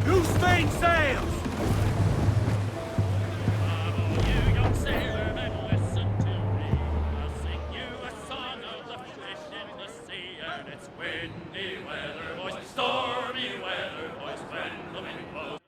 Loose main sails! You young sailormen, listen to me. I'll sing you a song of the fish in the sea. And it's windy weather, boys, stormy weather, boys, when the wind blows.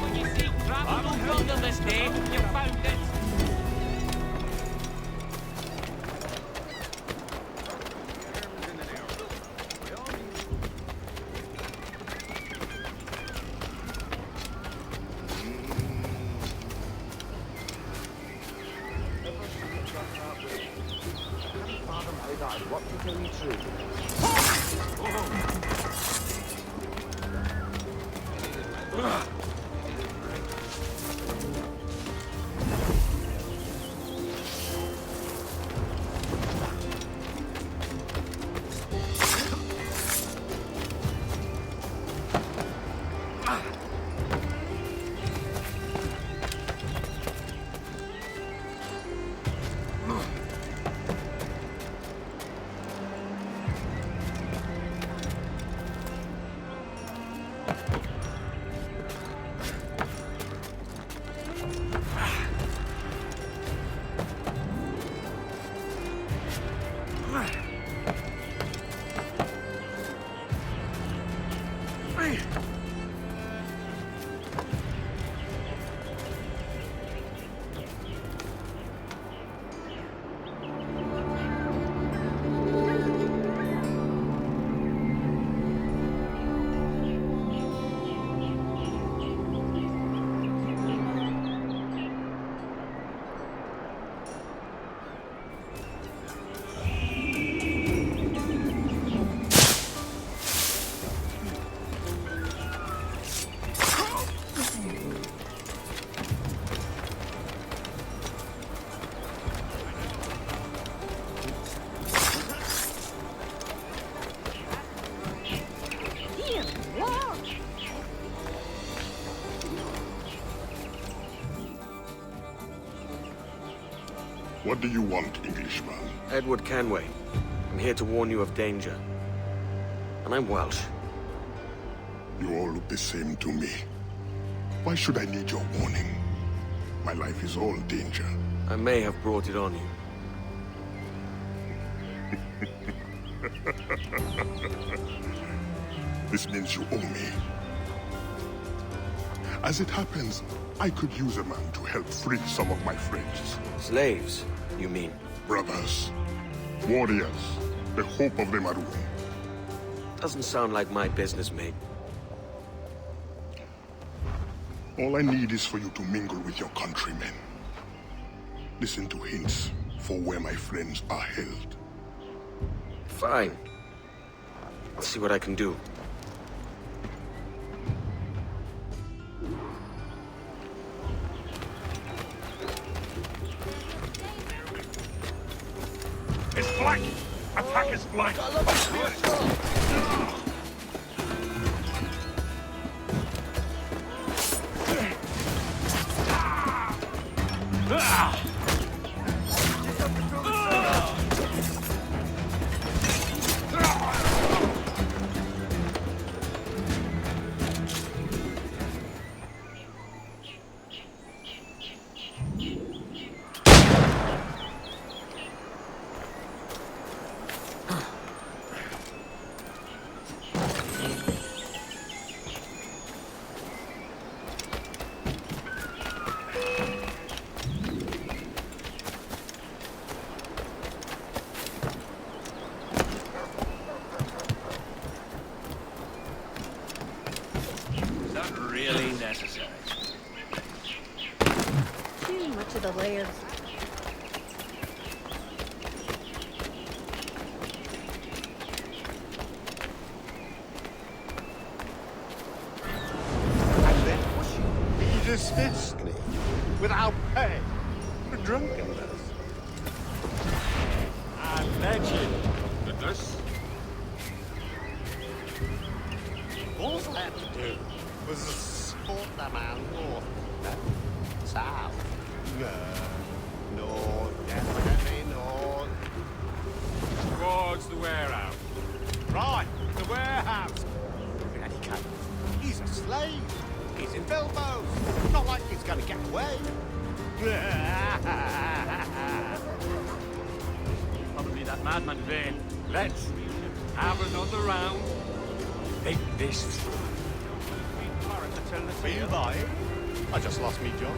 When you see travel no longer this day, you found it. What to tell you true? What do you want, Englishman? Edward Canway. I'm here to warn you of danger. And I'm Welsh. You all look the same to me. Why should I need your warning? My life is all danger. I may have brought it on you. This means you owe me. As it happens, I could use a man to help free some of my friends. Slaves, you mean? Brothers, warriors, the hope of the Maroon. Doesn't sound like my business, mate. All I need is for you to mingle with your countrymen. Listen to hints for where my friends are held. Fine. I'll see what I can do. It's black! Attack is black! Really necessary. Too much of the layers. dismiss me without pay for drunkenness. I beg you. Goodness. All I had to do was escort the man north, no? South. North, definitely north. Towards the warehouse. Right, the warehouse. In any case, he's a slave. He's in Bilbo's. Not like he's gonna get away. Probably that madman Vane. Let's have another round. Think this through. Feel by it. I just lost me job.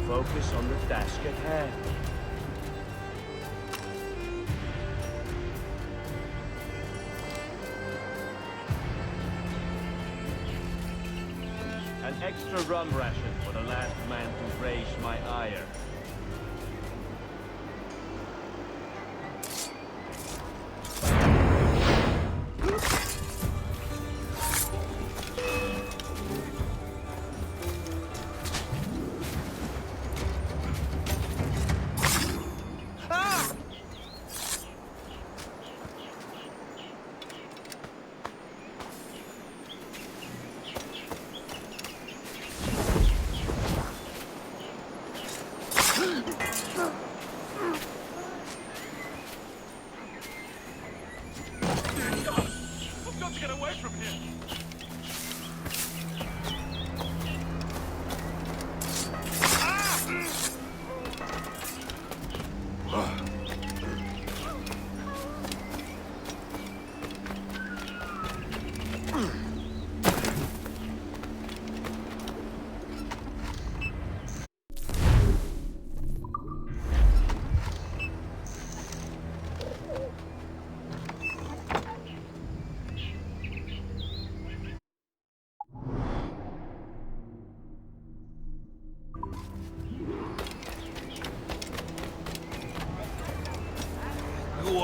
Focus on the task at hand. An extra rum ration for the last man to raise my ire.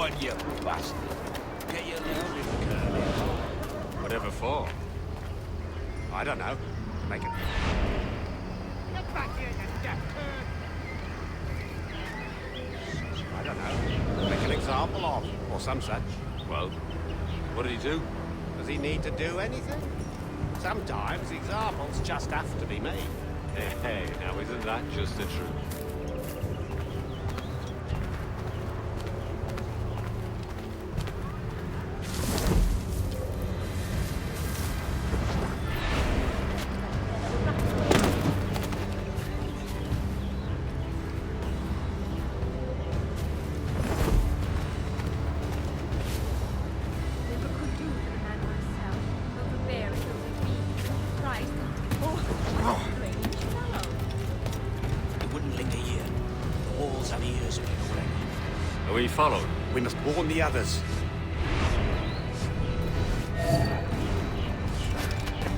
on, you bastard. Get your leaving, Curly. Whatever for? I don't know. Make it... Get back here, you deaf turd! I don't know. Make an example of, or some such. Well, what did he do? Does he need to do anything? Sometimes examples just have to be made. Hey, now isn't that just the truth? Never could do for the man myself. Overbearing, overbearing, Christ. Oh, what a strange fellow. He wouldn't linger here. The walls have ears, we know already. Are we followed? We must warn the others.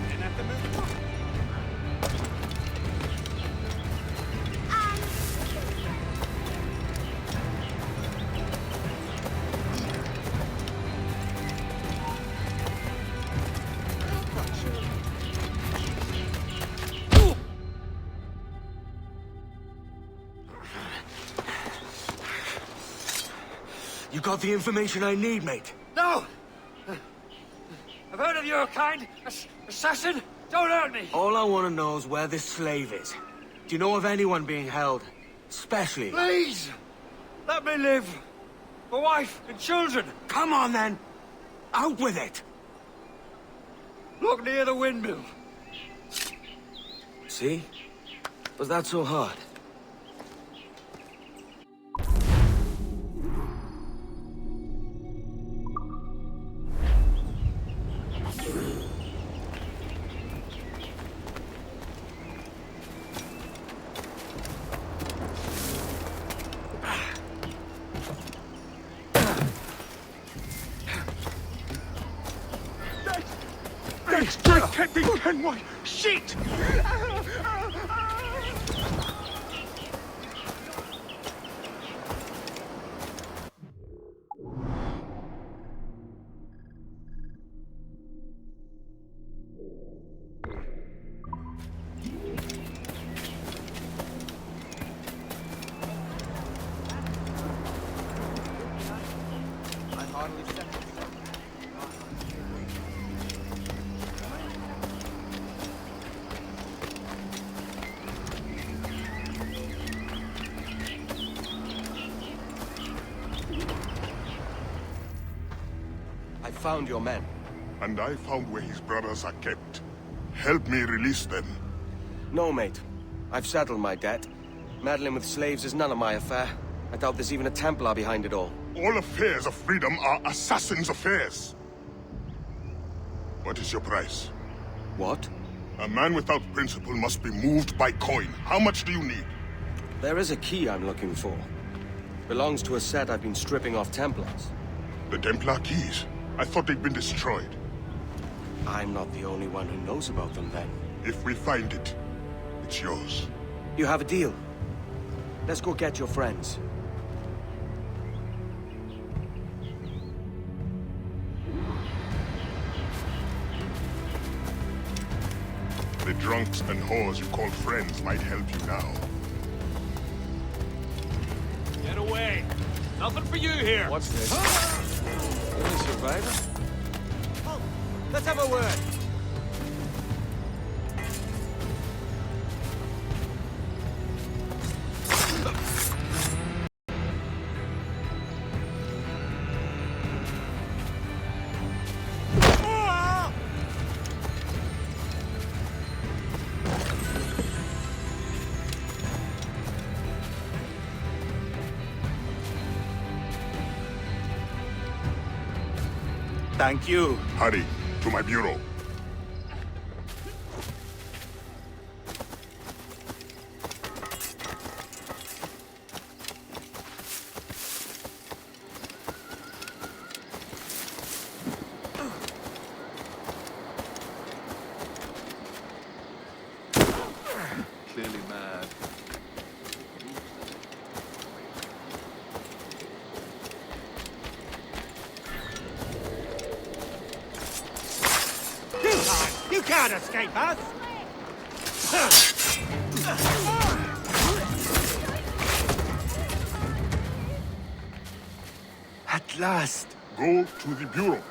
Didn't have to move. You got the information I need, mate. No! I've heard of your kind. Assassin! Don't hurt me! All I want to know is where this slave is. Do you know of anyone being held? Especially... Please! Let me live! My wife and children! Come on, then! Out with it! Look near the windmill. See? Was that so hard? Can't be Kenway! Shit! I hardly said it. I found your men. And I found where his brothers are kept. Help me release them. No, mate. I've settled my debt. Meddling with slaves is none of my affair. I doubt there's even a Templar behind it all. All affairs of freedom are assassins' affairs. What is your price? What? A man without principle must be moved by coin. How much do you need? There is a key I'm looking for. Belongs to a set I've been stripping off Templars. The Templar keys? I thought they'd been destroyed. I'm not the only one who knows about them, then. If we find it, it's yours. You have a deal. Let's go get your friends. The drunks and whores you call friends might help you now. Get away! Nothing for you here! What's this? Any survivor? Oh, let's have a word. Thank you. Hurry, to my bureau. Clearly mad. can't escape us! At last. Go to the Bureau.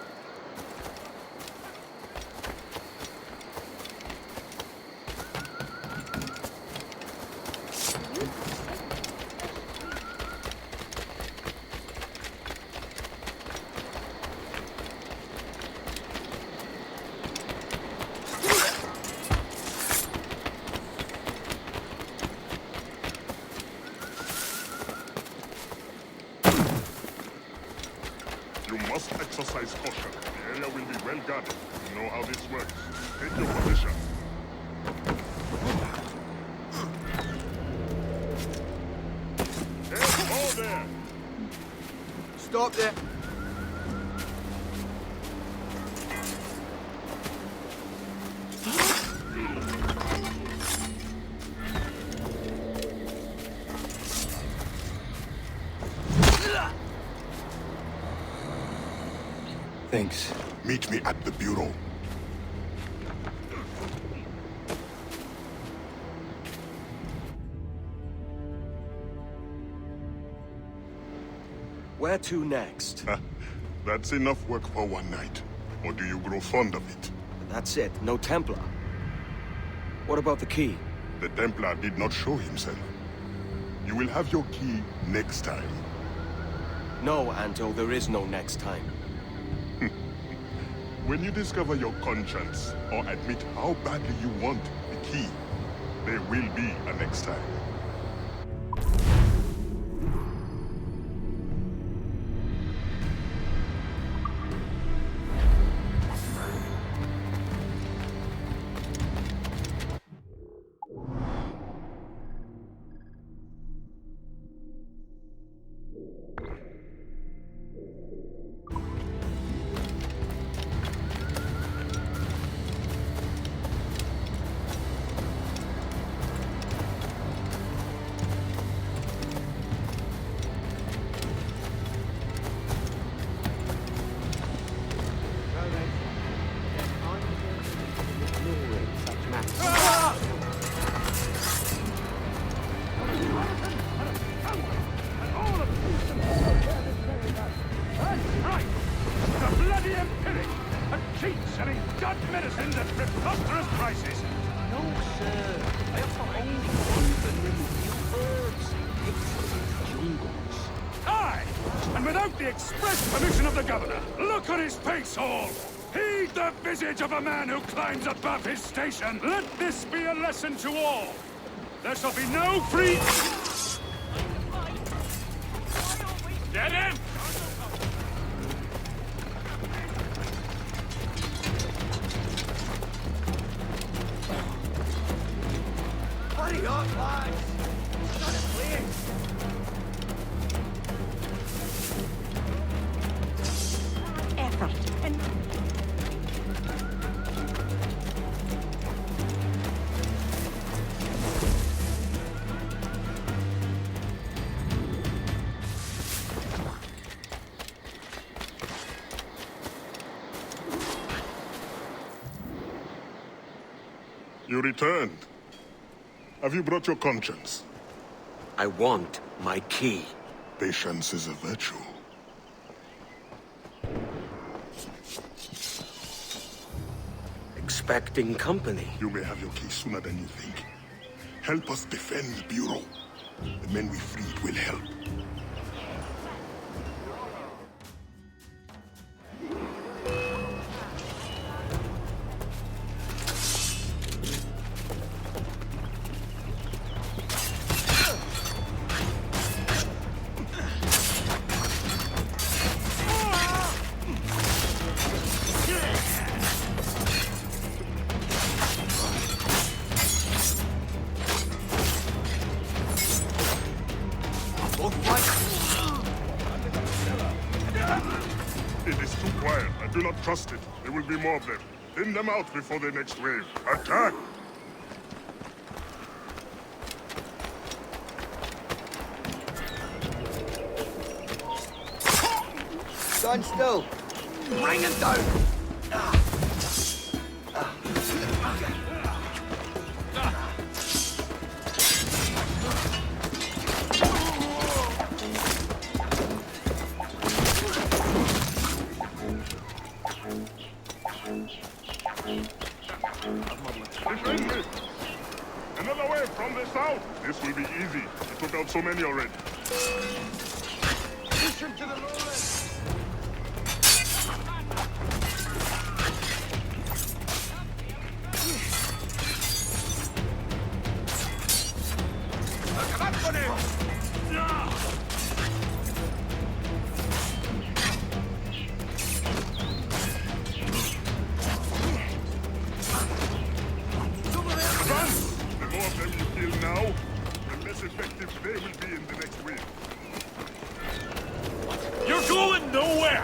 You must exercise caution. The area will be well guarded. You know how this works. Take your position. Hey, all there! Stop there. Thanks. Meet me at the Bureau. Where to next? That's enough work for one night. Or do you grow fond of it? That's it, no Templar. What about the key? The Templar did not show himself. You will have your key next time. No, Anto, there is no next time. When you discover your conscience, or admit how badly you want the key, there will be a next time. The bloody empiric! A cheap selling dud medicines at preposterous prices! No, sir. I offer only food and removal herbs. It's jungles. Aye! And without the express permission of the governor! Look on his face, all! Heed the visage of a man who climbs above his station! Let this be a lesson to all! There shall be no free... Get him! Hurry up, lads! It's not a place! Effort and You returned. Have you brought your conscience? I want my key. Patience is a virtue. Expecting company. You may have your key sooner than you think. Help us defend the Bureau. The men we freed will help. It is too quiet. I do not trust it. There will be more of them. Thin them out before the next wave. Attack! Stand still. Bring him down! from the south. This will be easy. We took out so many already. Push him to the lowland. They will be in the next wave. You're going nowhere!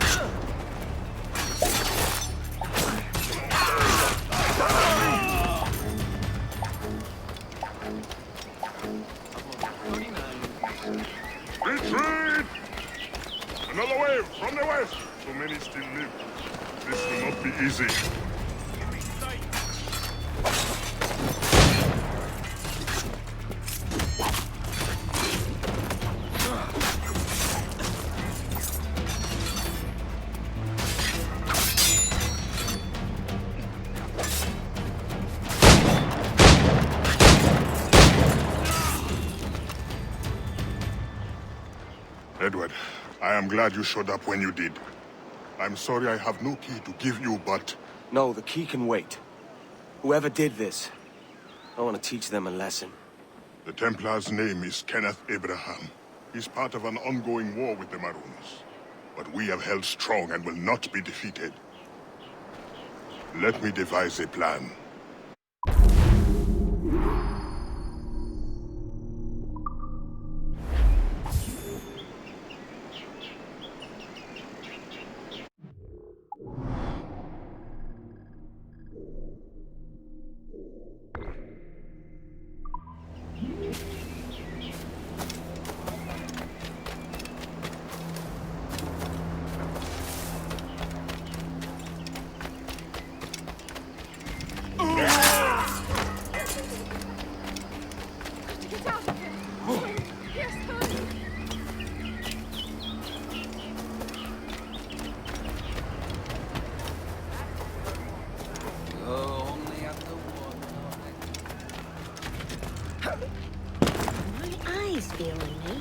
Retreat! Another wave from the west. So many still live. This will not be easy. Edward, I am glad you showed up when you did. I'm sorry I have no key to give you, but... No, the key can wait. Whoever did this, I want to teach them a lesson. The Templar's name is Kenneth Abraham. He's part of an ongoing war with the Maroons. But we have held strong and will not be defeated. Let me devise a plan. Get out of here! Yes, hurry! My eyes failing me.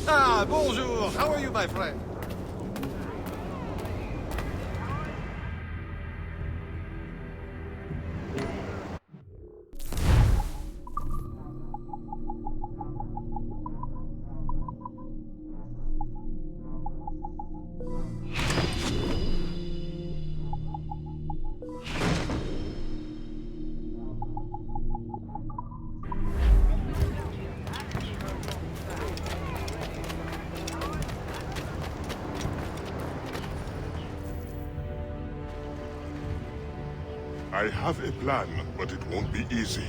Ah, bonjour. How are you, my friend? I have a plan, but it won't be easy.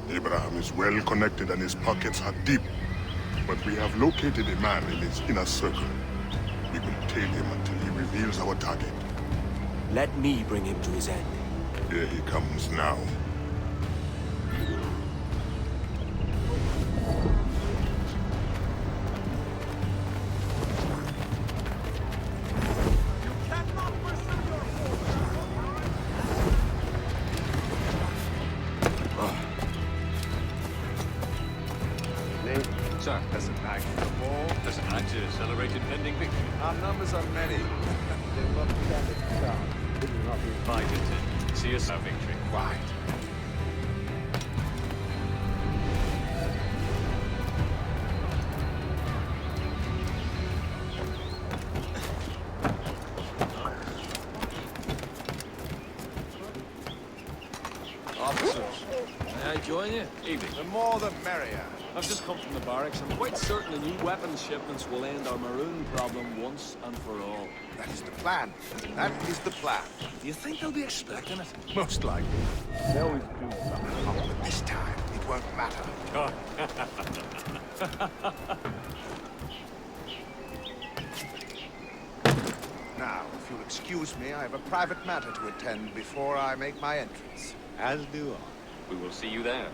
Abraham is well connected and his pockets are deep. But we have located a man in his inner circle. We will tail him until he reveals our target. Let me bring him to his end. Here he comes now. soldiers celebrated pending victory. Our numbers are many. They were very tough. This is not Invited to see us our victory. right. Officers, may I join you? Evening. The more the merrier. I've just come from the barracks. I'm quite certain the new weapons shipments will end our maroon problem once and for all. That is the plan. That is the plan. Do you think they'll be expecting it? Most likely. They always do something. But this time, it won't matter. Now, if you'll excuse me, I have a private matter to attend before I make my entrance. As do I. We will see you there.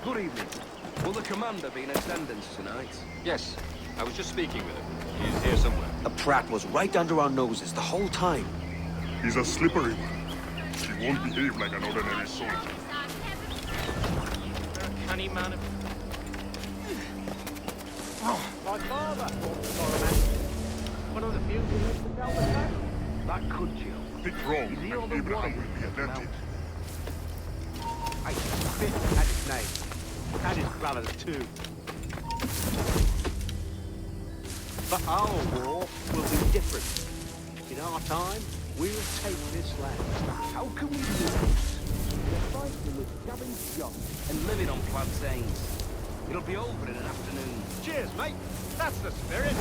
Good evening. Will the commander be in attendance tonight? Yes, I was just speaking with him. He's here somewhere. The Pratt was right under our noses the whole time. He's a slippery one. He won't behave like an ordinary soldier. You're a canny man. My father fought for a man. One of the few who lived to tell the tale. That could you. Pick wrong, and Abraham will be alerted. I spit at his name. And his brothers, too. But our war will be different. In our time, we'll take this land. How can we lose? We're fighting with scabbing shots and living on plantains. It'll be over in an afternoon. Cheers, mate. That's the spirit.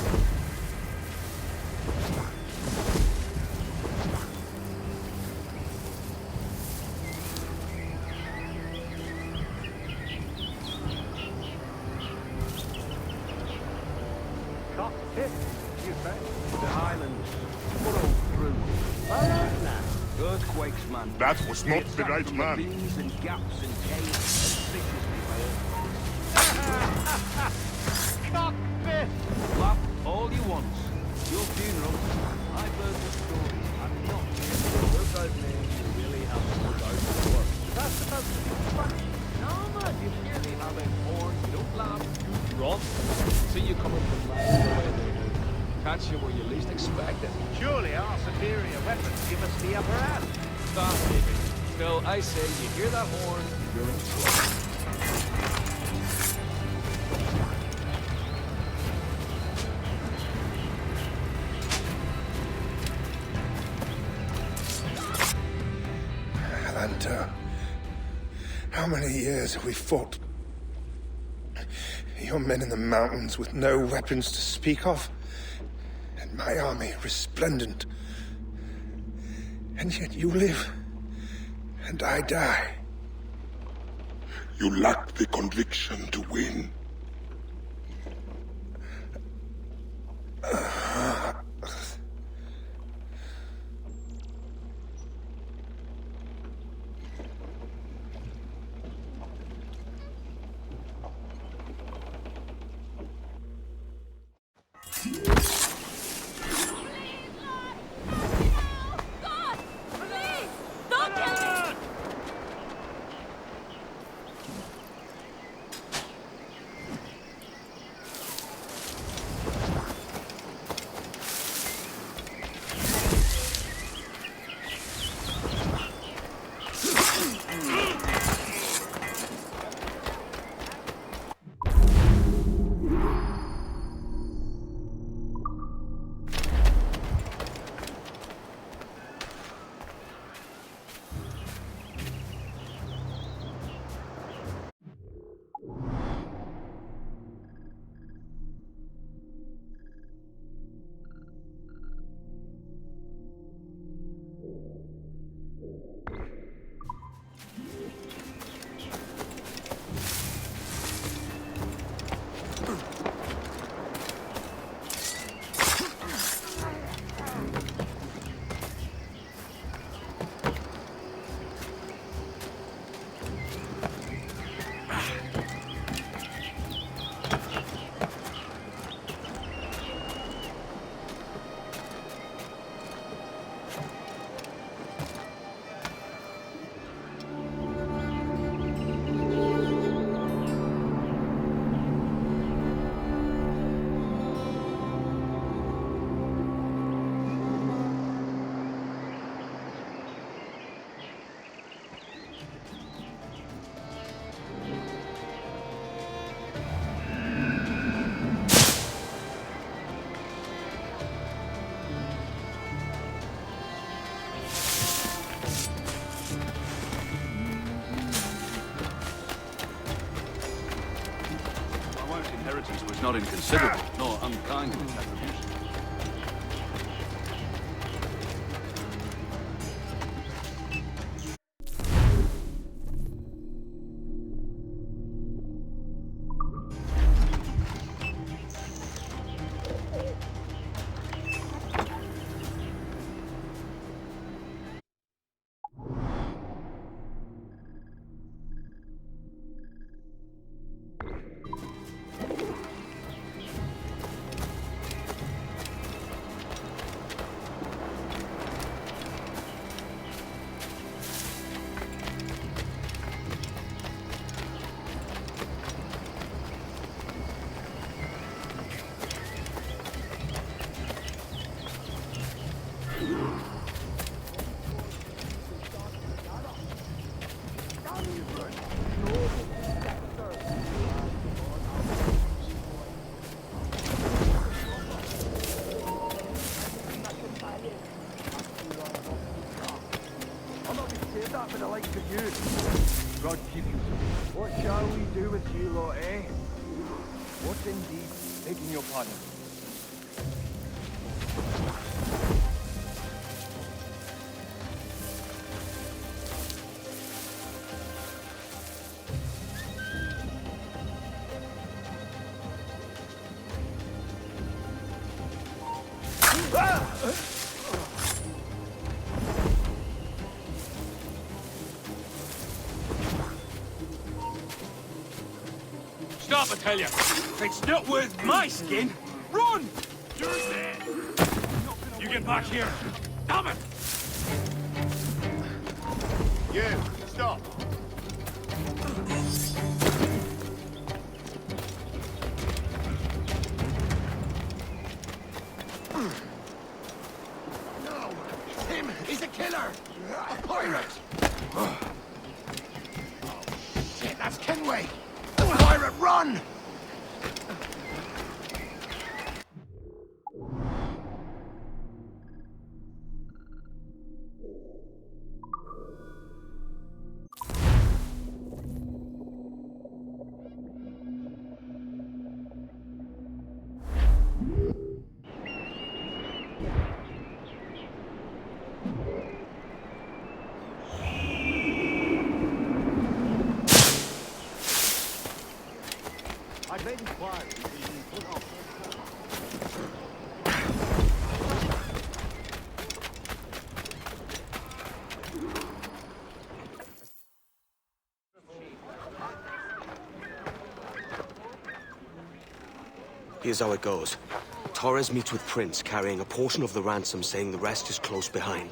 Cockpit, you bet. The Highlands. Put all through. All right now. Earthquakes, man. That was not the right man. Ravines and gaps and caves and fissures Cockpit! Laugh all you want. Your funeral. I've heard the stories. I'm not here. Those guys names you really have to look out for. That's supposed to be funny. No, man, you hear me having horns. You don't laugh, you run. See you coming from miles away, they do. Catch you where you least expect it. Surely our superior weapons give us the upper hand. Stop, David. Phil, I say you hear that horn, you're in trouble. Atlanta, how many years have we fought? Your men in the mountains with no weapons to speak of, and my army resplendent. And yet you live, and I die. You lack the conviction to win. inheritance was not inconsiderable, nor unkind in its attribution. For the likes of you. God keep you. What shall we do with you lot, eh? What indeed? Begging your pardon. Stop, I tell you! It's not worth my skin! Run! You get back here! Damn it! You, stop! No! It's him! He's a killer! A pirate! Oh, shit, that's Kenway! The pirate, run! I've made inquiries. Here's how it goes. Torres meets with Prince, carrying a portion of the ransom, saying the rest is close behind.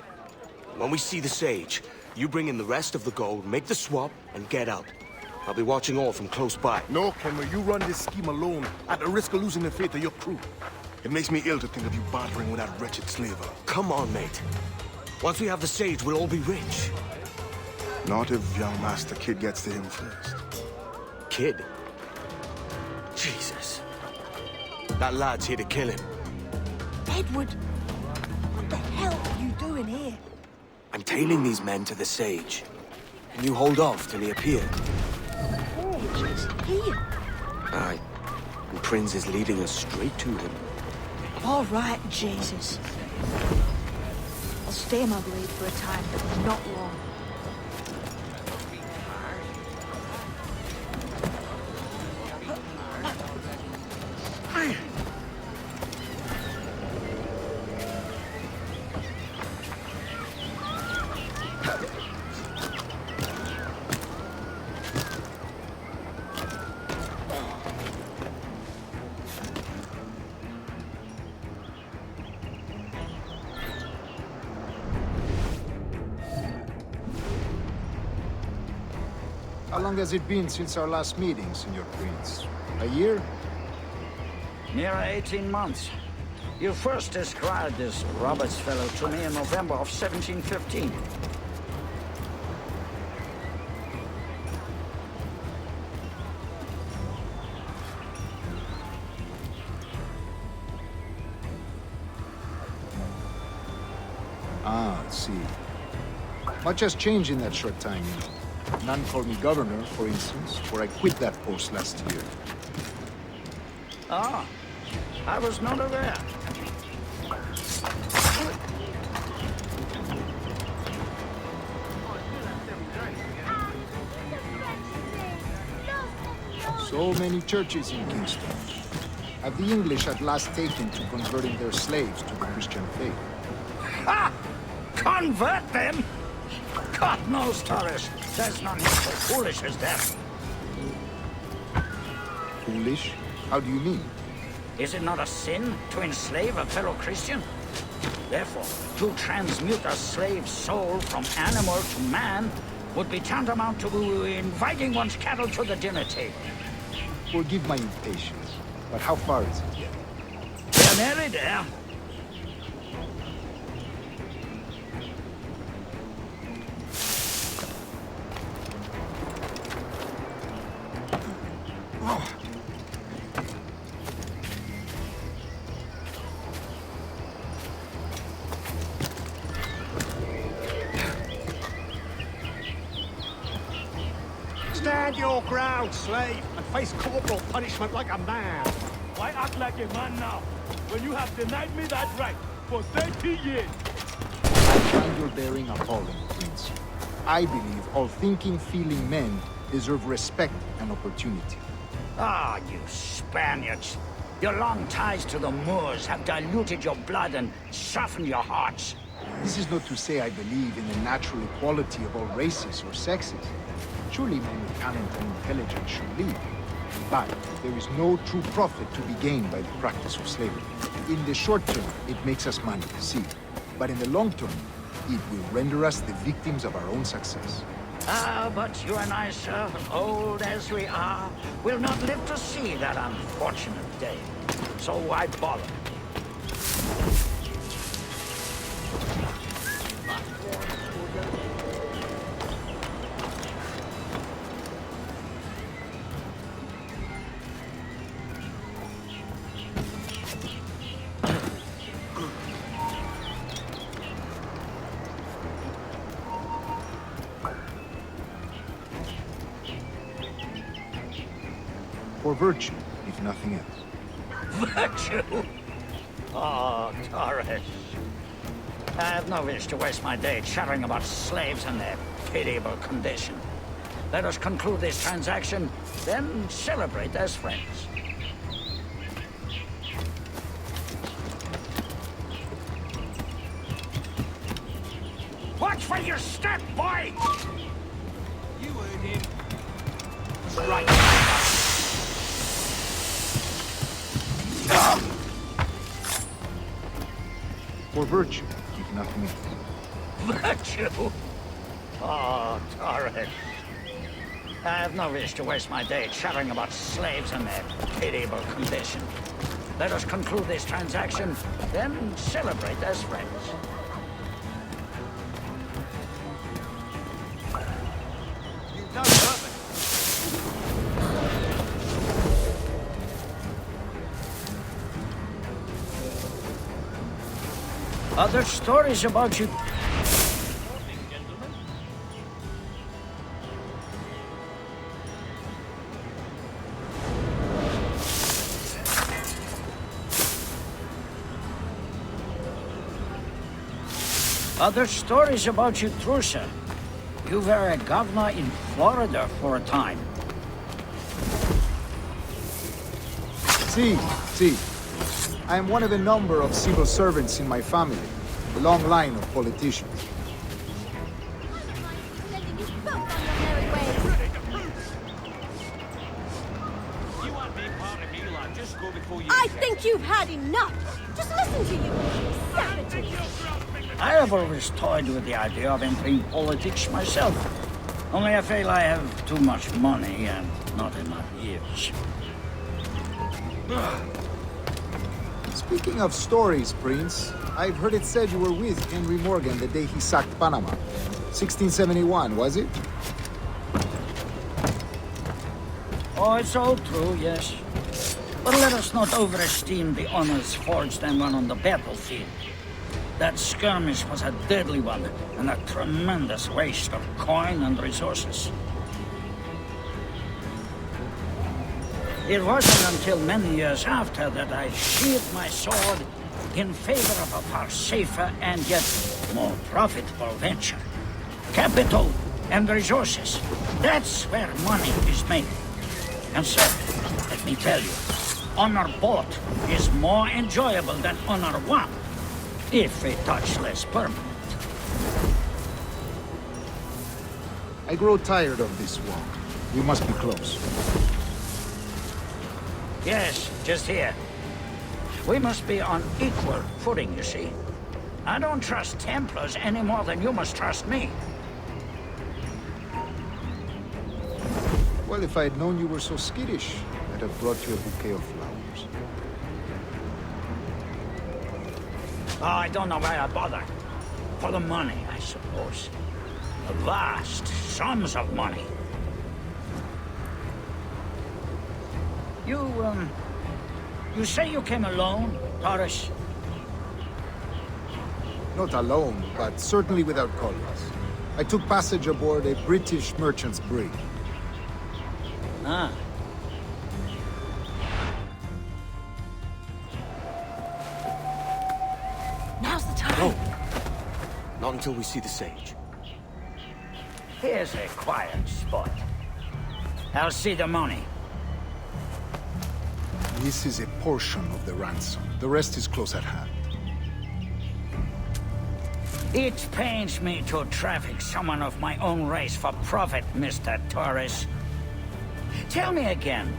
When we see the Sage, you bring in the rest of the gold, make the swap, and get out. I'll be watching all from close by. No, Kenway, you run this scheme alone, at the risk of losing the faith of your crew. It makes me ill to think of you bartering with that wretched slaver. Come on, mate. Once we have the Sage, we'll all be rich. Not if young Master Kid gets to him first. Kid? Jesus. That lad's here to kill him. Edward, what the hell are you doing here? I'm tailing these men to the Sage. Can you hold off till he appears? You're just here. Aye. And Prince is leading us straight to him. All right, Jesus. I'll stay my blade for a time, but not long. How long has it been since our last meeting, Senor Prince? A year? Near 18 months. You first described this Roberts fellow to me in November of 1715. Ah, I see. Much has changed in that short time, you know. None called me governor, for instance, for I quit that post last year. Ah, I was not aware. So many churches in Kingston. Have the English at last taken to converting their slaves to the Christian faith? Ha! Convert them? God knows, Torres. There's none so foolish as them. Foolish? How do you mean? Is it not a sin to enslave a fellow Christian? Therefore, to transmute a slave's soul from animal to man would be tantamount to inviting one's cattle to the dinner table. Forgive my impatience, but how far is it yet? We're nearly there. Stand your ground, slave, and face corporal punishment like a man. Why act like a man now, when you have denied me that right for 30 years? I find your bearing appalling, Prince. I believe all thinking, feeling men deserve respect and opportunity. Ah, you Spaniards. Your long ties to the Moors have diluted your blood and softened your hearts. This is not to say I believe in the natural equality of all races or sexes. Surely men with talent and intelligence should lead. But there is no true profit to be gained by the practice of slavery. In the short term, it makes us money, see. But in the long term, it will render us the victims of our own success. Ah, but you and I, sir, old as we are, will not live to see that unfortunate day. So why bother? For virtue, if nothing else. Virtue? Oh, Torres. I have no wish to waste my day chattering about slaves and their pitiable condition. Let us conclude this transaction, then celebrate as friends. Watch for your step, boy! You heard him. Right. For virtue, if nothing else. Virtue? Oh, Torres. I have no wish to waste my day chattering about slaves and their pitiable condition. Let us conclude this transaction, then celebrate as friends. You don't hurt me. Other stories about you. Other stories about you, Trusa. You were a governor in Florida for a time. See. I am one of a number of civil servants in my family. A long line of politicians. I think you've had enough. Just listen to you, savages. I have always toyed with the idea of entering politics myself. Only I feel I have too much money and not enough years. Speaking of stories, Prince, I've heard it said you were with Henry Morgan the day he sacked Panama. 1671, was it? Oh, it's all true, yes. But let us not overesteem the honors forged and won on the battlefield. That skirmish was a deadly one, and a tremendous waste of coin and resources. It wasn't until many years after that I sheathed my sword in favor of a far safer and yet more profitable venture. Capital and resources. That's where money is made. And sir, let me tell you, honor bought is more enjoyable than honor won, if a touch less permanent. I grow tired of this walk. We must be close. Yes, just here. We must be on equal footing, you see. I don't trust Templars any more than you must trust me. Well, if I had known you were so skittish, I'd have brought you a bouquet of flowers. Oh, I don't know why I bother. For the money, I suppose. The vast sums of money. You say you came alone, Taurus? Not alone, but certainly without colleagues. I took passage aboard a British merchant's brig. Ah. Now's the time. No. Not until we see the sage. Here's a quiet spot. I'll see the money. This is a portion of the ransom. The rest is close at hand. It pains me to traffic someone of my own race for profit, Mr. Torres. Tell me again,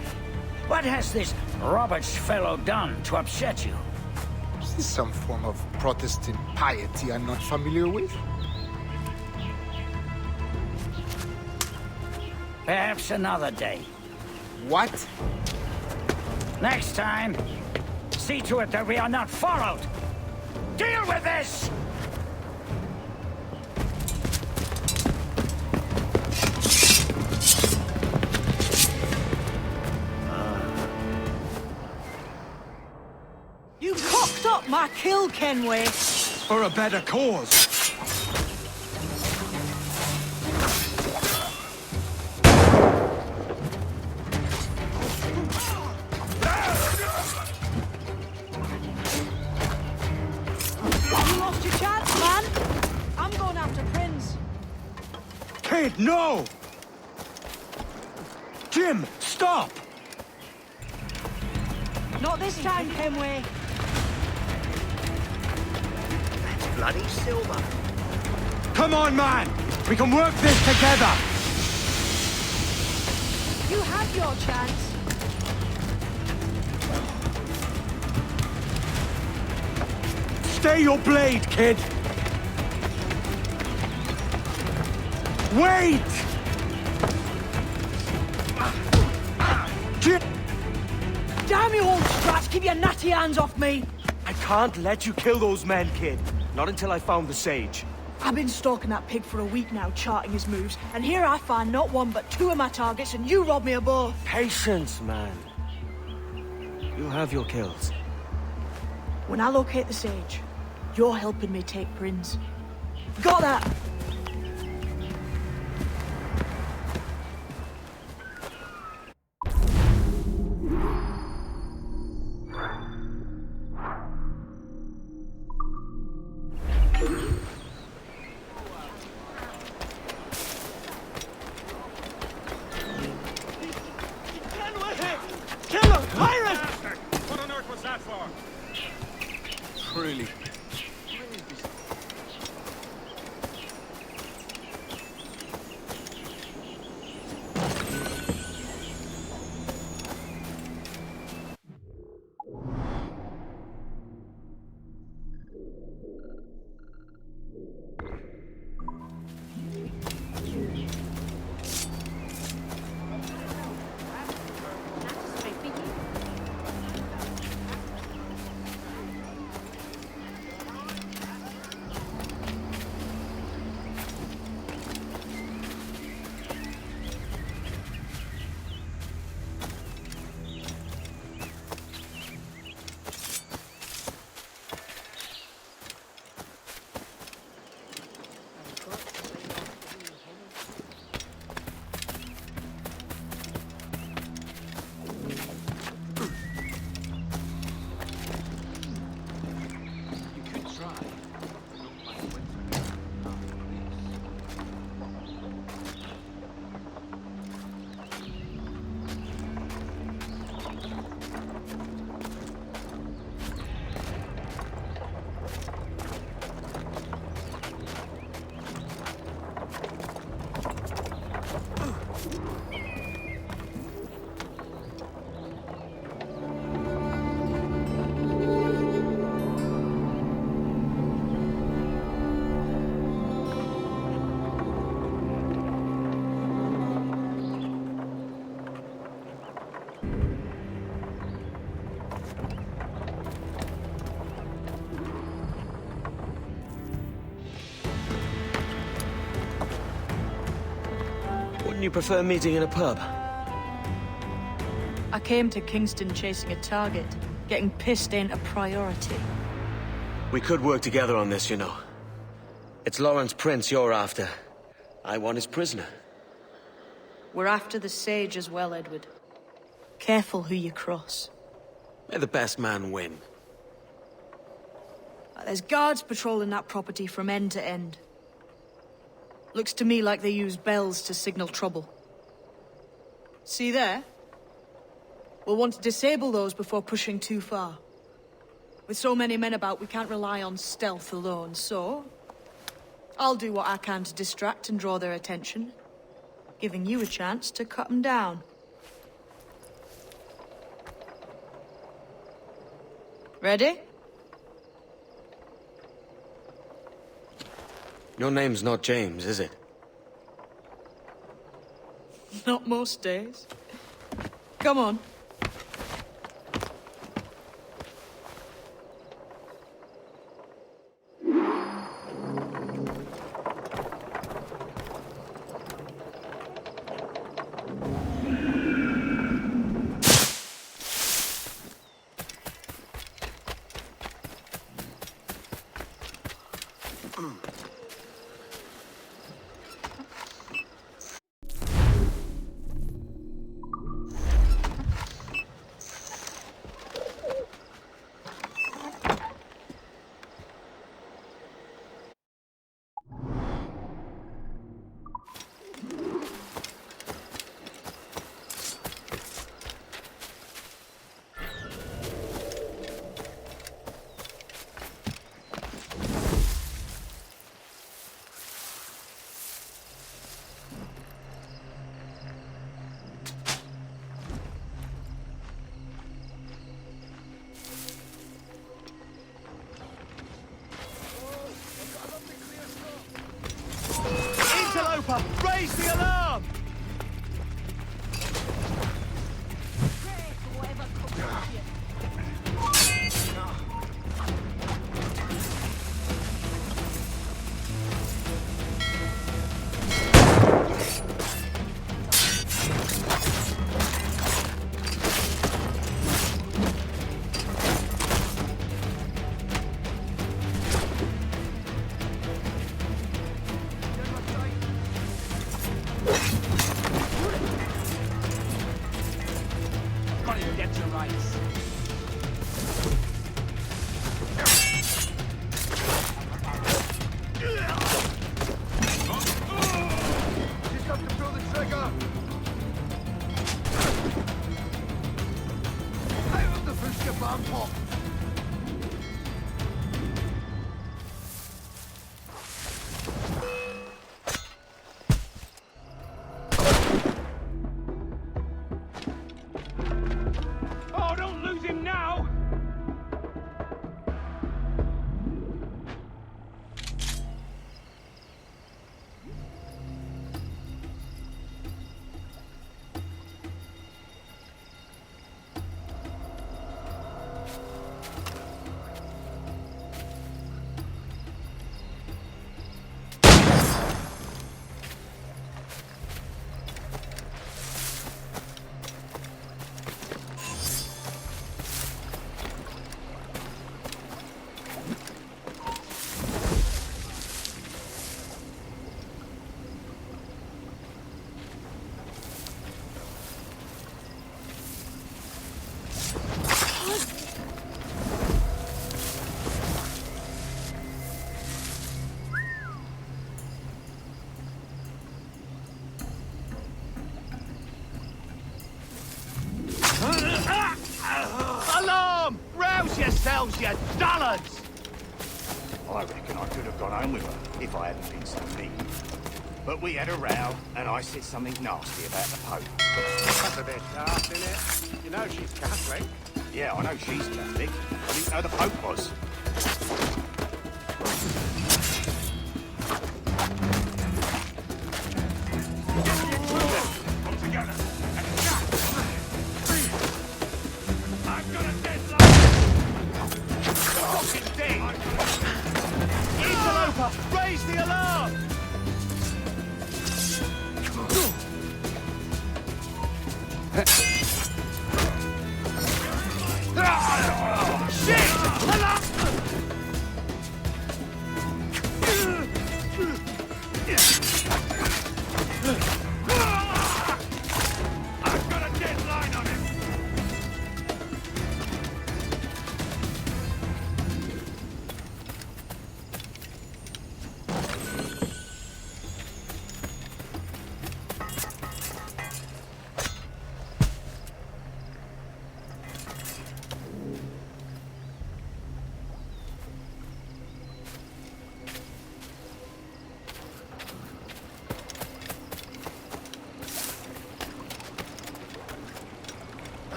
what has this Roberts fellow done to upset you? Is this some form of Protestant piety I'm not familiar with? Perhaps another day. What? Next time, see to it that we are not followed. Deal with this! You cocked up my kill, Kenway. For a better cause. You lost your chance, man. I'm going after Prince. Kid, no! Jim, stop! Not this time, Kenway. Bloody silver. Come on, man! We can work this together! You had your chance. Stay your blade, kid! Wait! Damn you, old strats! Keep your natty hands off me! I can't let you kill those men, kid. Not until I found the sage. I've been stalking that pig for a week now, charting his moves, and here I find not one but two of my targets, and you rob me of both. Patience, man. You'll have your kills. When I locate the sage, you're helping me take Prince. Got that? Wouldn't you prefer meeting in a pub? I came to Kingston chasing a target. Getting pissed ain't a priority. We could work together on this, you know. It's Lawrence Prince you're after. I want his prisoner. We're after the Sage as well, Edward. Careful who you cross. May the best man win. There's guards patrolling that property from end to end. Looks to me like they use bells to signal trouble. See there? We'll want to disable those before pushing too far. With so many men about, we can't rely on stealth alone, so... I'll do what I can to distract and draw their attention, giving you a chance to cut them down. Ready? Your name's not James, is it? Not most days. Come on. Raise the alarm! Oh, don't lose him now! Alarm! Rouse yourselves, you dullards! I reckon I could have gone home with her if I hadn't been so mean. But we had a row, and I said something nasty about the Pope. That's a bit daft, isn't it? You know she's Catholic. Yeah, I know she's Catholic. I didn't know the Pope was. Come together. I've got a deadline. Fucking dead! Interloper! Raise the alarm! I've got a deadline on him!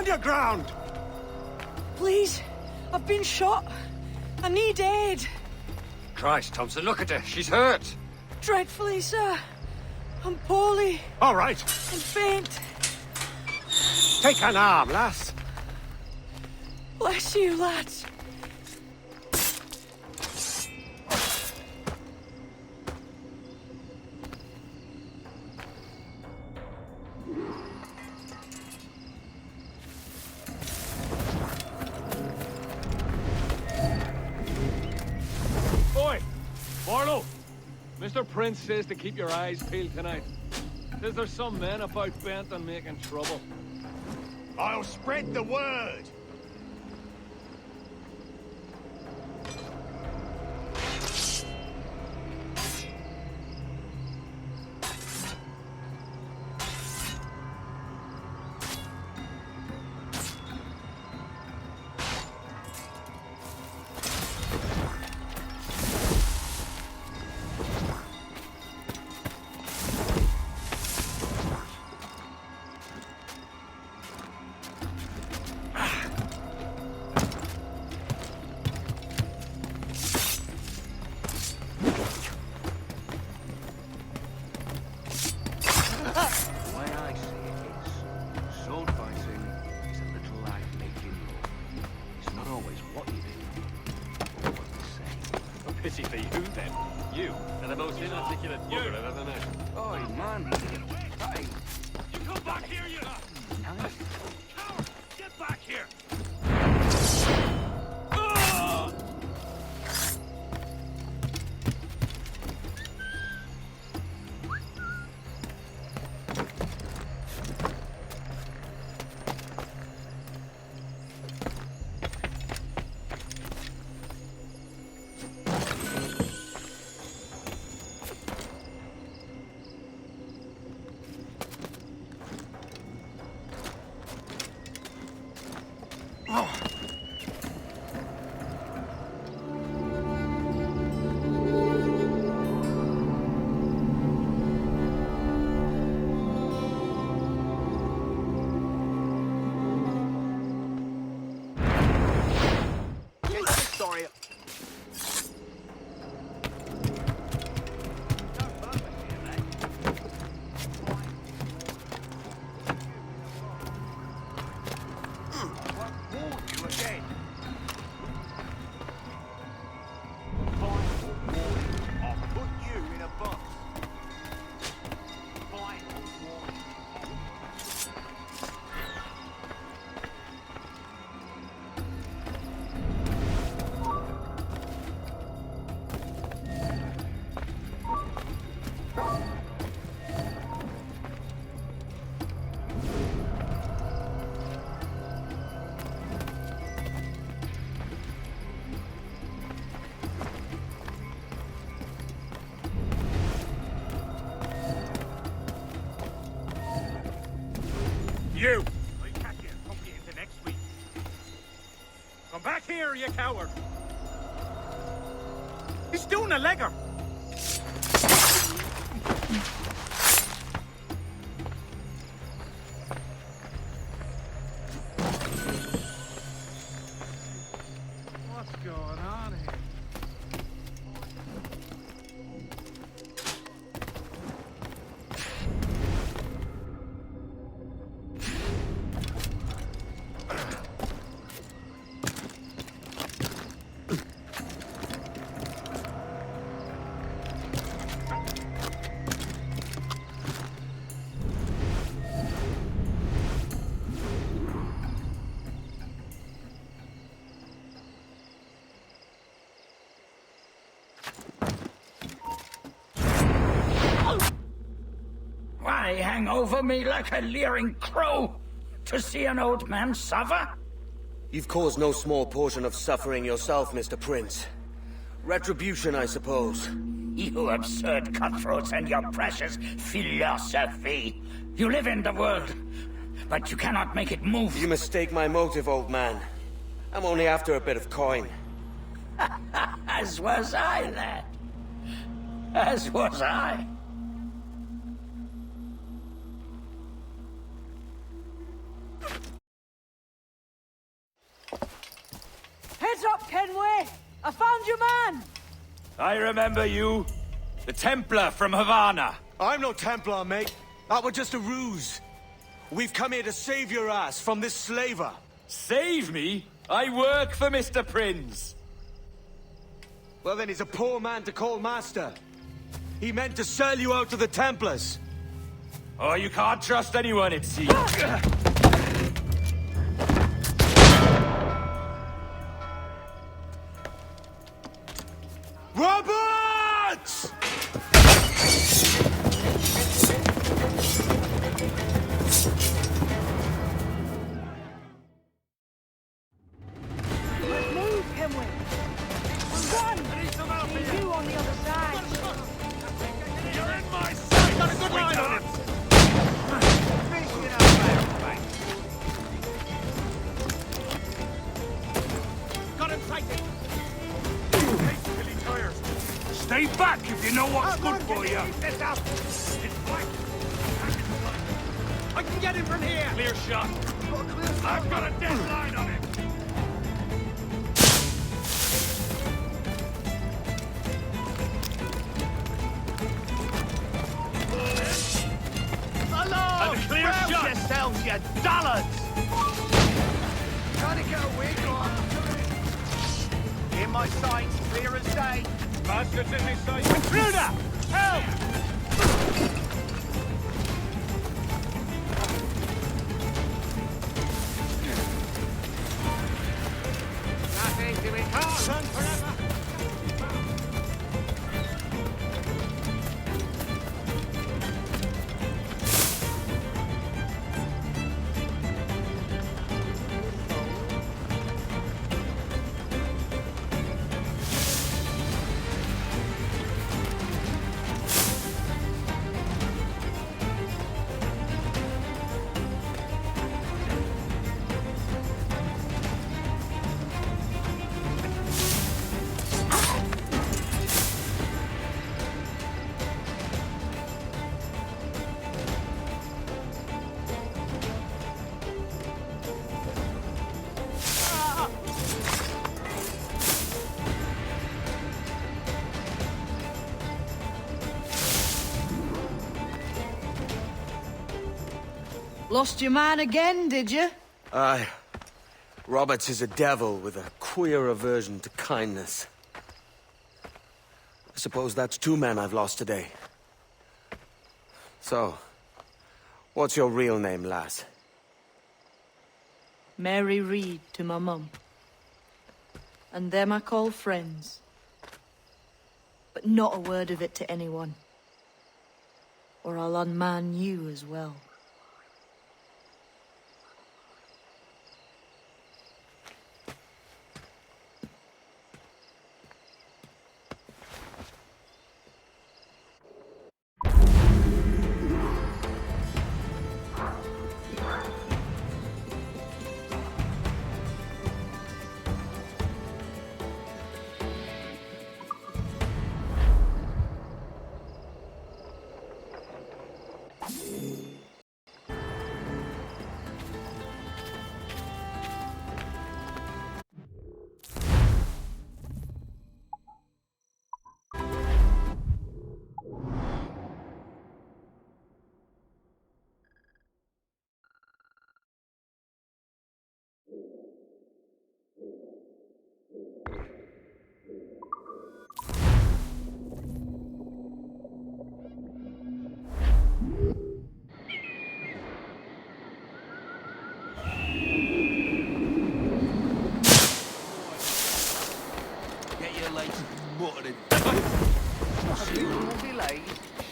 Stand your ground! Please, I've been shot. I need aid. Christ, Thompson, look at her. She's hurt. Dreadfully, sir. I'm poorly. All right. I'm faint. Take an arm, lass. Bless you, lads. Boy! Barlow! Mr. Prince says to keep your eyes peeled tonight. Says there's some men about bent on making trouble. I'll spread the word. Pity for you, then. You are the most inarticulate bugger I've ever met. Oh, man. Hey. You come back here, you lot! Coward! Get back here! You! I catch you and pump you into next week. Come back here, you coward! He's doing a legger! What's going on here? Why hang over me like a leering crow? To see an old man suffer? You've caused no small portion of suffering yourself, Mr. Prince. Retribution, I suppose. You absurd cutthroats and your precious philosophy. You live in the world, but you cannot make it move. You mistake my motive, old man. I'm only after a bit of coin. As was I, lad. As was I. Heads up, Kenway! I found your man! I remember you. The Templar from Havana. I'm no Templar, mate. That was just a ruse. We've come here to save your ass from this slaver. Save me? I work for Mr. Prince. Well, then he's a poor man to call master. He meant to sell you out to the Templars. Oh, you can't trust anyone, it seems. Roberts! Move, Kenway! Run! See you on the other side! You're in my sight! Got a good line on him! Got him sighted! Till he tires. Stay back if you know what's good for you. It's up! It's black! I can get him from here! Clear shot. I've got a dead line on him. Hello! A clear Rouse shot. yourselves, you dullards! Trying to get away, go on. In my sights, clear as day. Bastards in my sight. Intruder! Help! Nothing to be caught forever. Lost your man again, did you? Aye. Roberts is a devil with a queer aversion to kindness. I suppose that's 2 men I've lost today. So, what's your real name, lass? Mary Reed to my mum. And them I call friends. But not a word of it to anyone. Or I'll unman you as well. Habitual delays,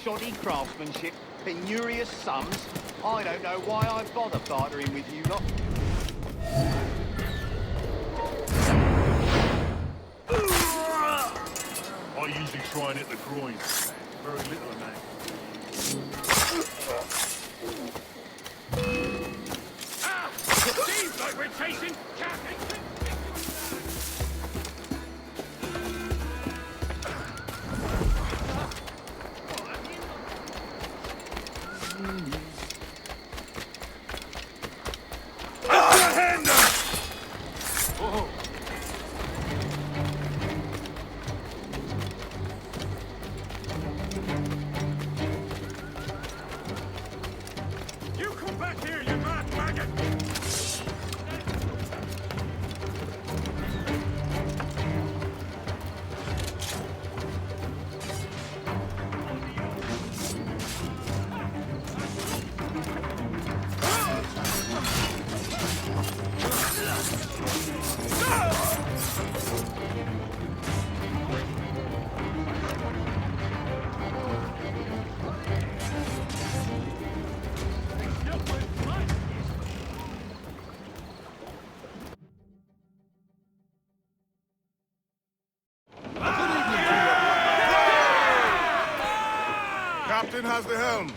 shoddy craftsmanship, penurious sums. I don't know why I bother bartering with you lot. I usually try and hit the groin. Very little of that. Ah! Seems like we're chasing cats. You come back here, you mad maggot! Captain has the helm.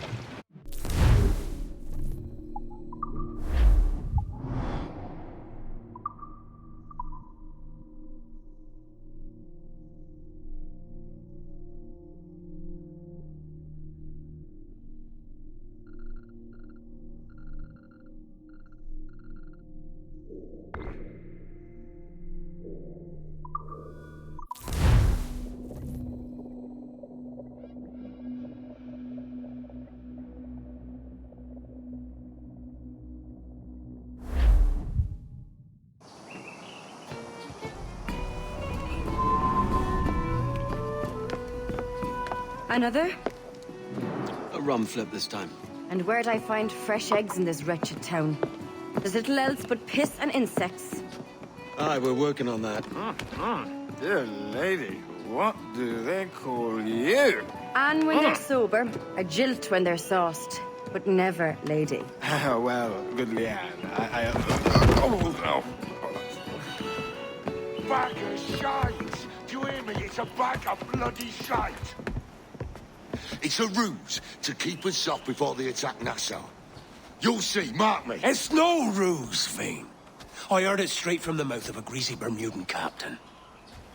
Another? A rum flip this time. And where'd I find fresh eggs in this wretched town? There's little else but piss and insects. Aye, we're working on that. Dear lady, what do they call you? And when they're sober, a jilt when they're sauced. But never lady. Well, good Leanne. Bag of shite! Do you hear me? It's a bag of bloody shite! It's a ruse to keep us off before they attack Nassau. You'll see, mark me. It's no ruse, Fiend. I heard it straight from the mouth of a greasy Bermudan captain.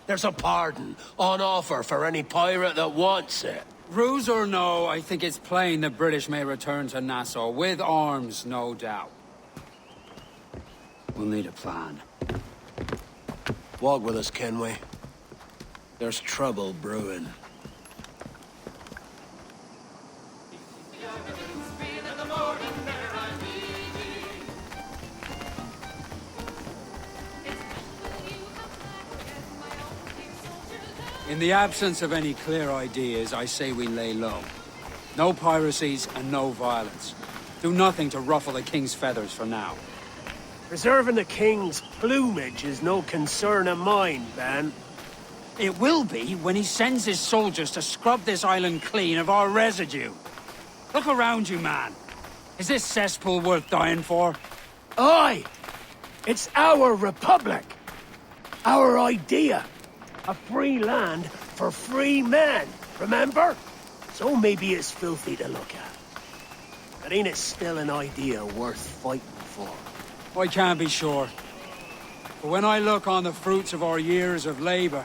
There's a pardon on offer for any pirate that wants it. Ruse or no, I think it's plain the British may return to Nassau, with arms, no doubt. We'll need a plan. Walk with us, can we? There's trouble brewing. In the absence of any clear ideas, I say we lay low. No piracies and no violence. Do nothing to ruffle the king's feathers for now. Preserving the king's plumage is no concern of mine, Ben. It will be when he sends his soldiers to scrub this island clean of our residue. Look around you, man. Is this cesspool worth dying for? Aye! It's our republic! Our idea! A free land for free men, remember? So maybe it's filthy to look at. But ain't it still an idea worth fighting for? I can't be sure. But when I look on the fruits of our years of labor,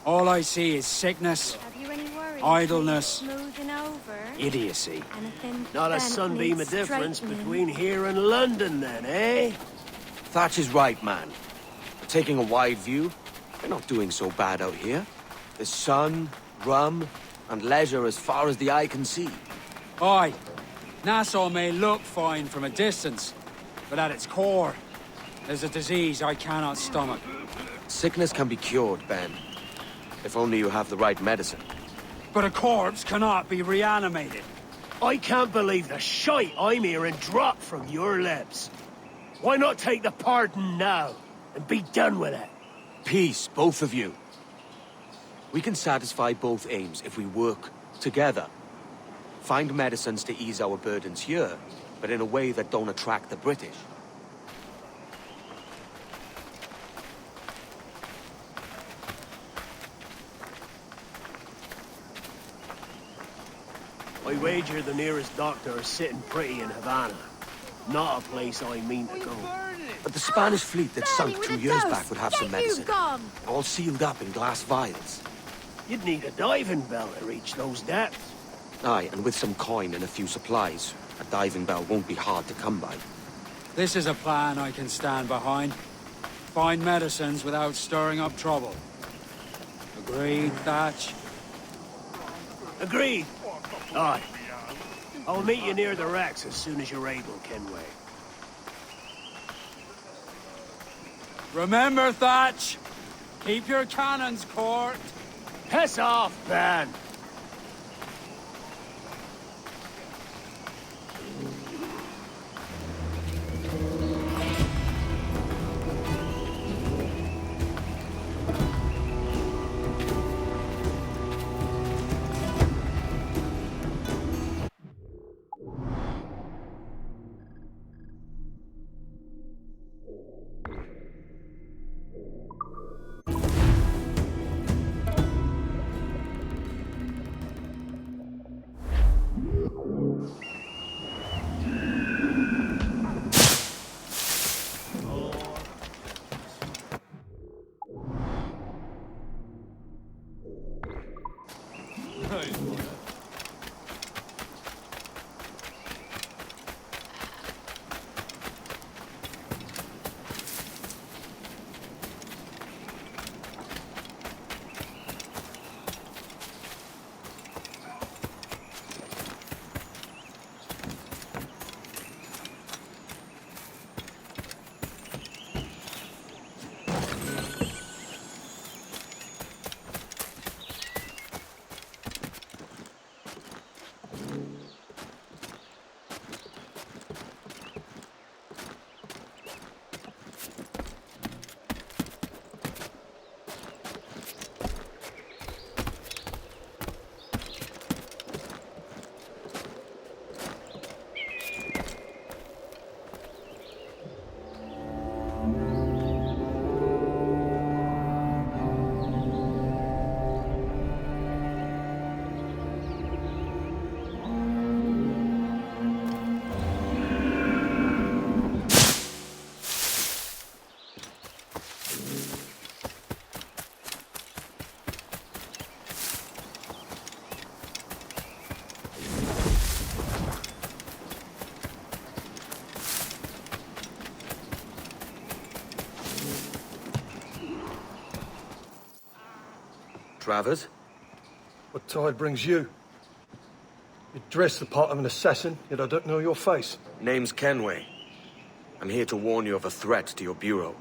all I see is sickness, Have you any worries? idleness, Smoothing over? idiocy. Anything Not a bent sunbeam needs of difference straightening? between here and London, then, eh? Thatch is right, man. But taking a wide view, we're not doing so bad out here. There's sun, rum, and leisure as far as the eye can see. Aye, Nassau may look fine from a distance, but at its core, there's a disease I cannot stomach. Sickness can be cured, Ben. If only you have the right medicine. But a corpse cannot be reanimated. I can't believe the shite I'm hearing drop from your lips. Why not take the pardon now and be done with it? Peace, both of you. We can satisfy both aims if we work together. Find medicines to ease our burdens here, but in a way that don't attract the British. I wager the nearest doctor is sitting pretty in Havana. Not a place I mean to go. But the Spanish fleet that sunk 2 years back would have some medicine. Gone. All sealed up in glass vials. You'd need a diving bell to reach those depths. Aye, and with some coin and a few supplies, a diving bell won't be hard to come by. This is a plan I can stand behind. Find medicines without stirring up trouble. Agreed, Thatch? Agreed. Aye. I'll meet you near the wrecks as soon as you're able, Kenway. Remember, Thatch! Keep your cannons court! Piss off, Ben! Travers? What tide brings you? You dress the part of an assassin, yet I don't know your face. Name's Kenway. I'm here to warn you of a threat to your bureau.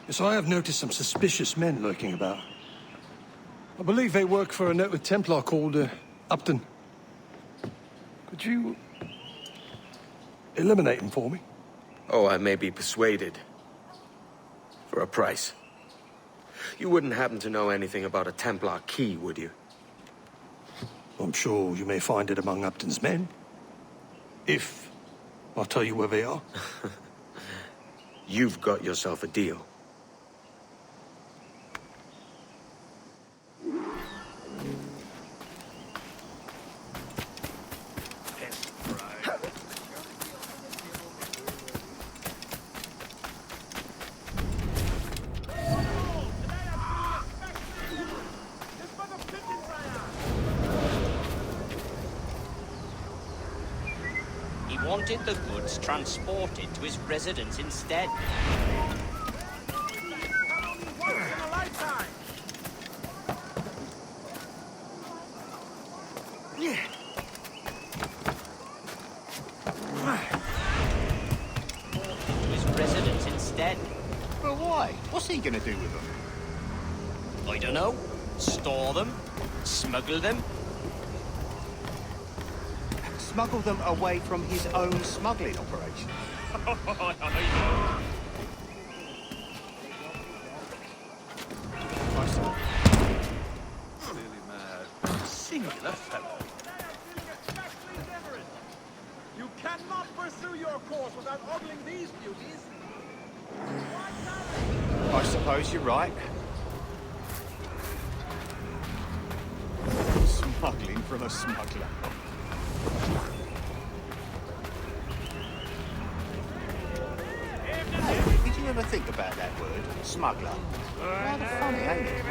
Yes, I have noticed some suspicious men lurking about. I believe they work for a noted Templar called Upton. Could you eliminate him for me? Oh, I may be persuaded. For a price. You wouldn't happen to know anything about a Templar key, would you? I'm sure you may find it among Upton's men. If I'll tell you where they are. You've got yourself a deal. Wanted the goods transported to his residence instead. To his residence instead. But why? What's he gonna do with them? I don't know. Store them? Smuggle them? Smuggle them away from his own smuggling operation. singular fellow. You cannot pursue your course without ogling these beauties. I suppose you're right. Smuggling from a smuggler. Did you ever think about that word, smuggler? Rather funny, ain't it?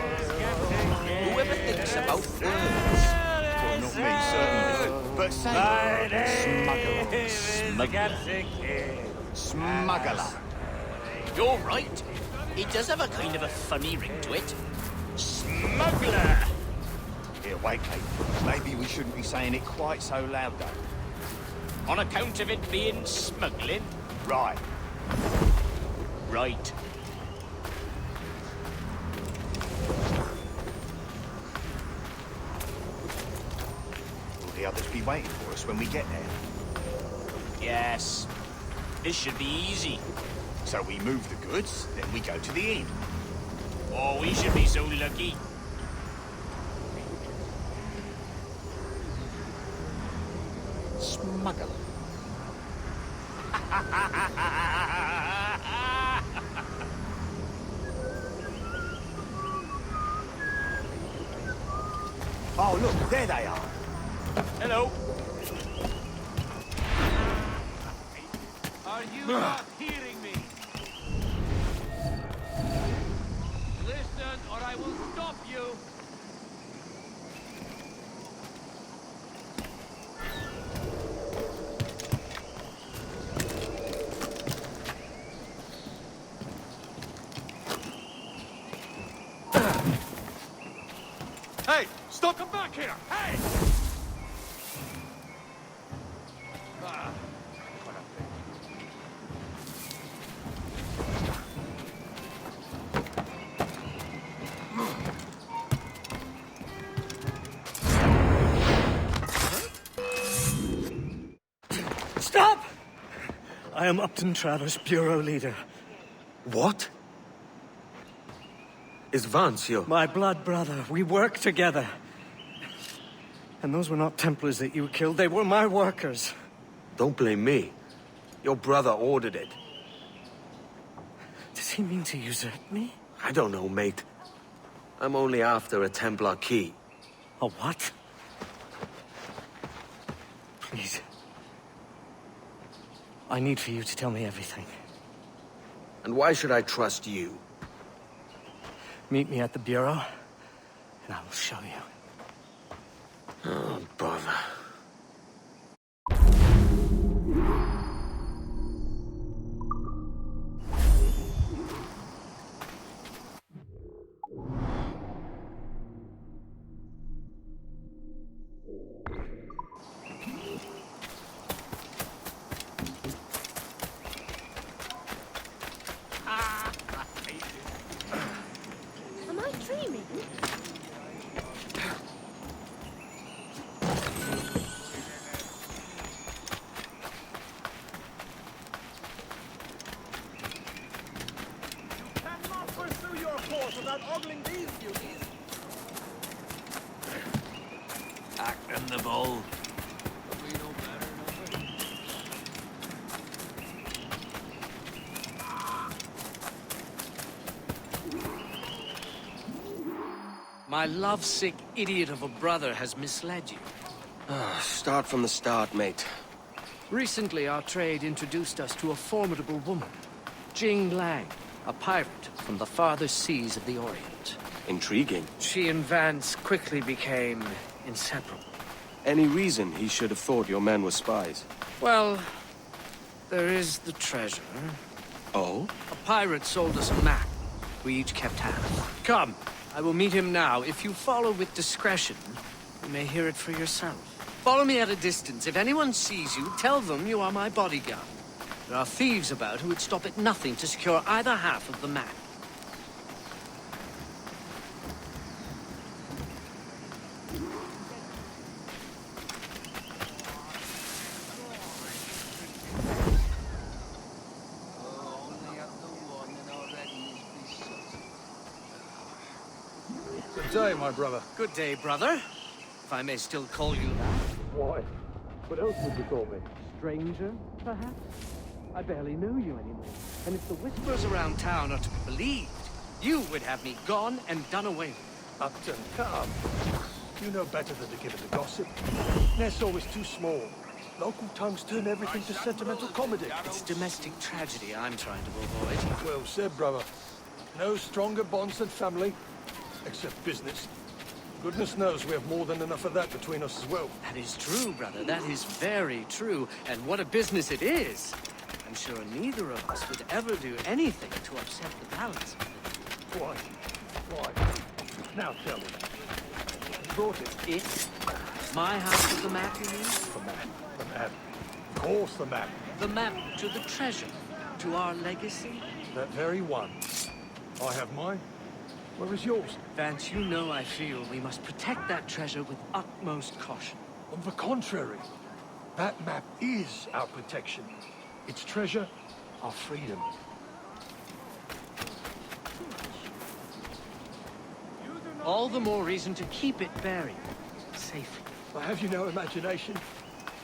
Whoever thinks about words? Well, not me, certainly. But say, smuggler. You're right. It does have a kind of a funny ring to it. Smuggler! Here, wait, mate. Maybe we shouldn't be saying it quite so loud, though. On account of it being smuggling? Right. Right. Will the others be waiting for us when we get there? Yes. This should be easy. So we move the goods, then we go to the inn. Oh, we should be so lucky. Smuggler. Oh, look, there they are. Hello. Are you not hearing me? Listen, or I will stop you. Hey, stop! Come back here! Hey! Stop! I am Upton Travers, Bureau Leader. What? Is Vance your... My blood brother. We work together. And those were not Templars that you killed. They were my workers. Don't blame me. Your brother ordered it. Does he mean to usurp me? I don't know, mate. I'm only after a Templar key. A what? Please. I need for you to tell me everything. And why should I trust you? Meet me at the Bureau, and I will show you. Oh, bother. Am I dreaming? Cannot pursue your course without ogling these beauties. Act in the bull. My lovesick idiot of a brother has misled you. Start from the start, mate. Recently, our trade introduced us to a formidable woman, Jing Lang, a pirate from the farthest seas of the Orient. Intriguing. She and Vance quickly became inseparable. Any reason he should have thought your men were spies? Well, there is the treasure. Oh? A pirate sold us a map. We each kept half. Come, I will meet him now. If you follow with discretion, you may hear it for yourself. Follow me at a distance. If anyone sees you, tell them you are my bodyguard. There are thieves about who would stop at nothing to secure either half of the map. Good day, my brother. Good day, brother. if I may still call you that. Why? What else would you call me? Stranger, perhaps? I barely know you anymore. And if the Whispers around town are to be believed, you would have me gone and done away with. Upton, come. You know better than to give it the gossip. Nassau is too small. Local tongues turn everything to sentimental comedy. It's domestic tragedy I'm trying to avoid. Well said, brother. No stronger bonds than family, except business. Goodness knows we have more than enough of that between us as well. That is true, brother. That is very true. And what a business it is. I'm sure neither of us would ever do anything to upset the balance. Why? Now tell me. You brought it? It? My house of the map, you mean? The map. The map. Of course, the map. The map to the treasure. To our legacy. That very one. I have mine. Where is yours? Vance, you know I feel we must protect that treasure with utmost caution. On the contrary, that map is our protection. Its treasure, our freedom. All the more reason to keep it buried. Safely. But have you no imagination?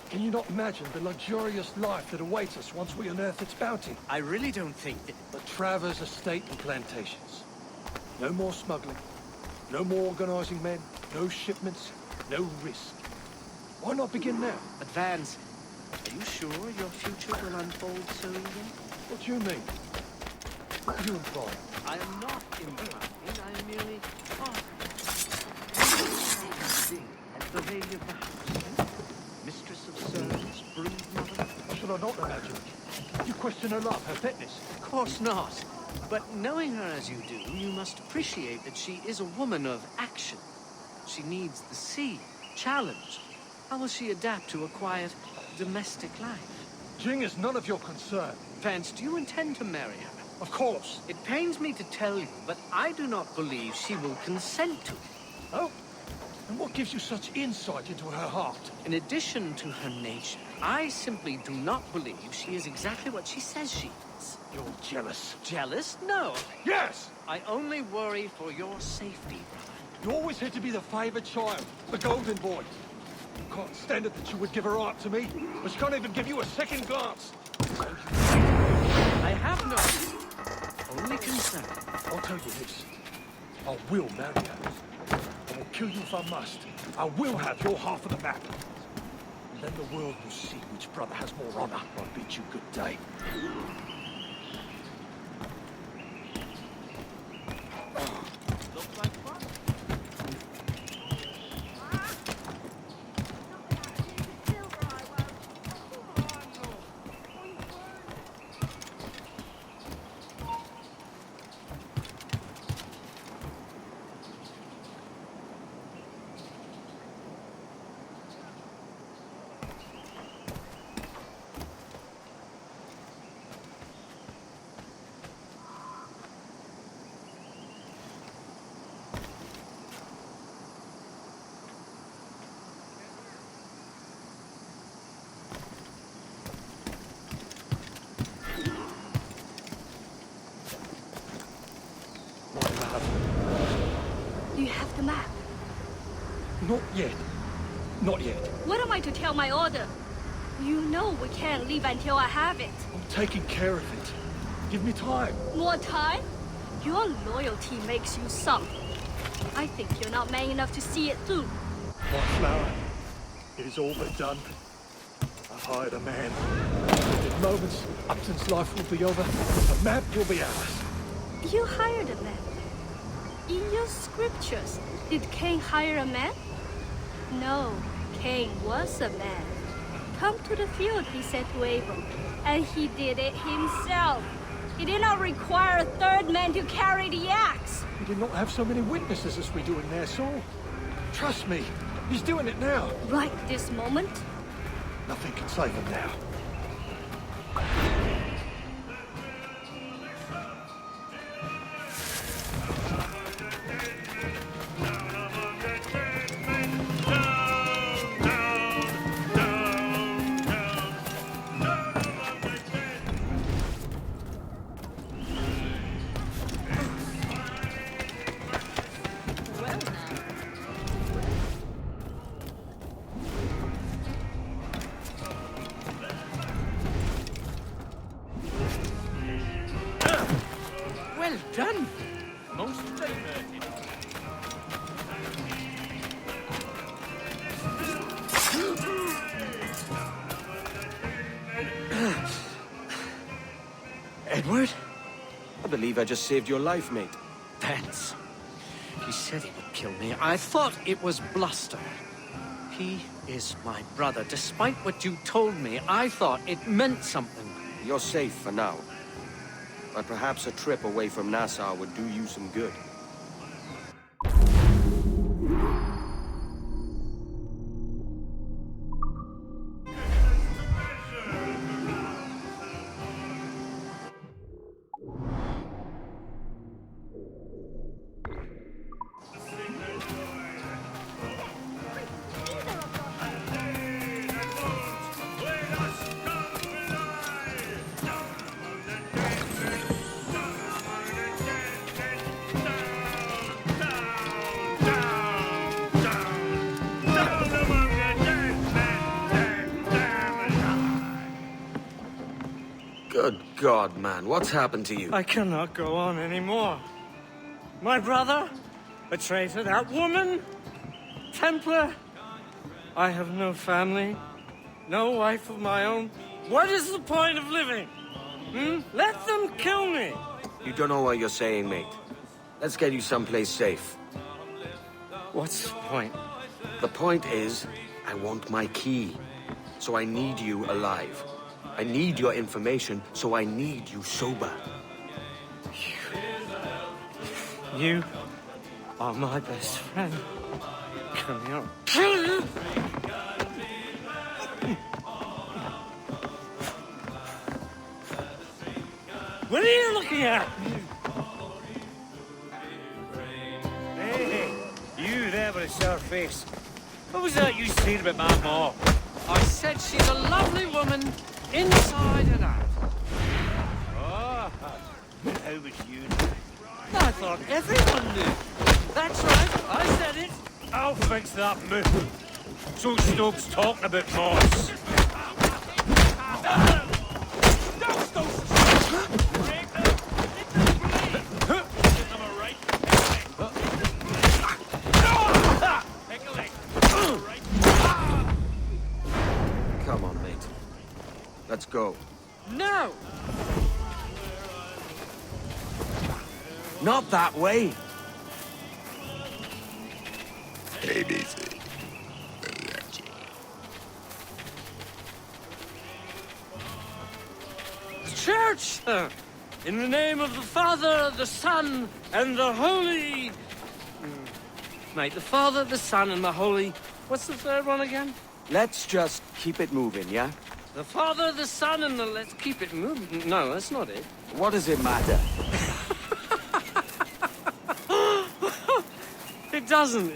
Can you not imagine the luxurious life that awaits us once we unearth its bounty? I really don't think that... The Travers estate and plantations. No more smuggling. No more organizing men. No shipments. No risk. Why not begin now? But Vance, are you sure your future will unfold so easily? What do you mean? What do you imply? I am not implying, I am merely talking. At the lady of the house, mistress of servants, brood mother. Should I not imagine? You question her love, her fitness? Of course not. But knowing her as you do, you must appreciate that she is a woman of action. She needs the sea, challenge. How will she adapt to a quiet, domestic life? Jing is none of your concern. Vance, do you intend to marry her? Of course. It pains me to tell you, but I do not believe she will consent to it. Oh? And what gives you such insight into her heart? In addition to her nature, I simply do not believe she is exactly what she says she is. You're jealous. Jealous? No. Yes! I only worry for your safety, brother. You always had to be the favored child, the golden boy. Can't stand it that you would give her heart to me, but she can't even give you a second glance. I have no... only concern. I'll tell you this. I will marry her. I will kill you if I must. I will have your half of the map. And then the world will see which brother has more honor. I bid you good day. Looks like fun. You have the map. Not yet. Not yet. What am I to tell my order? You know we can't leave until I have it. I'm taking care of it. Give me time. More time? Your loyalty makes you some. I think you're not man enough to see it through. My flower, it is all but done. I've hired a man. In moments, Upton's life will be over. The map will be ours. You hired a man. In your scriptures, did Cain hire a man? No, Cain was a man. Come to the field, he said to Abel, and he did it himself. He did not require a third man to carry the axe. We did not have so many witnesses as we do in Nassau. Trust me, he's doing it now. Right this moment? Nothing can save him now. believe I just saved your life, mate. Vance. He said he would kill me. I thought it was bluster. He is my brother. Despite what you told me, I thought it meant something. You're safe for now. But perhaps a trip away from Nassau would do you some good. Good God, man. What's happened to you? I cannot go on anymore. My brother? A traitor? That woman? Templar? I have no family. No wife of my own. What is the point of living? Let them kill me. You don't know what you're saying, mate. Let's get you someplace safe. What's the point? The point is, I want my key. So I need you alive. I need your information, so I need you sober. You are my best friend. Come here. Kill you! What are you looking at? Hey, you there with a sour face. What was that you said about my ma? I said she's a lovely woman, inside and out. Oh, how was you? I thought everyone knew. That's right, I said it. I'll fix that move. So Stokes talking about Moss. Come on, mate. Let's go. No! Not that way! Church, sir! In the name of the Father, the Son, and the Holy... Mate, the Father, the Son, and the Holy... What's the third one again? Let's just keep it moving, yeah? The Father, the Son, and the... Let's keep it moving. No, that's not it. What does it matter? It doesn't.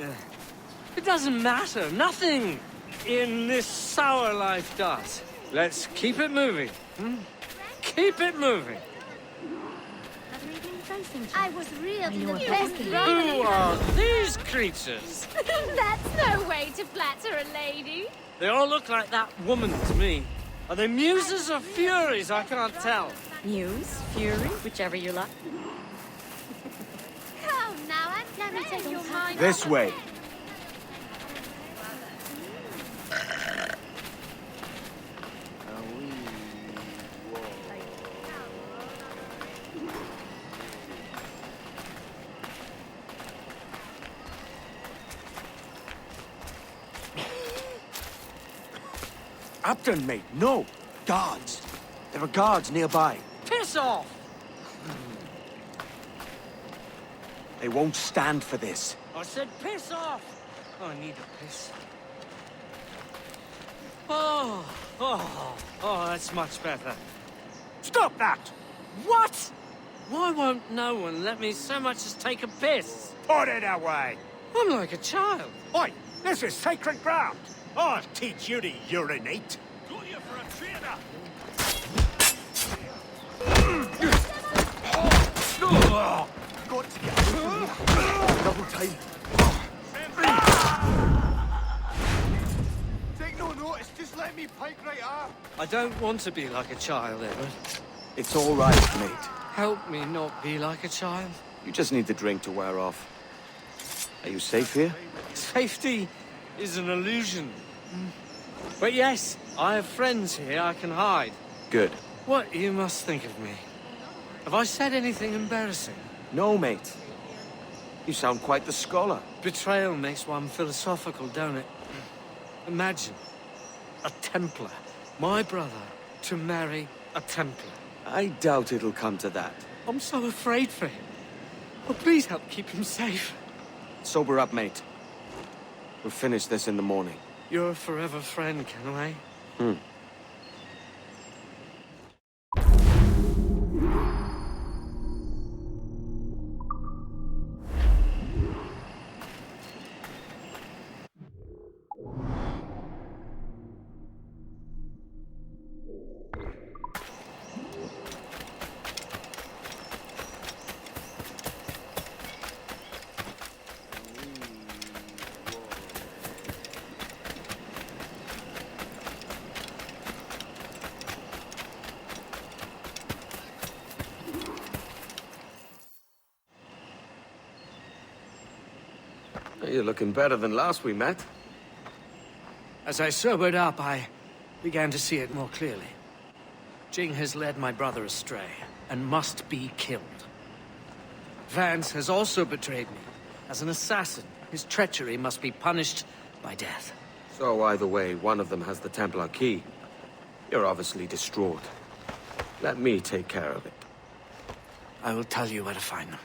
It doesn't matter. Nothing in this sour life does. Let's keep it moving. Keep it moving. I was really the best. Who are these creatures? That's no way to flatter a lady. They all look like that woman to me. Are they muses or furies? I can't tell. Muse, fury, whichever you like. Come now, let me take your mind. This way. Upton, mate, no! Guards! There are guards nearby. Piss off! They won't stand for this. I said piss off! Oh, I need a piss. Oh, that's much better. Stop that! What? Why won't no one let me so much as take a piss? Put it away! I'm like a child. Oi, this is sacred ground. I'll teach you to urinate. Got you for a traitor! Got to get double time. Take no notice, just let me pike right up. I don't want to be like a child, Edward. It's all right, mate. Help me not be like a child. You just need the drink to wear off. Are you safe here? Safety is an illusion. But yes, I have friends here I can hide. Good. What you must think of me. Have I said anything embarrassing? No, mate. You sound quite the scholar. Betrayal makes one philosophical, don't it? Imagine a Templar, my brother, to marry a Templar. I doubt it'll come to that. I'm so afraid for him. Oh, please help keep him safe. Sober up, mate. We'll finish this in the morning. You're a forever friend, Kenway. You're looking better than last we met. As I sobered up, I began to see it more clearly. Jing has led my brother astray, and must be killed. Vance has also betrayed me. As an assassin, his treachery must be punished by death. So either way, one of them has the Templar key. You're obviously distraught. Let me take care of it. I will tell you where to find them.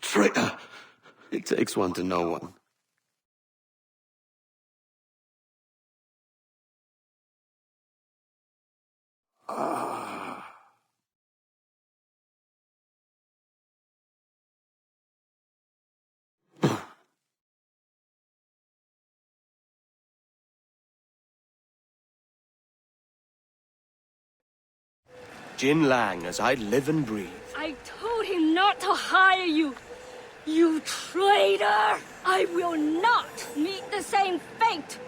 Traitor! It takes one to know one. Jin Lang, as I live and breathe. I told him not to hire you. You traitor! I will not meet the same fate!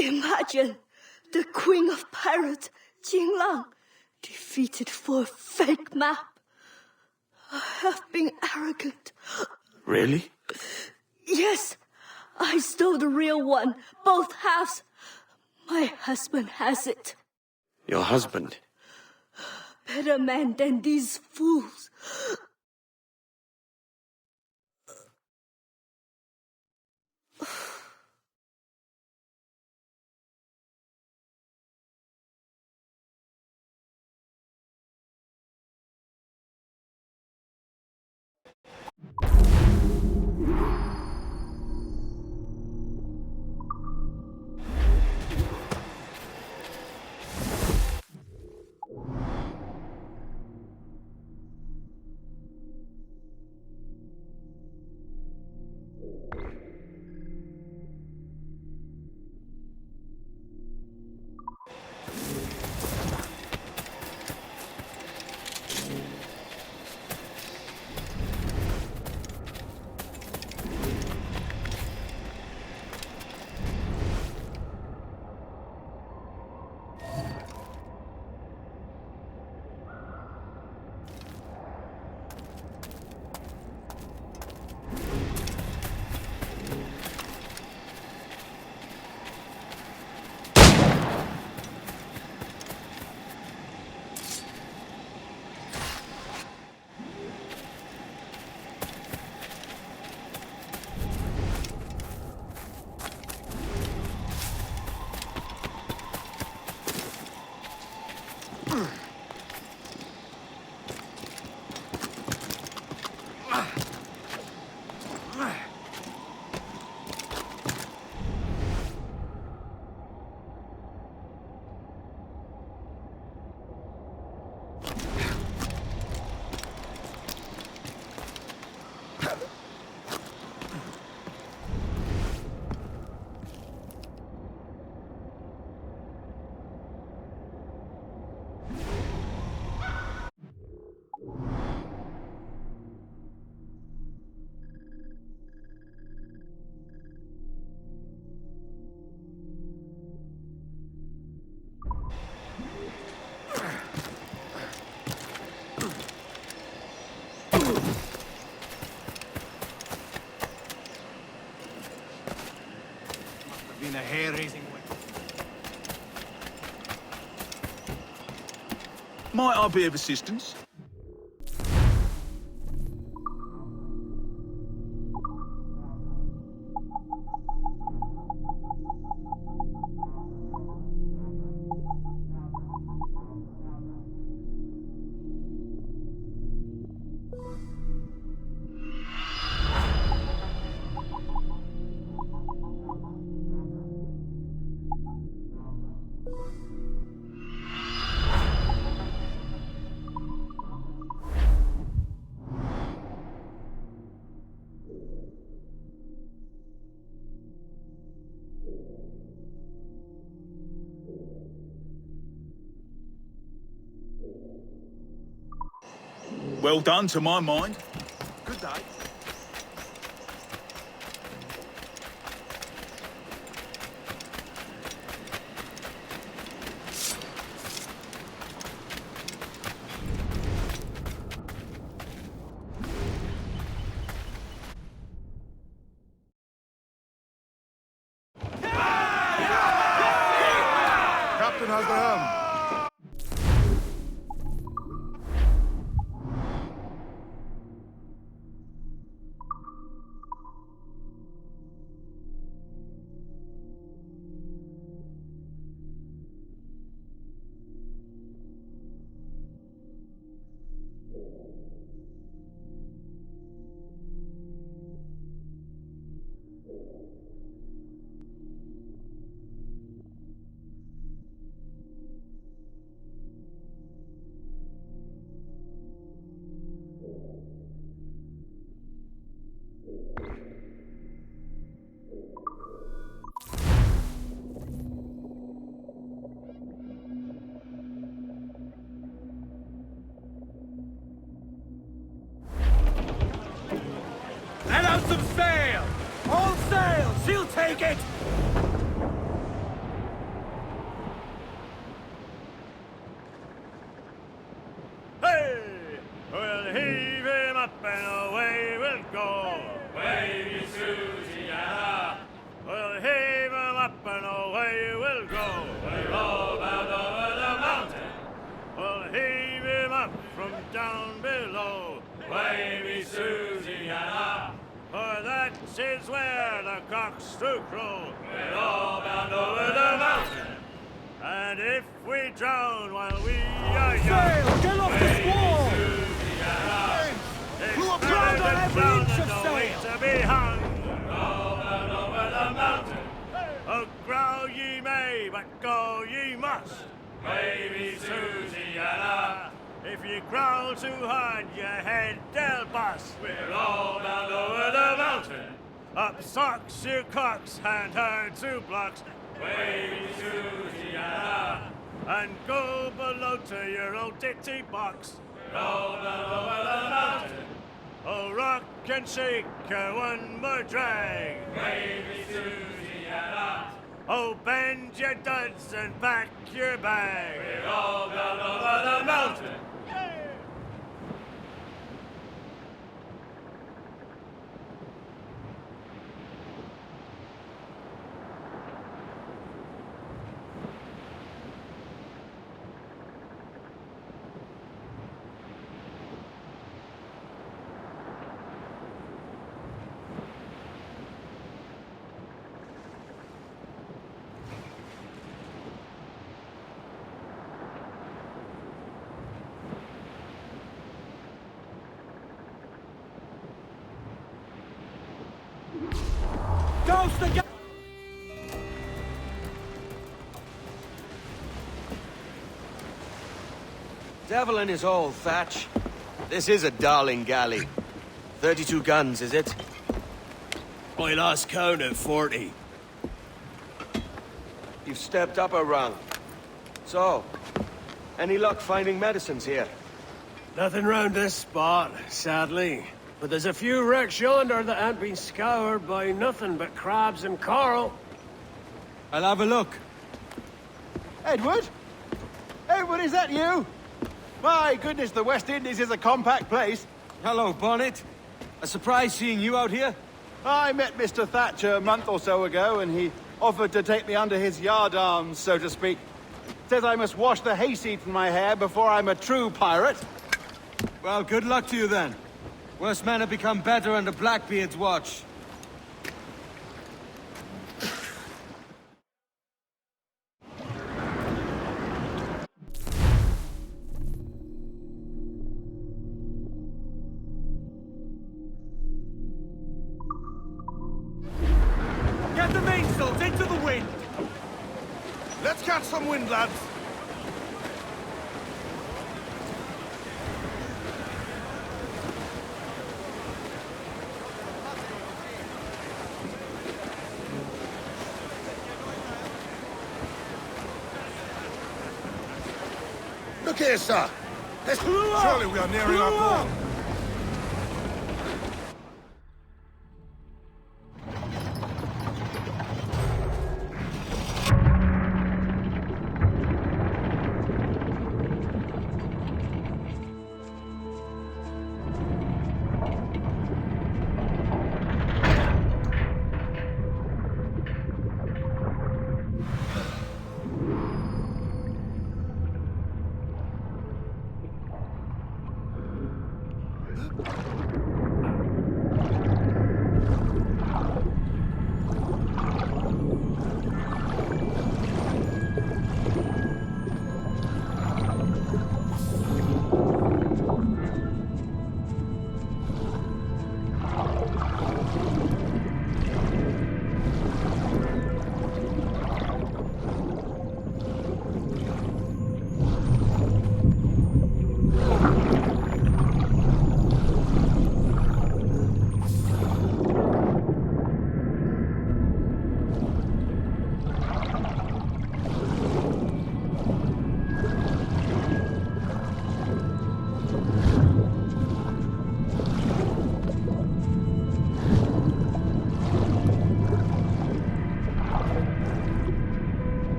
Imagine the Queen of Pirates, Jin Lang, Defeated for a fake map. I have been arrogant. Really? Yes, I stole the real one, both halves. My husband has it. Your husband? Better man than these fools. Been a hair-raising one. Might I be of assistance? Well done, to my mind. Good day. Captain has the helm. Let out some sail! All sail! She'll take it! This is where the cocks do crow. We're all bound over the mountain. And if we drown while we are young, Sail! Get off the squall! It's better than drown than no way to be hung. We're all bound over the mountain. Oh, growl ye may, but go ye must. Baby Susiana. If you growl too hard, your head they'll bust. We're all bound over the mountain. Up socks, you cocks, and her 2 blocks. Baby Susiana. And go below to your old ditty box. We're all bound over the mountain. Oh, rock and shake one more drag. Baby Susiana. Oh, bend your duds and pack your bag. We're all bound over the mountain. Ghost again! Devil in his hole, Thatch. This is a darling galley. 32 guns, is it? I lost count at 40. You've stepped up a rung. So, any luck finding medicines here? Nothing round this spot, sadly. But there's a few wrecks yonder that ain't been scoured by nothing but crabs and coral. I'll have a look. Edward? Edward, is that you? My goodness, the West Indies is a compact place. Hello, Bonnet. A surprise seeing you out here? I met Mr. Thatcher a month or so ago, and he offered to take me under his yardarms, so to speak. Says I must wash the hayseed from my hair before I'm a true pirate. Well, good luck to you then. Worst men have become better under Blackbeard's watch. Get the mainsails into the wind! Let's catch some wind, lads. Look here, sir. Surely we are nearing our port.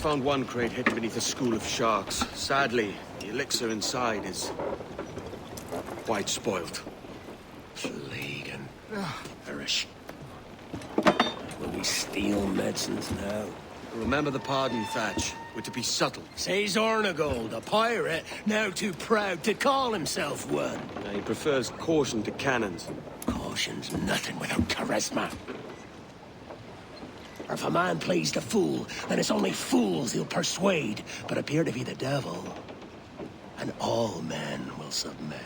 found one crate hidden beneath a school of sharks. Sadly, the elixir inside is quite spoiled. Plague and perish. Will we steal medicines now? Remember the pardon, Thatch. We're to be subtle. Says Ornagold, a pirate, now too proud to call himself one. He prefers caution to cannons. Caution's nothing without charisma. Or if a man plays the fool, then it's only fools he'll persuade, but appear to be the devil. And all men will submit.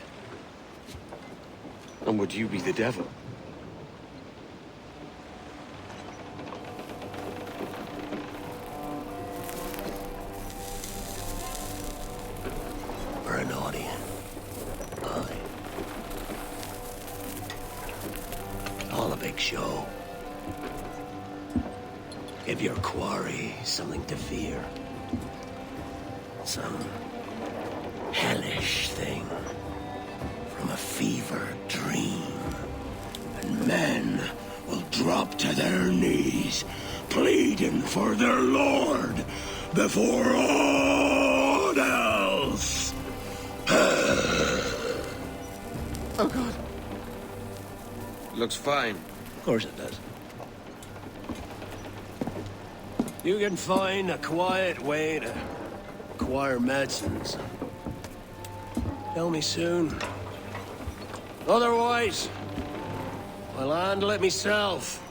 And would you be the devil? Or an audience. Aye. All a big show. Give your quarry something to fear. Some hellish thing from a fevered dream. And men will drop to their knees, pleading for their lord before all else. Oh, God. Looks fine. Of course it does. You can find a quiet way to acquire medicines. Tell me soon. Otherwise, I'll handle it myself.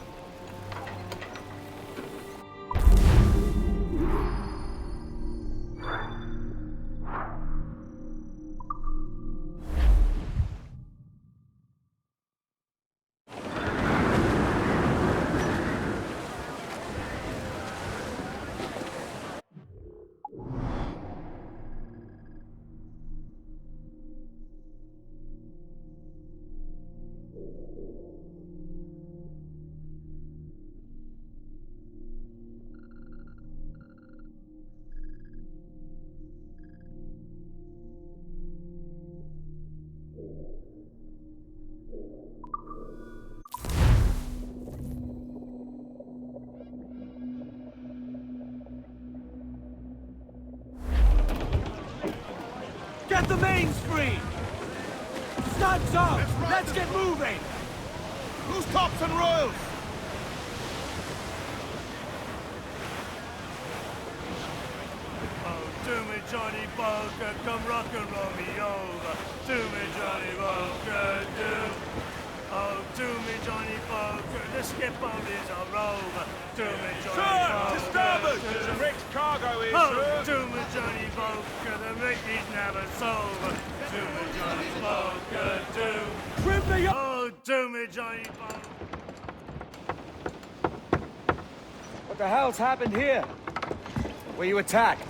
Get the mains free! Studs up! Let's get moving! Who's tops and royals? Oh, do me Johnny Boker, come rock and roll me over. Do me Johnny Boker, do. Oh, do me Johnny Boker, the skip on is a rover. Do me Johnny Boker. Sir, to starboard! There's a wrecked cargo here, Oh, sir. do me Johnny Boker, the Mickey's never sober. Do me Johnny Boker, do. Trim the yacht! Oh, do me Johnny Boker. What the hell's happened here? Were you attacked?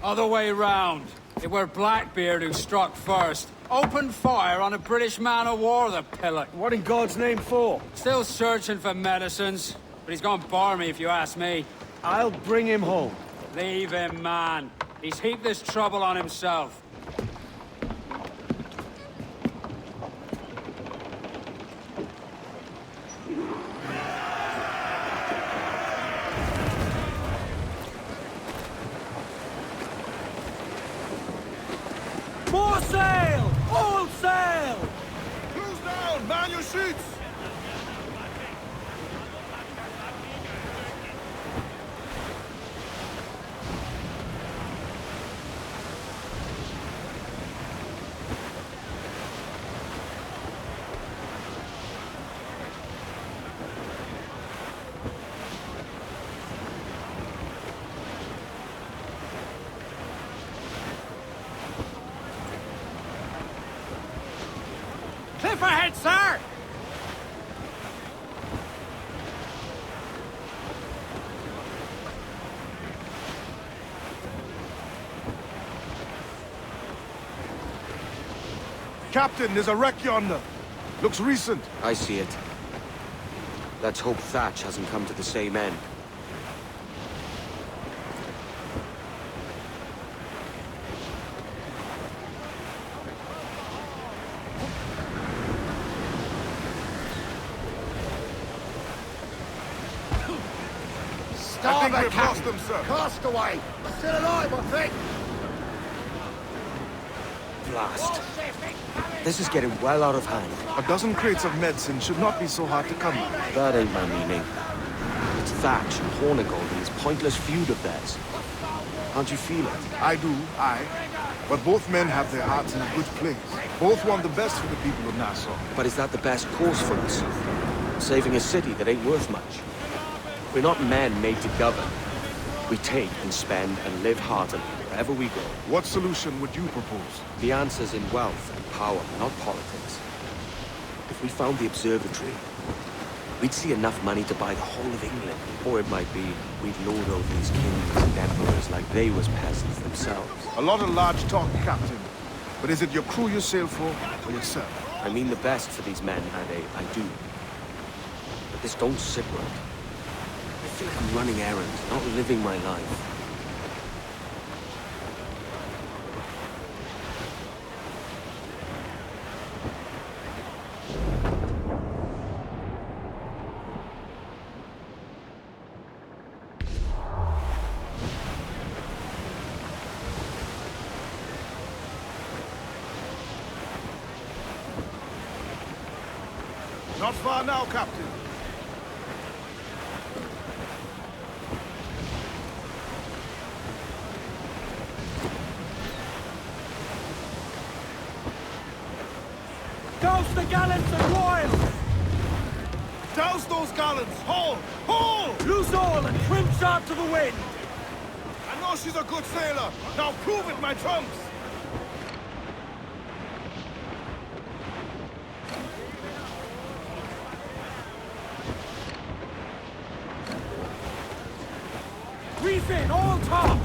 Other way round. It were Blackbeard who struck first. Opened fire on a British man-o'-war, the pillock. What in God's name for? Still searching for medicines, but he's gone barmy if you ask me. I'll bring him home. Leave him, man. He's heaped this trouble on himself. More sail! All sail! Cruise down! Man your sheets! Cliff ahead, sir! Captain, there's a wreck yonder. Looks recent. I see it. Let's hope Thatch hasn't come to the same end. A think we've lost them, sir? Castaway! Still alive, I think! Blast. This is getting well out of hand. A dozen crates of medicine should not be so hard to come by. That ain't my meaning. It's Thatch and Hornigold and this pointless feud of theirs. How'd you feel it? I do, aye. But both men have their hearts in a good place. Both want the best for the people of Nassau. But is that the best course for us? Saving a city that ain't worth much? We're not men made to govern. We take and spend and live heartily wherever we go. What solution would you propose? The answer's in wealth and power, not politics. If we found the observatory, we'd see enough money to buy the whole of England. Or it might be we'd lord over these kings and emperors like they was peasants themselves. A lot of large talk, Captain. But is it your crew you sail for, or yourself? I mean the best for these men, Ade, I do. But this don't sit right. I feel like I'm running errands, not living my life. Not far now, Captain. Douse the gallants and royals! Douse those gallants! Haul! Haul! Loose all and trim sharp to the wind! I know she's a good sailor. Now prove it, my trumps! Reef in, all tops!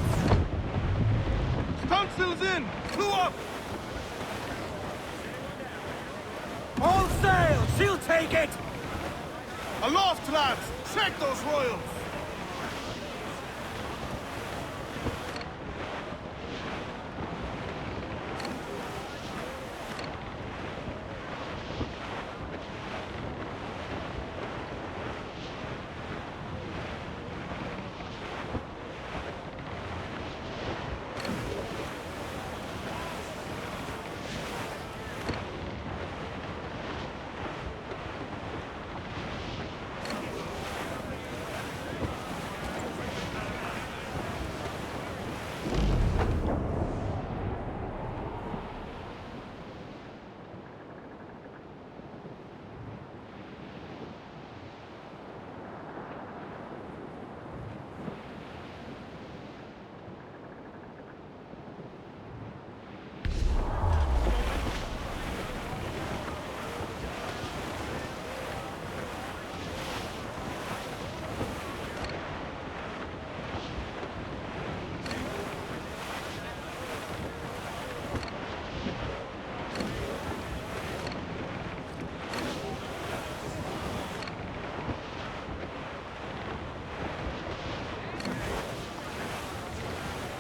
Stunsails in! Clew up! All sail! She'll take it! Aloft, lads! Check those royals!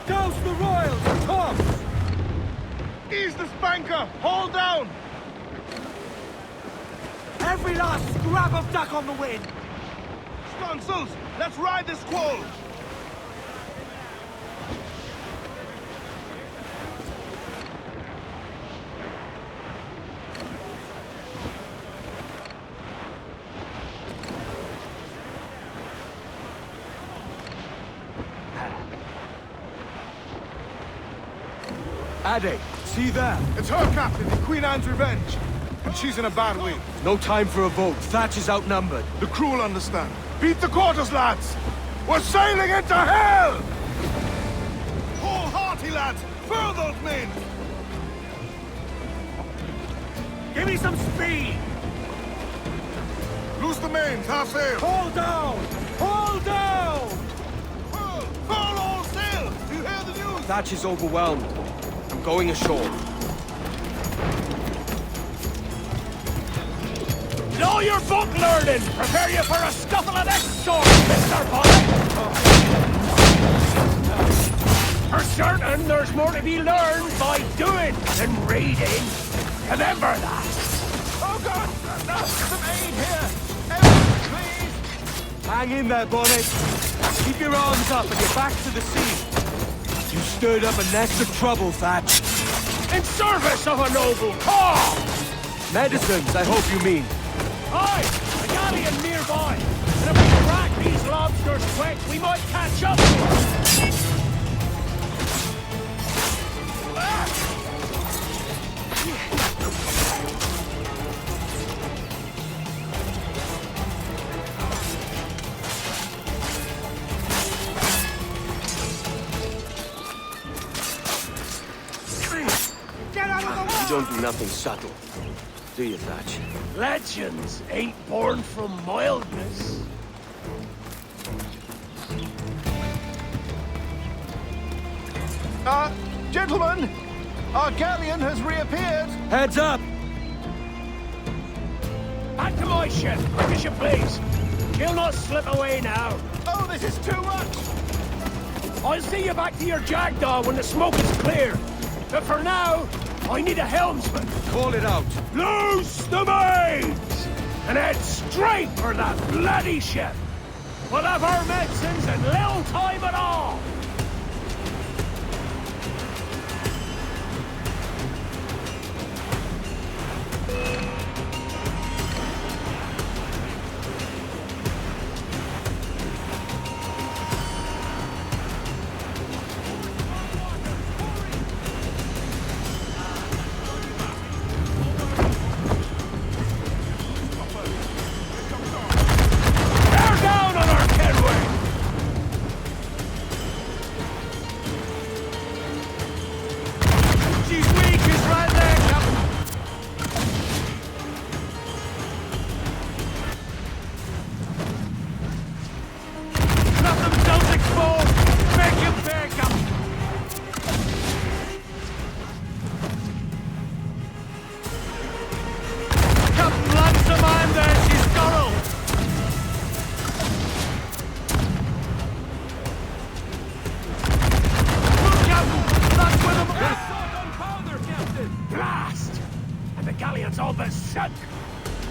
Douse the royals and tops! Ease the spanker! Hold down! Every last scrap of duck on the wind! Stunsails! Let's ride this squall! Ade, see there? It's her, Captain, the Queen Anne's Revenge. And she's in a bad way. No time for a vote. Thatch is outnumbered. The crew will understand. Beat the quarters, lads! We're sailing into hell! Hold hearty, lads! Furl those men! Give me some speed! Loose the mains, half sail! Hold down! Hold down! Furl! Furl all sail! Do you hear the news? Thatch is overwhelmed. I'm going ashore. Know your book learning! Prepare you for a scuffle of that sort, Mr. Bonnet! For certain, there's more to be learned by doing than reading. Remember that! Oh, God! Some aid here! Everyone, please! Hang in there, Bonnet. Keep your arms up and your back to the sea. You stirred up a nest of trouble, Thatch. In service of a noble cause! Medicines, I hope you mean. Aye, a galleon nearby. And if we crack these lobsters quick, we might catch up to them. You don't do nothing subtle, do you, Thatch? Legends ain't born from mildness. Gentlemen, our galleon has reappeared. Heads up! Back to my ship, quick as you please. She'll not slip away now. Oh, this is too much! I'll see you back to your jackdaw when the smoke is clear. But for now, I need a helmsman. Call it out. Loose the mains! And head straight for that bloody ship. We'll have our medicines in little time at all.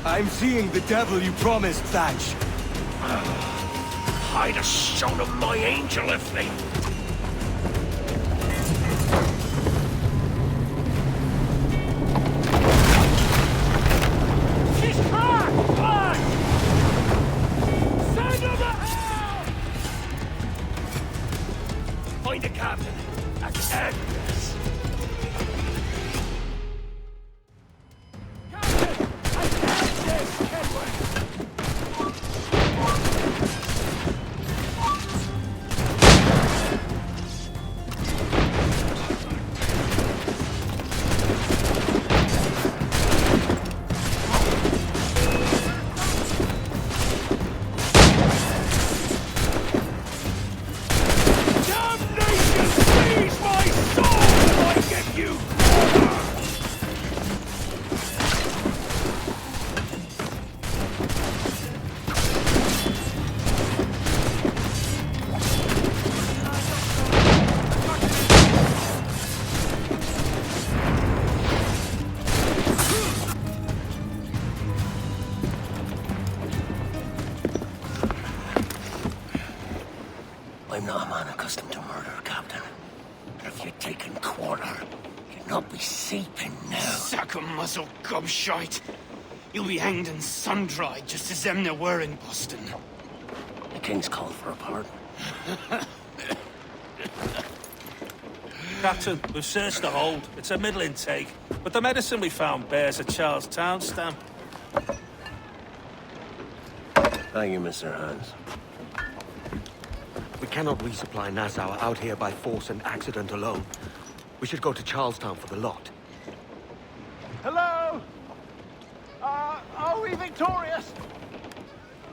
I'm seeing the devil you promised, Thatch. I'd have shown him my angel if they... She's cracked! Fly! Send her to hell! Find the captain. That's end this. I'm not a man accustomed to murder, Captain. But if you're taking quarter, you'll not be sleeping now. Sack a muzzle, gobshite. You'll be hanged and sun-dried just as them there were in Boston. The King's called for a pardon. Captain, we've searched the hold. It's a middling take, but the medicine we found bears a Charlestown stamp. Thank you, Mr. Hans. We cannot resupply Nassau out here by force and accident alone. We should go to Charlestown for the lot. Hello? Are we victorious?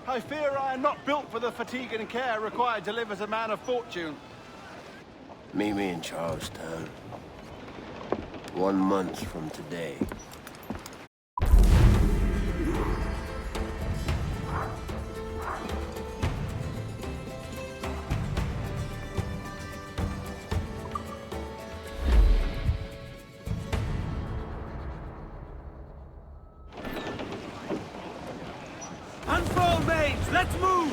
I fear I am not built for the fatigue and care required to live as a man of fortune. Meet me in Charlestown. 1 month from today. Unfold, mates! Let's move!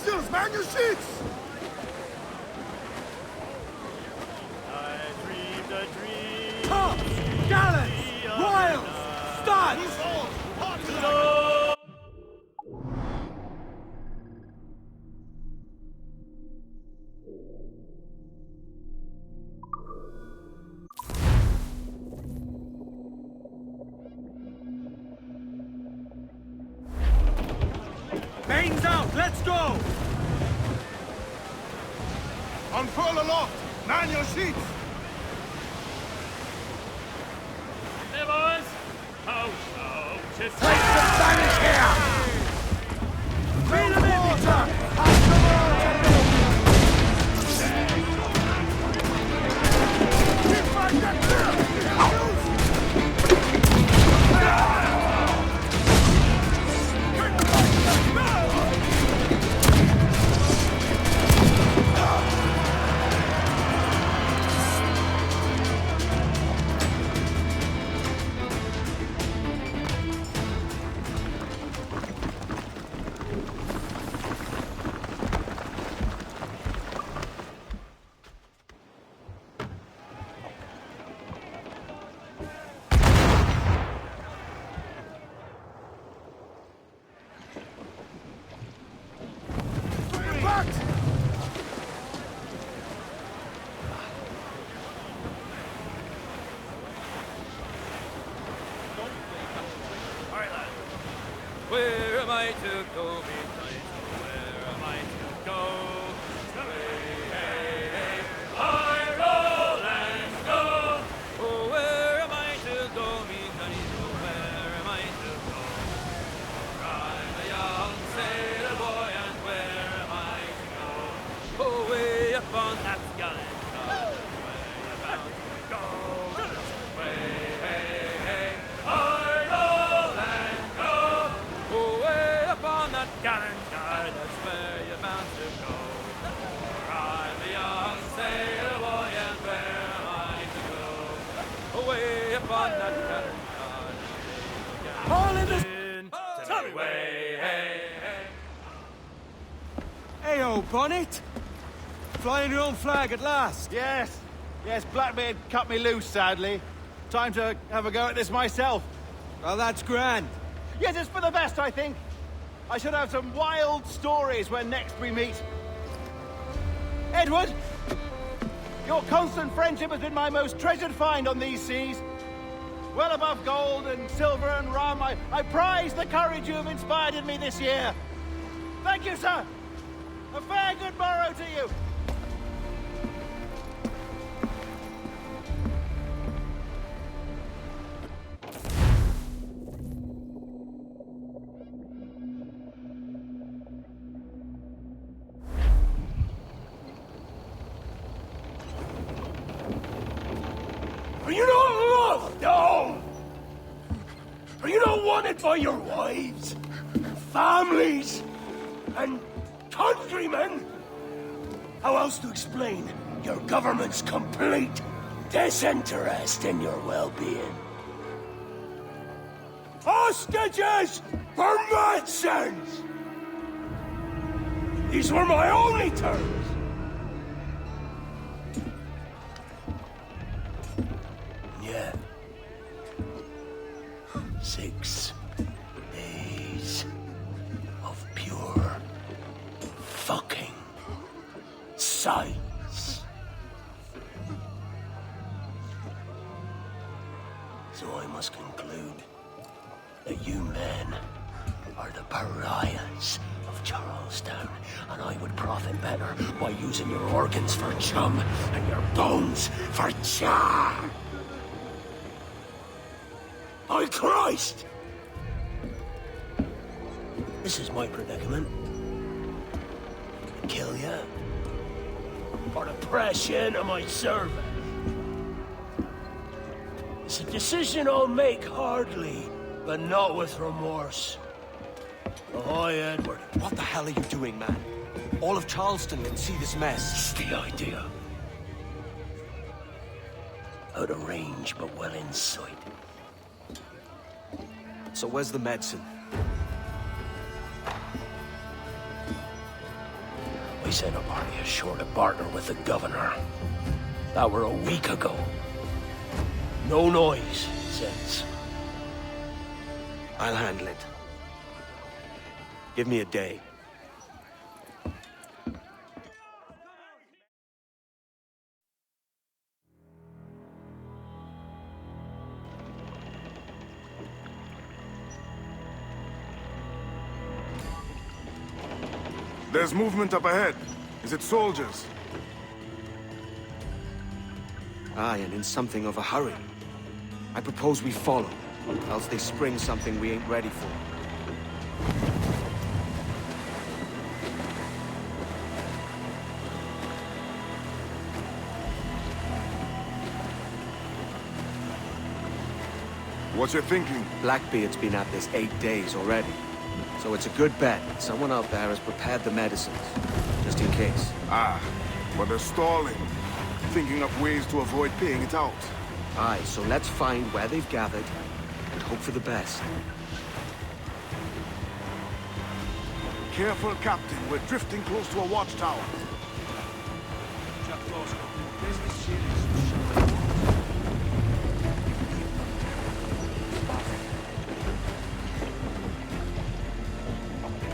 Topsails, man your sheets! I dreamed a dream. Tops! Gallants! Royals! Studs! Mains out! Let's go! Unfurl aloft! Man your sheets! Hey, boys! Oh, just take some Spanish here! Feel them in, Peter! Where am I to go, midnight? Where am I to go? Hey, hey, hey, I roll and go. Oh, where am I to go, midnight? Oh, where am I to go? I'm a young sailor boy, and where am I to go? Oh, way up on that gallant shore, where you bound to go? Way, hey, hey, I roll and go. Oh, way up on that gallant yard, that's where you're bound to go. For I'm a young sailor boy, and where am I to go? Oh, way up on that gallant yard, All in the... tell me way, hey, hey. Ayo, Bonnet! Flying your own flag at last! Yes, yes, Blackbeard cut me loose, sadly. Time to have a go at this myself. Well, that's grand. Yes, it's for the best, I think. I should have some wild stories when next we meet. Edward, your constant friendship has been my most treasured find on these seas. Well above gold and silver and rum, I prize the courage you have inspired in me this year. Thank you, sir. A fair good morrow to you. Are you not loved? No! Are you not wanted by your wives, families, and countrymen? How else to explain your government's complete disinterest in your well-being? Hostages for Madsons! These were my only terms. Yeah. 6 days of pure fucking science. So I must conclude that you men are the pariahs of Charlestown, and I would profit better by using your organs for chum and your bones for char. By Christ! This is my predicament. Kill you, or to press you into my service. It's a decision I'll make hardly, but not with remorse. Ahoy, Edward. What the hell are you doing, man? All of Charleston can see this mess. It's the idea. Out of range, but well in sight. So where's the medicine? sent a party ashore to barter with the governor. That were a week ago. No noise, he says. I'll handle it. Give me a day. There's movement up ahead. Is it soldiers? Aye, and in something of a hurry. I propose we follow, else they spring something we ain't ready for. What you thinking? Blackbeard's been at this 8 days already. So it's a good bet someone out there has prepared the medicines, just in case. Ah, but they're stalling. Thinking up ways to avoid paying it out. Aye, so let's find where they've gathered and hope for the best. Careful, Captain. We're drifting close to a watchtower.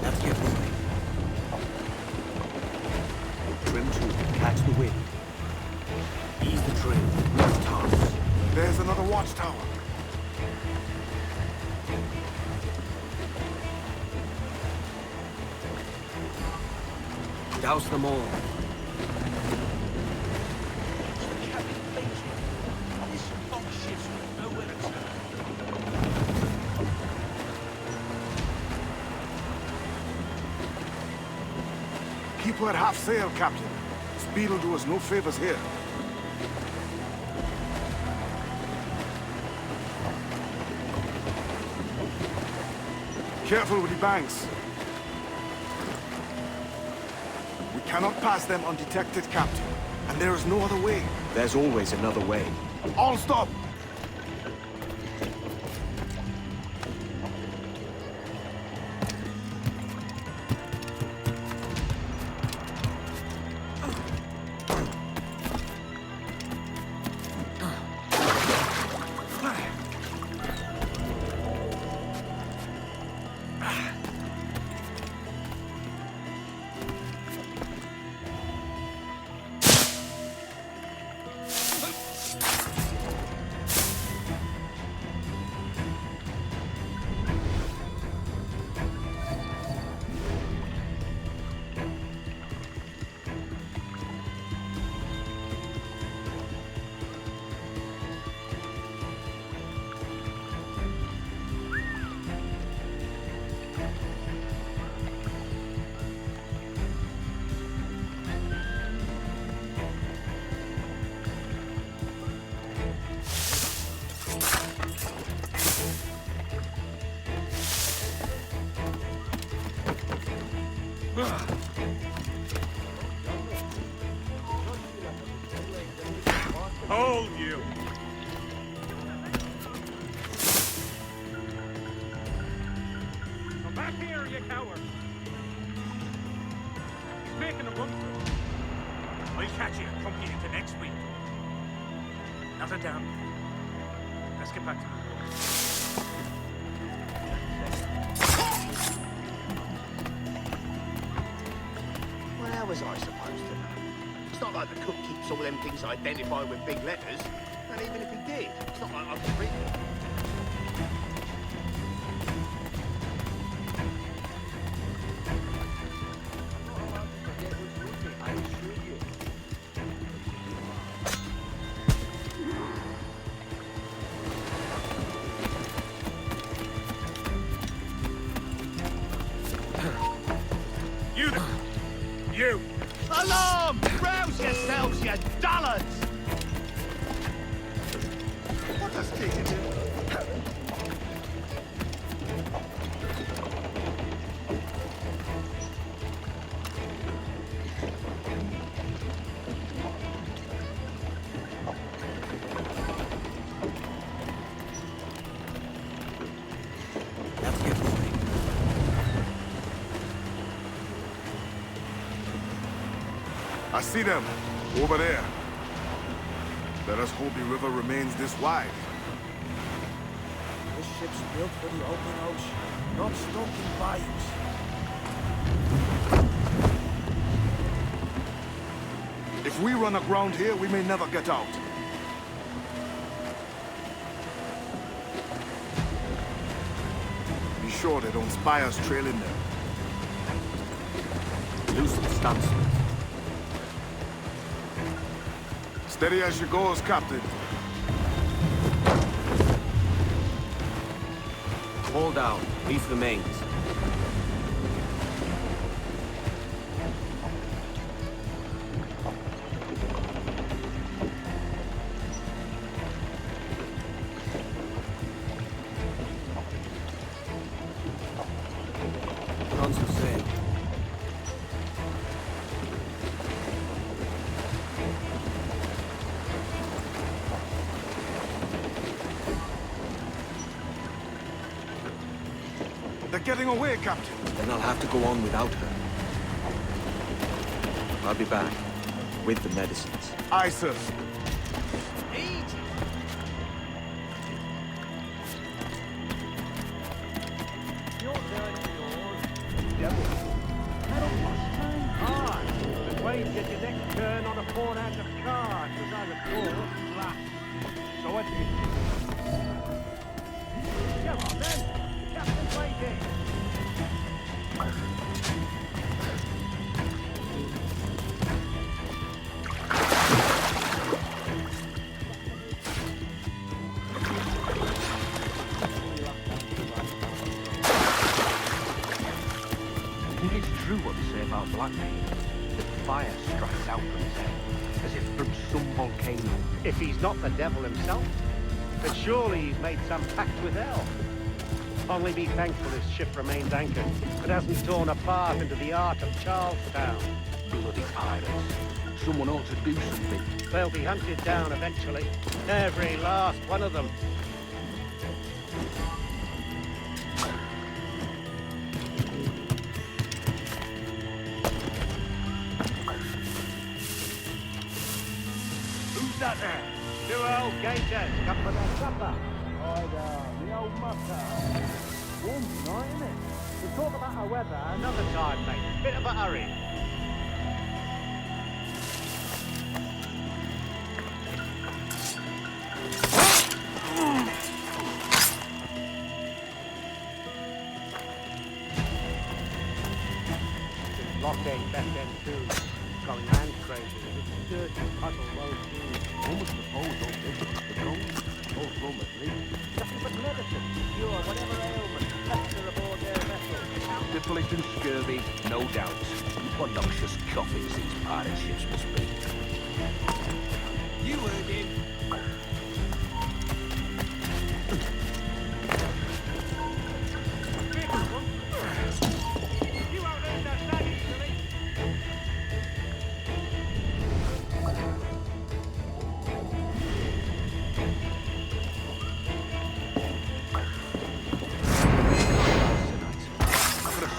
Let's get moving. Trim to catch the wind. Ease the trim. Left arms. There's another watchtower. Douse them all. Keep her at half sail, Captain. Speed will do us no favors here. Careful with the banks. We cannot pass them undetected, Captain. And there is no other way. There's always another way. All stop! Hold you! Come back here, you coward! He's making a run for it. I'll catch you and pump you into next week. Not a damn. Let's get back to the road. Well, how was I supposed to know? It's not like the cook keeps all them things identified with big letters. And even if he did, it's not like I could read it. You! Alarm! Rouse yourselves, you dullards! What does King do? Let's get moving. see them. Over there. Let us hope the river remains this wide. This ship's built for the open ocean, not stuck in bayous. If we run aground here, we may never get out. Be sure they don't spy us trailing them. Loosen stance. Steady as she goes, Captain. Hold down. Reef remains. They're getting away, Captain. Then I'll have to go on without her. I'll be back with the medicines. Aye, sir. Wait, get your next turn on a 4-hand of cards, as I recall, last. So what do you think? Come on, then. The captain's waiting. I think it's true what they say about blackmail. Fire strikes out from his head, as if from some volcano. If he's not the devil himself, then surely he's made some pact with hell. Only be thankful his ship remains anchored and hasn't torn a path into the heart of Charlestown. Bloody pirates. Someone ought to do something. They'll be hunted down eventually. Every last one of them. Who's that there? Two old gators come for their supper. The old mucker. Warm tonight, isn't it? We'll talk about our weather another time, mate. Bit of a hurry. Locked in, best end too. Going hand crazy. It's dirty puddle low too. Almost suppose all this is the gold. Or rum at least. Nothing but medicine to cure whatever ailment fester aboard their vessel. Syphilis and scurvy, no doubt. What noxious coffins these pirate ships must be. You heard him.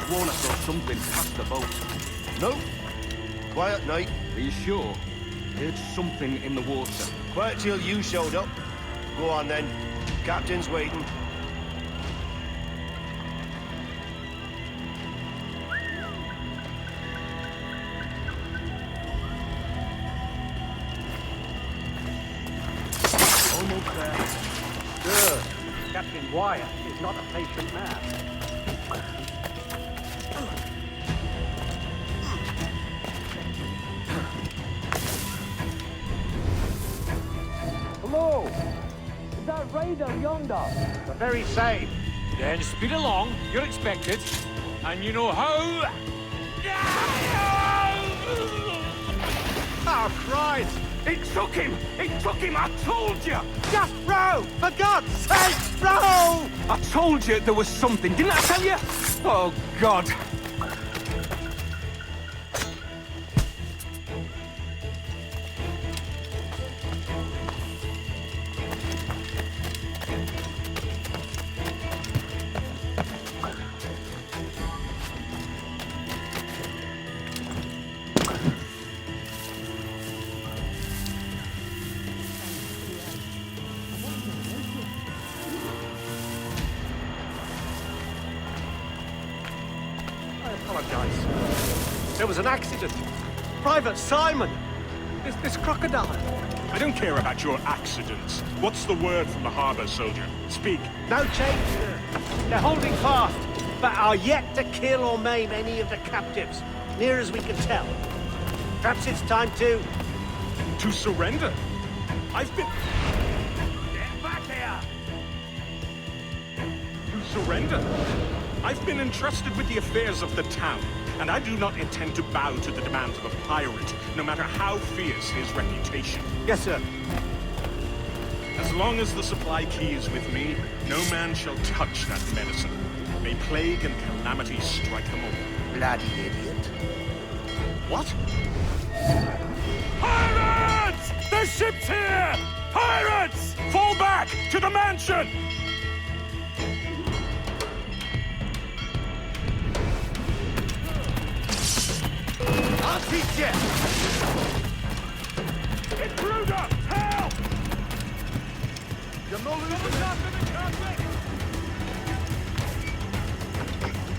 Sworn I saw something past the boat. No. Quiet night. Are you sure? Heard something in the water. Quiet till you showed up. Go on then. Captain's waiting. Almost there. Good. Captain Wyatt is not a patient man. Hello! Is that raider yonder? The very same. Then speed along, you're expected. And you know how... Oh, Christ! It took him! It took him! I told you! Just row! For God's sake, row! I told you there was something, didn't I tell you? Oh, God. was an accident. Private Simon! This crocodile. I don't care about your accidents. What's the word from the harbor, soldier? Speak. No change, sir. They're holding fast, but are yet to kill or maim any of the captives, near as we can tell. Perhaps it's time to surrender? I've been... Get back here! To surrender? I've been entrusted with the affairs of the town, and I do not intend to bow to the demands of a pirate, no matter how fierce his reputation. Yes, sir. As long as the supply key is with me, no man shall touch that medicine. May plague and calamity strike them all. Bloody idiot. What? Pirates! The ship's here! Pirates! Fall back! To the mansion! I'll teach you! Intruder! Help! You're not losing up in the carpet!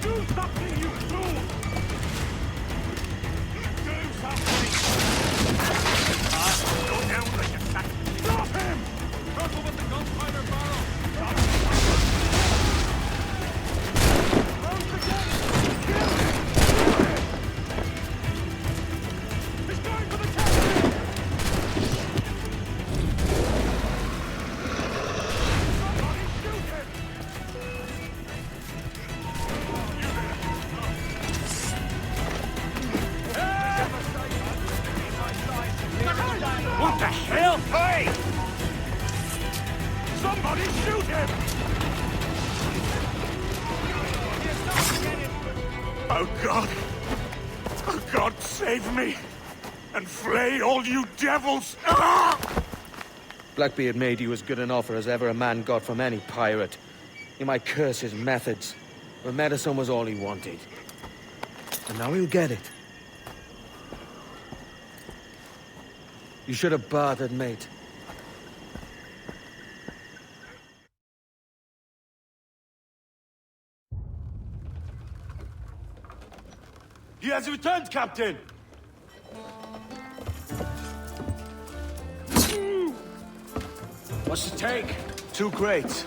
Do something, you fool! Do something! Go down like a sack! Stop him! Careful with the gunpowder barrel! What the hell? Hey! Somebody shoot him! Oh, God! Oh, God, save me! And flay all you devils! Ah! Blackbeard made you as good an offer as ever a man got from any pirate. You might curse his methods, but medicine was all he wanted. And now he'll get it. You should have bartered, mate. He has returned, Captain! What's the take? 2 crates.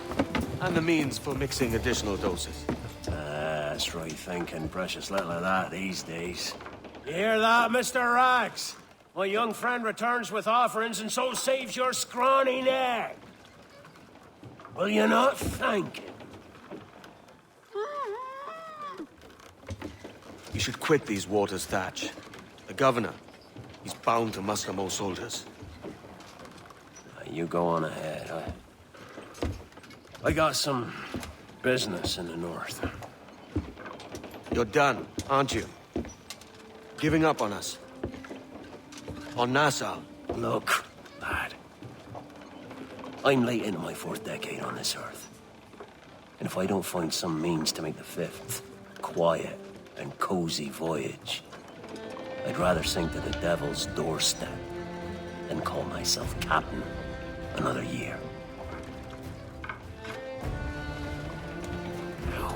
And the means for mixing additional doses. That's right thinking. Precious little of that these days. You hear that, Mr. Rags? My young friend returns with offerings and so saves your scrawny neck. Will you not thank him? You should quit these waters, Thatch. The governor, he's bound to muster more soldiers. You go on ahead. I got some business in the north. You're done, aren't you? Giving up on us? On Nassau? Look, lad. I'm late into my 4th decade on this earth. And if I don't find some means to make the 5th quiet and cozy voyage, I'd rather sink to the devil's doorstep than call myself captain another year.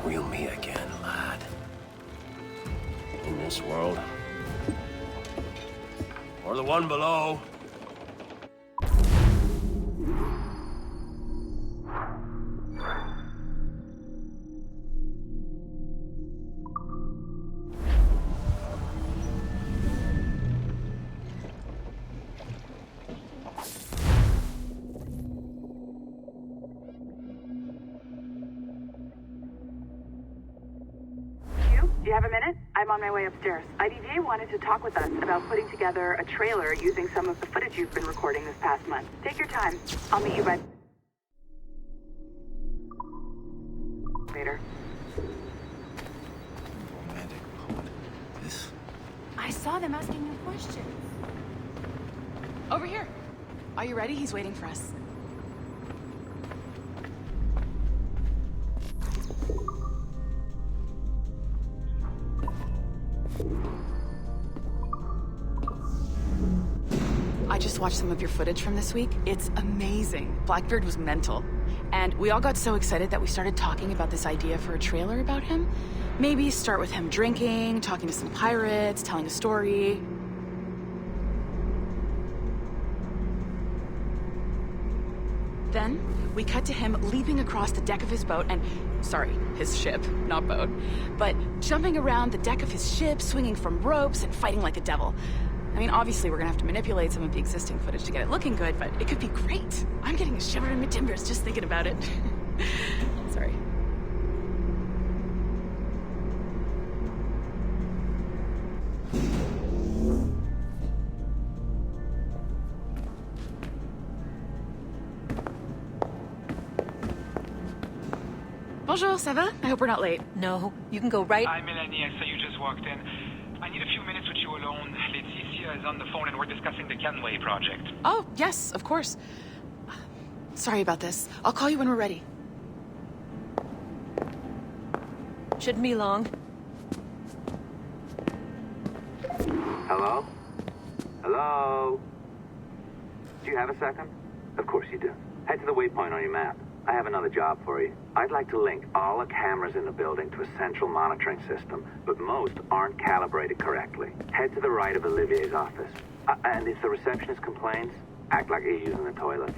We'll meet again, lad. In this world. Or the one below. Do you have a minute? I'm on my way upstairs. IDJ wanted to talk with us about putting together a trailer using some of the footage you've been recording this past month. Take your time. I'll meet you by... later. Romantic pod. This... I saw them asking you questions. Over here. Are you ready? He's waiting for us. I just watched some of your footage from this week. It's amazing. Blackbeard was mental. And we all got so excited that we started talking about this idea for a trailer about him. Maybe start with him drinking, talking to some pirates, telling a story. Then, we cut to him leaping across the deck of his boat and... Sorry, his ship, not boat. But jumping around the deck of his ship, swinging from ropes, and fighting like a devil. I mean, obviously we're gonna have to manipulate some of the existing footage to get it looking good, but it could be great. I'm getting a shiver in my timbers just thinking about it. Sorry. Bonjour, ça va? I hope we're not late. No, you can go right... Hi, Melanie. I saw you just walked in. I need a few minutes with you alone. Leticia is on the phone and we're discussing the Kenway project. Oh, yes, of course. Sorry about this. I'll call you when we're ready. Shouldn't be long. Hello? Hello? Do you have a second? Of course you do. Head to the waypoint on your map. I have another job for you. I'd like to link all the cameras in the building to a central monitoring system, but most aren't calibrated correctly. Head to the right of Olivier's office. And if the receptionist complains, act like you're using the toilets.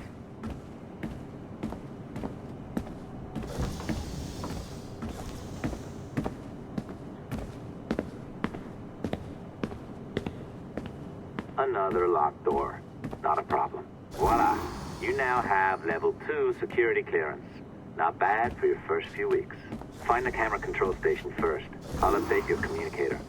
Another locked door. Not a problem. Voila. You now have level 2 security clearance. Not bad for your first few weeks. Find the camera control station first. I'll update your communicator.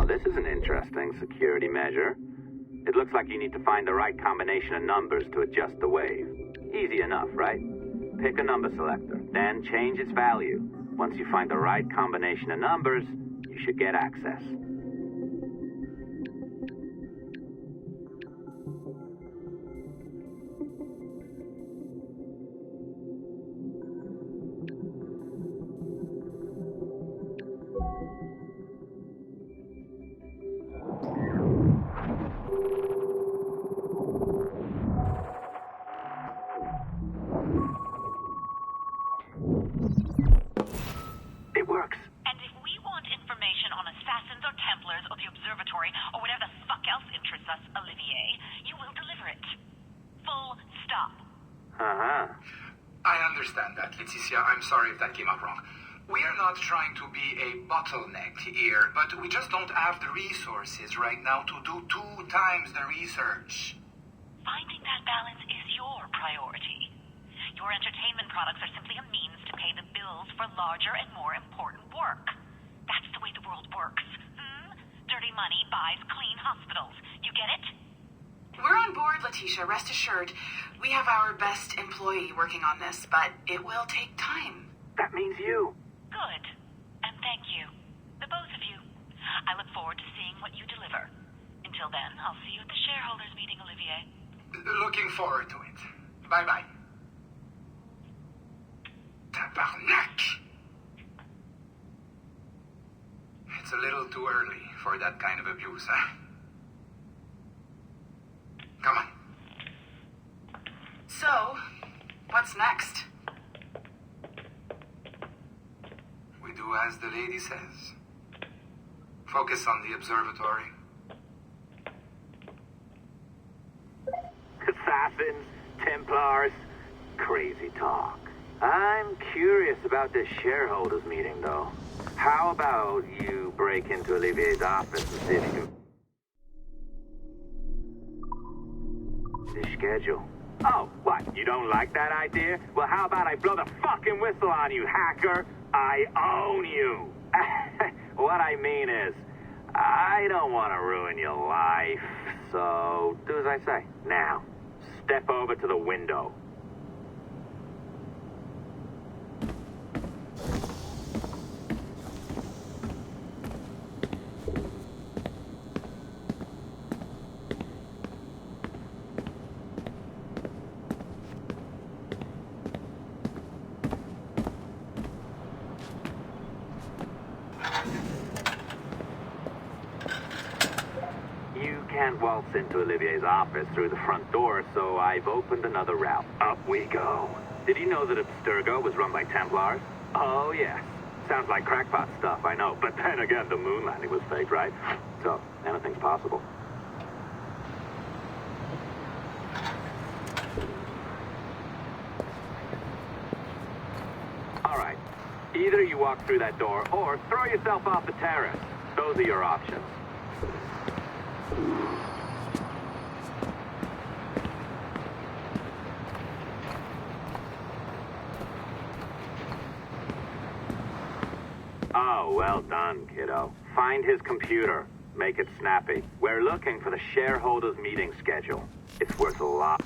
This is an interesting security measure. It looks like you need to find the right combination of numbers to adjust the wave. Easy enough, right? Pick a number selector, then change its value. Once you find the right combination of numbers, you should get access. I'm sorry if that came up wrong. We are not trying to be a bottleneck here, but we just don't have the resources right now to do 2 times the research. Finding that balance is your priority. Your entertainment products are simply a means to pay the bills for larger and more important work. That's the way the world works. Dirty money buys clean hospitals. You get it? We're on board, Leticia, rest assured. We have our best employee working on this, but it will take time. That means you. Good. And thank you. The both of you. I look forward to seeing what you deliver. Until then, I'll see you at the shareholders meeting, Olivier. Looking forward to it. Bye-bye. Tabarnak! It's a little too early for that kind of abuse, huh? Come on. So, what's next? We do as the lady says. Focus on the observatory. Assassins, Templars, crazy talk. I'm curious about this shareholders meeting, though. How about you break into Olivier's office and see if you can... The schedule. Oh, what? You don't like that idea? Well, how about I blow the fucking whistle on you, hacker? I own you. What I mean is, I don't want to ruin your life, So, do as I say. Now, step over to the window. You can't waltz into Olivier's office through the front door, so I've opened another route. Up we go. Did you know that Abstergo was run by Templars? Oh, yes. Sounds like crackpot stuff, I know. But then again, the moon landing was fake, right? So, anything's possible. All right. Either you walk through that door or throw yourself off the terrace. Those are your options. Oh, well done, kiddo. Find his computer. Make it snappy. We're looking for the shareholders' meeting schedule. It's worth a lot.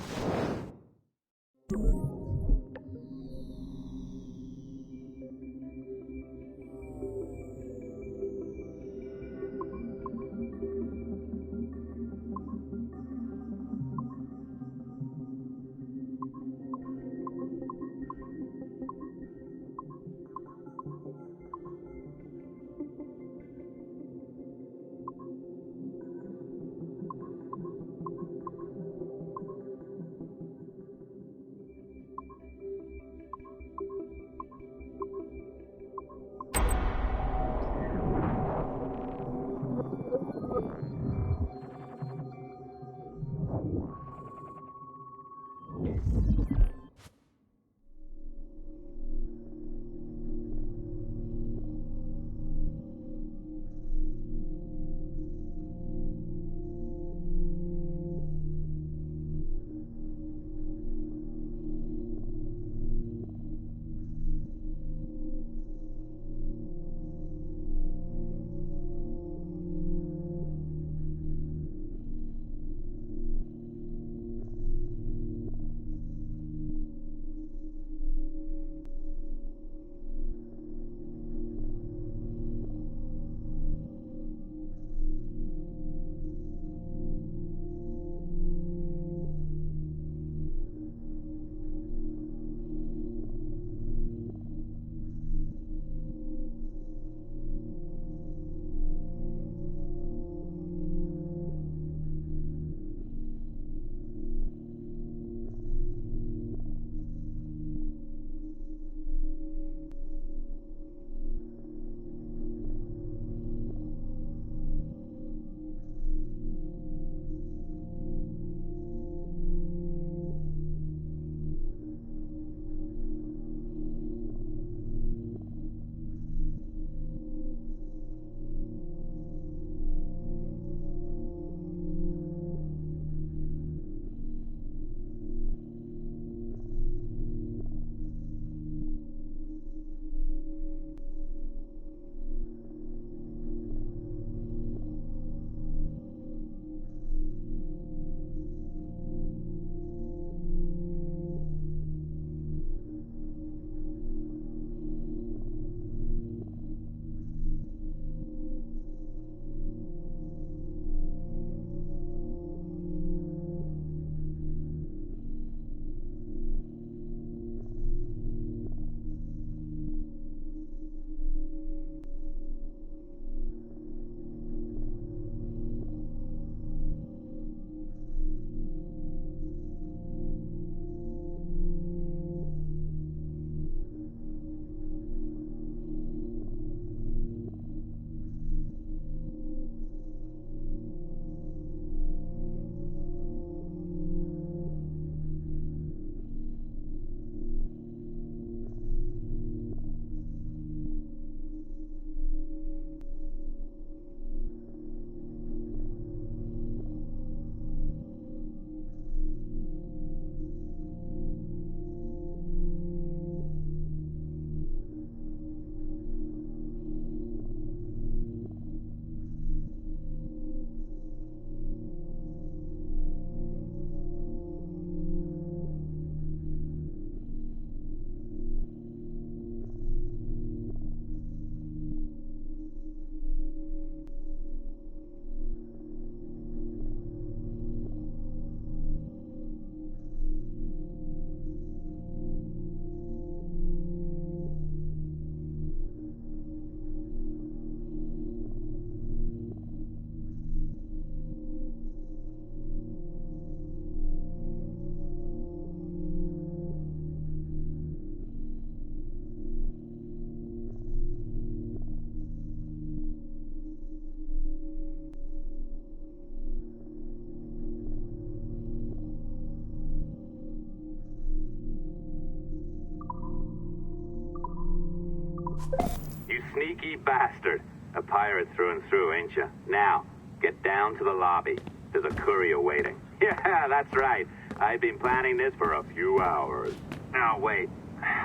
You sneaky bastard. A pirate through and through, ain't you? Now, get down to the lobby. There's a courier waiting. Yeah, that's right. I've been planning this for a few hours. Now, wait.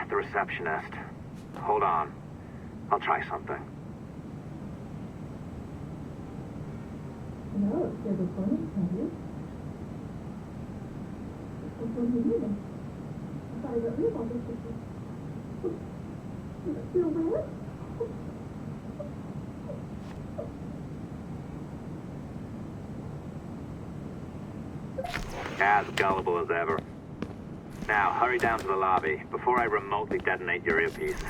The receptionist. Hold on. I'll try something. No, c'est le premier sérieux. On peut le dire. Ça arrive à lui dans quelque chose. C'est ouvert. As gullible as ever. Now, hurry down to the lobby before I remotely detonate your earpiece.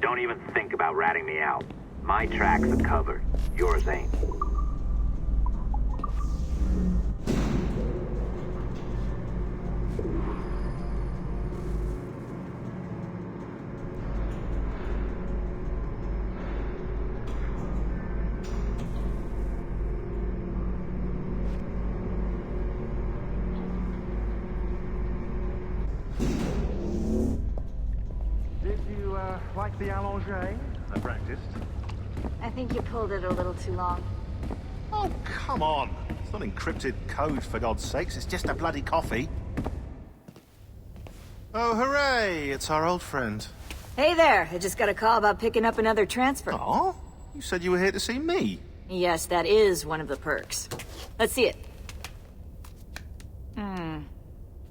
Don't even think about ratting me out. My tracks are covered. Yours ain't. Like the allongé? I practiced. I think you pulled it a little too long. Oh, come on. It's not encrypted code, for God's sakes. It's just a bloody coffee. Oh, hooray! It's our old friend. Hey there! I just got a call about picking up another transfer. Oh? You said you were here to see me. Yes, that is one of the perks. Let's see it.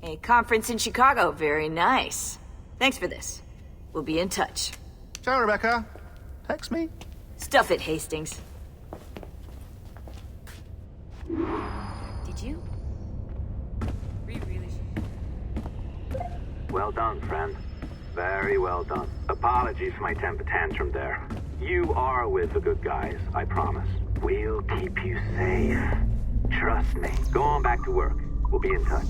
A conference in Chicago. Very nice. Thanks for this. We'll be in touch. Ciao, Rebecca. Text me. Stuff it, Hastings. Did you? Well done, friend. Very well done. Apologies for my temper tantrum there. You are with the good guys, I promise. We'll keep you safe. Trust me. Go on back to work. We'll be in touch.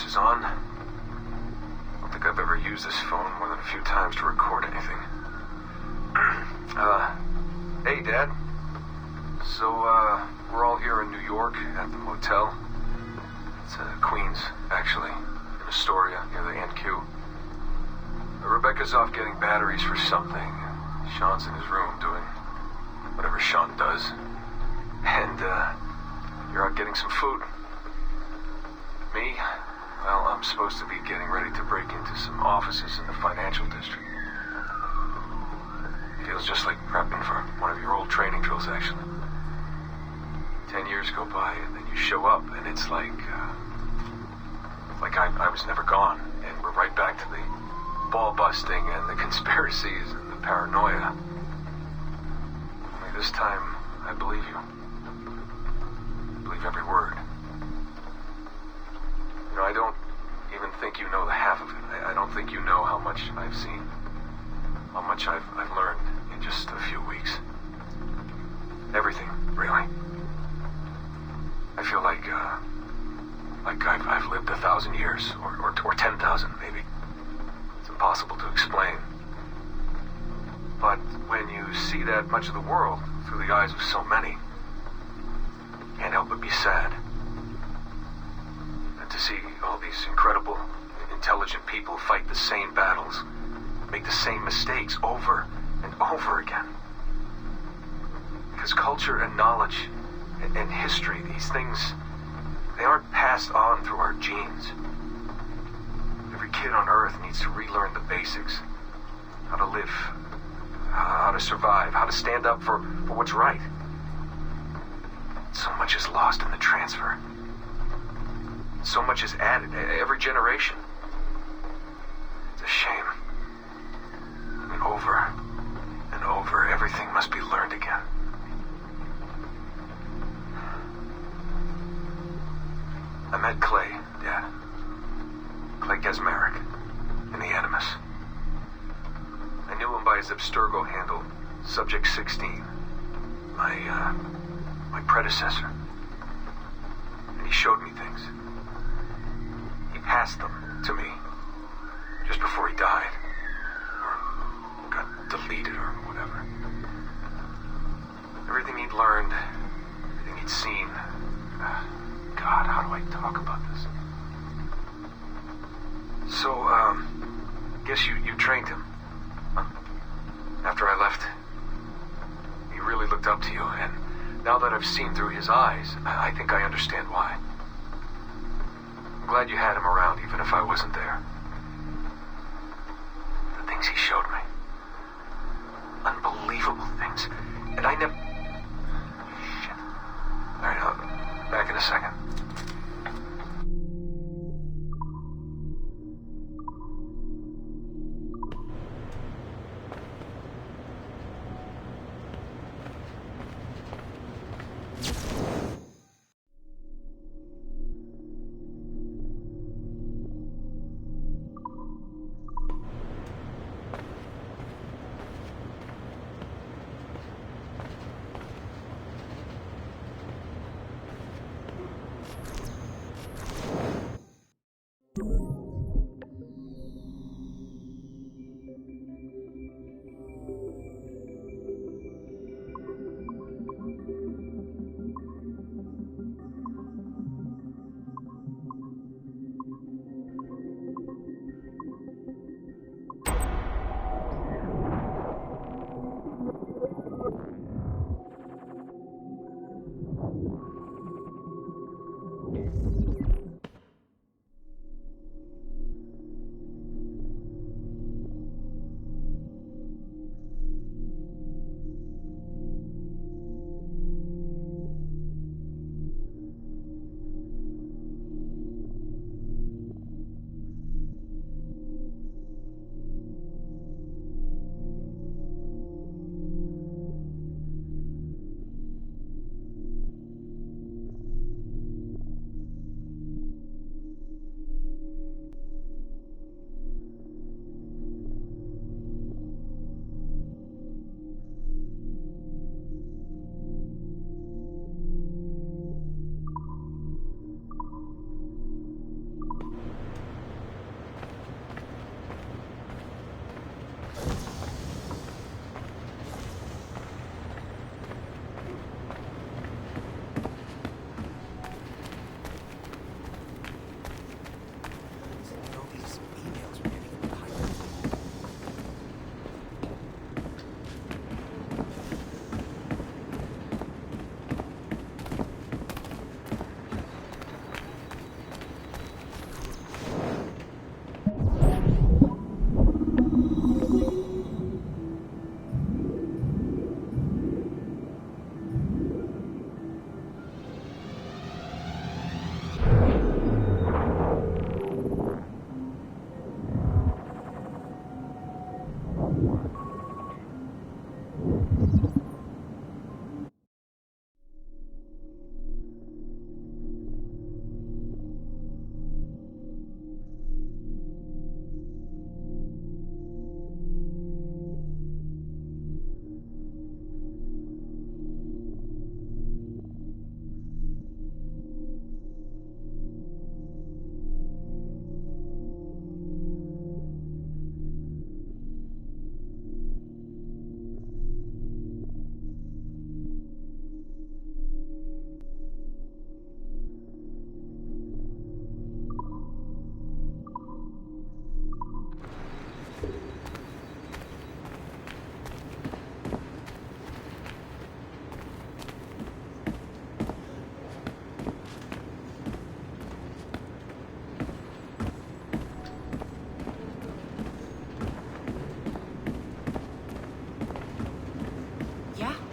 is on. I don't think I've ever used this phone more than a few times to record anything. Hey, Dad. So, we're all here in New York at the motel. It's Queens, actually, in Astoria, near the NQ. Rebecca's off getting batteries for something. Sean's in his room doing whatever Sean does. And, you're out getting some food. Me? Well, I'm supposed to be getting ready to break into some offices in the financial district. Feels just like prepping for one of your old training drills, actually. 10 years go by, and then you show up, and it's like I was never gone, and we're right back to the ball busting and the conspiracies and the paranoia. Only this time, I believe you. I believe every word. You know, I don't even think you know the half of it. I don't think you know how much I've seen. How much I've learned in just a few weeks. Everything, really. I feel like I've lived 1,000 years, or 10,000, maybe. It's impossible to explain. But when you see that much of the world through the eyes of so many, you can't help but be sad. And to see all these incredible, intelligent people fight the same battles, make the same mistakes over and over again. Because culture and knowledge and history, these things, they aren't passed on through our genes. Every kid on Earth needs to relearn the basics. How to live, how to survive, how to stand up for what's right. So much is lost in the transfer. So much is added every generation. It's a shame. And over and over, everything must be learned again. I met Clay, Dad. Clay Gesmerick, in the Animus. I knew him by his Abstergo handle, Subject 16. My predecessor. And he showed me things. He passed them to me just before he died. Or got deleted or whatever. Everything he'd learned, everything he'd seen. God, how do I talk about this? So, guess you trained him. After I left, he really looked up to you, and Now that I've seen through his eyes, I think I understand why. I'm glad you had him around, even if I wasn't there. The things he showed me. Unbelievable things. And I never... Shit. Alright, I'll back in a second.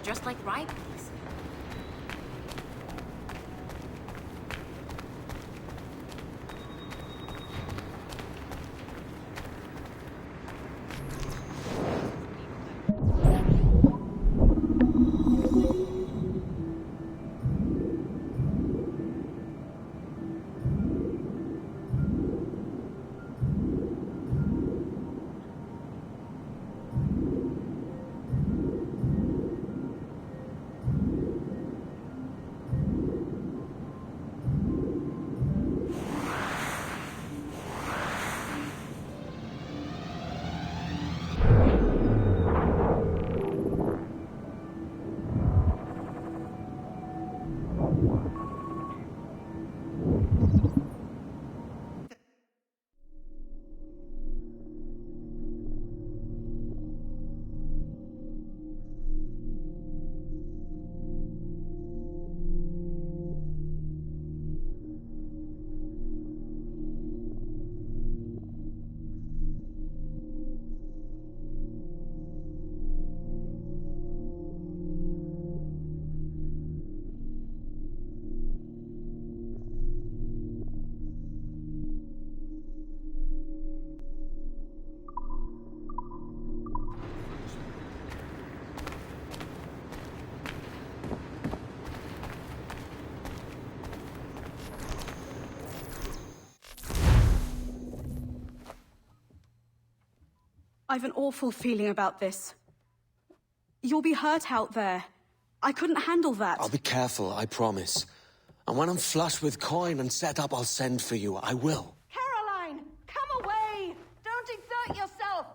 Just like Ripley's. I've an awful feeling about this. You'll be hurt out there. I couldn't handle that. I'll be careful, I promise. And when I'm flush with coin and set up, I'll send for you. I will. Caroline, come away! Don't exert yourself!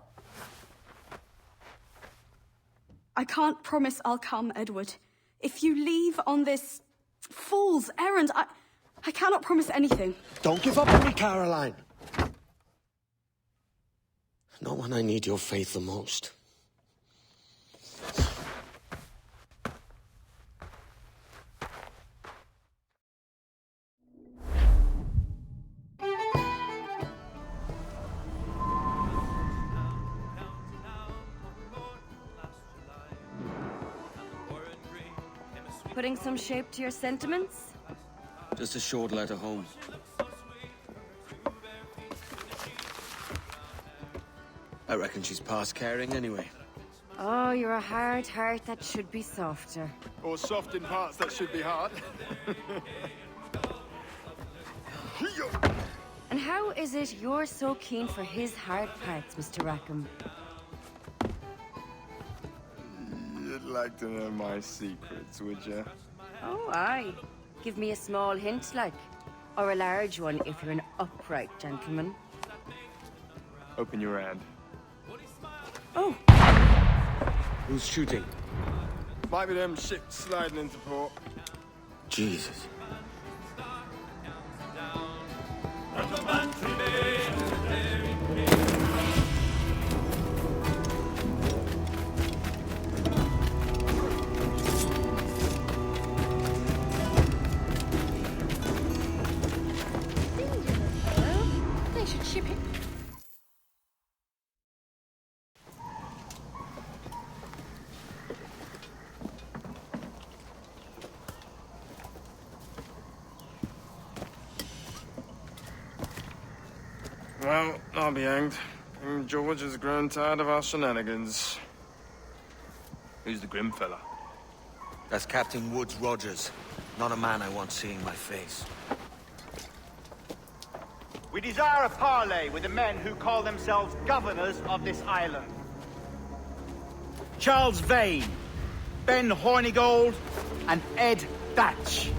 I can't promise I'll come, Edward. If you leave on this fool's errand, I cannot promise anything. Don't give up on me, Caroline. Not when I need your faith the most. Putting some shape to your sentiments? Just a short letter home. I reckon she's past caring anyway. Oh, you're a hard heart that should be softer. Or soft in parts that should be hard. And how is it you're so keen for his hard parts, Mr. Rackham? You'd like to know my secrets, would you? Oh, aye. Give me a small hint, like. Or a large one, if you're an upright gentleman. Open your hand. Oh! Who's shooting? Might be them ships sliding into port. Jesus. They should ship it. Well, I'll be hanged. King George has grown tired of our shenanigans. Who's the grim fella? That's Captain Woods Rogers. Not a man I want seeing my face. We desire a parley with the men who call themselves governors of this island. Charles Vane, Ben Hornigold, and Ed Thatch.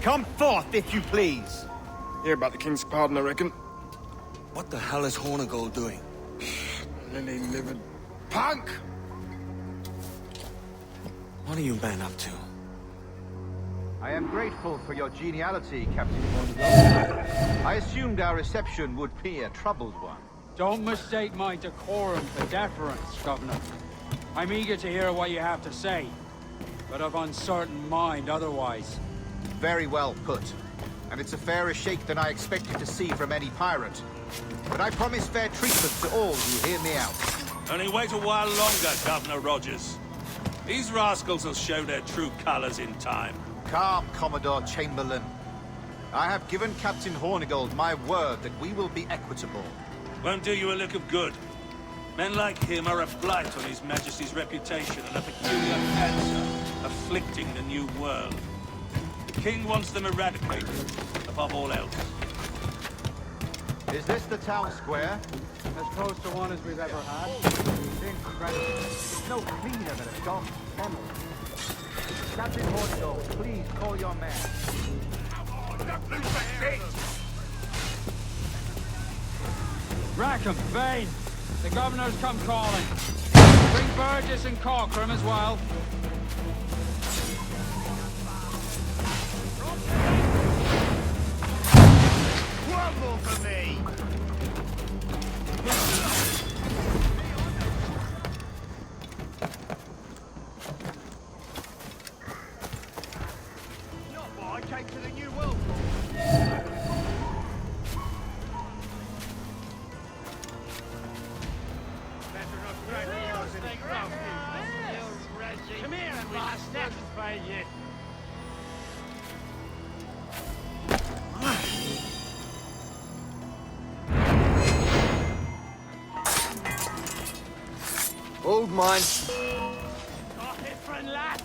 Come forth, if you please. Hear about the King's pardon, I reckon. What the hell is Hornigold doing? Lily-livered punk! What are you men up to? I am grateful for your geniality, Captain Hornigold. I assumed our reception would be a troubled one. Don't mistake my decorum for deference, Governor. I'm eager to hear what you have to say, but of uncertain mind otherwise. Very well put. And it's a fairer shake than I expected to see from any pirate. But I promise fair treatment to all who hear me out. Only wait a while longer, Governor Rogers. These rascals will show their true colors in time. Calm, Commodore Chamberlain. I have given Captain Hornigold my word that we will be equitable. Won't do you a lick of good. Men like him are a blight on His Majesty's reputation and a peculiar cancer afflicting the New World. The King wants them eradicated, above all else. Is this the town square? As close to one as we've ever had. It's no cleaner than a dog's kennel. Captain Hornigold, please call your man. Rackham, Vane, the Governor's come calling. Bring Burgess and Corcoran as well. One more for me! Not what I came to the New World for. Come here, bastard! By you. Old mine. Got it, friend lad.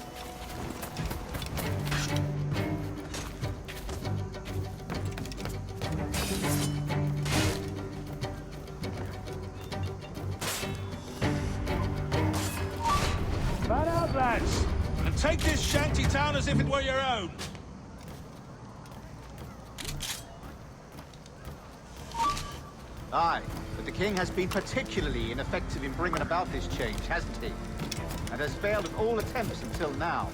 Out, lads! And take this shanty town as if it were your own. Aye, but the king has been particularly ineffective in bringing about this change, hasn't he? And has failed at all attempts until now.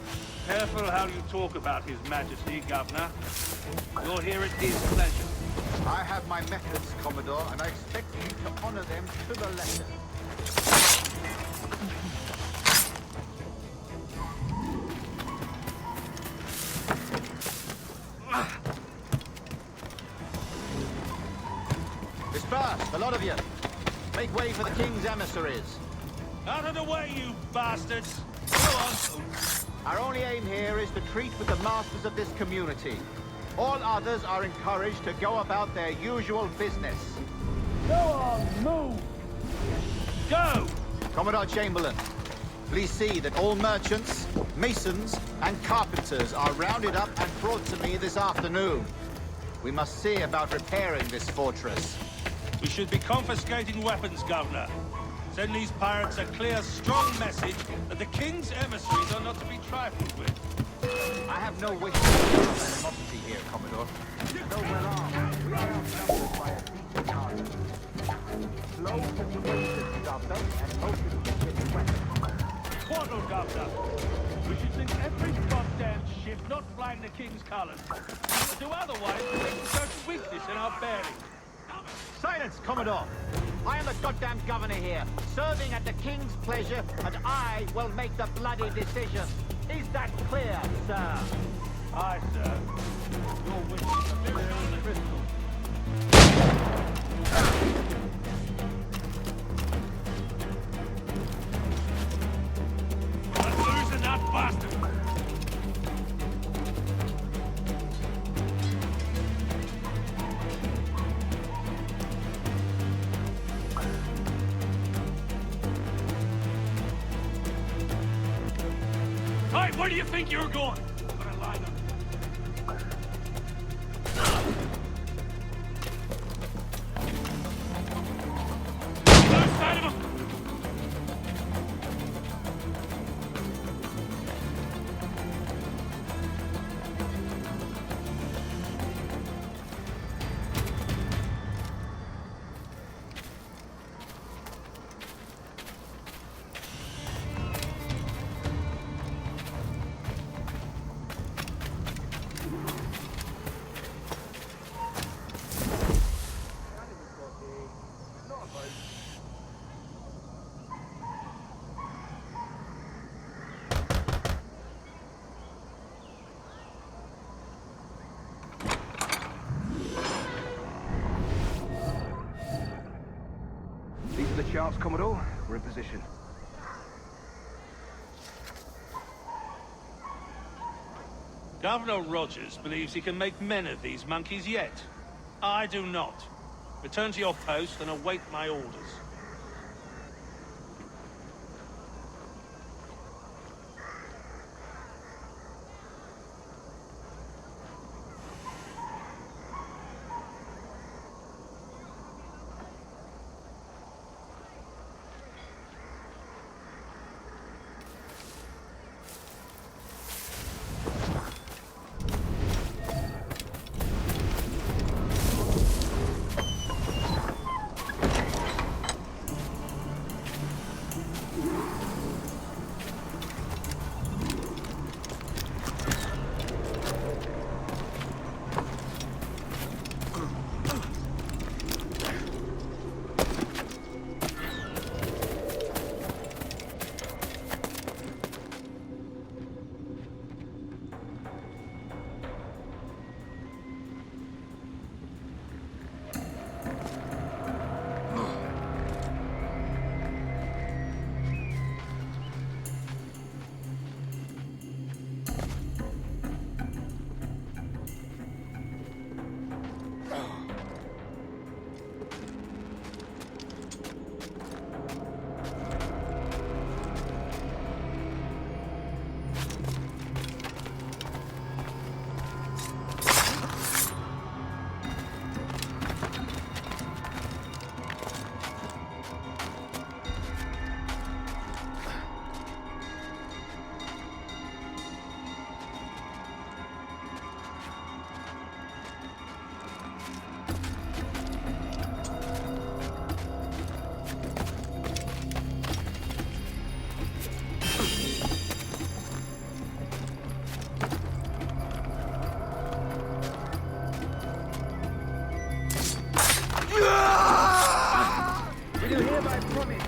Careful how you talk about His Majesty, Governor. You're here at his pleasure. I have my methods, Commodore, and I expect you to honor them to the letter. Disperse, a lot of you. Make way for the king's emissaries. Out of the way, you bastards! Go on! Our only aim here is to treat with the masters of this community. All others are encouraged to go about their usual business. Go on, move! Go! Commodore Chamberlain, please see that all merchants, masons, and carpenters are rounded up and brought to me this afternoon. We must see about repairing this fortress. We should be confiscating weapons, Governor. Send these pirates a clear, strong message that the king's emissaries are not to be trifled with. I have no wish to show animosity here, Commodore. Though well armed, we are outnumbered by a decent army. Slow persuasion, Governor, and motion with weapons. Twaddle, Governor. We should sink every goddamn ship not flying the king's colours. Do otherwise, we will show weakness in our bearing. Silence, Commodore! I am the goddamn governor here, serving at the king's pleasure, and I will make the bloody decision. Is that clear, sir? Aye, sir. Your wishes are clear as crystal. Let's loosen that bastard! Hey, where do you think you're going? Gonna line up. Other side of him! These are the charts, Commodore. We're in position. Governor Rogers believes he can make men of these monkeys yet. I do not. Return to your post and await my orders.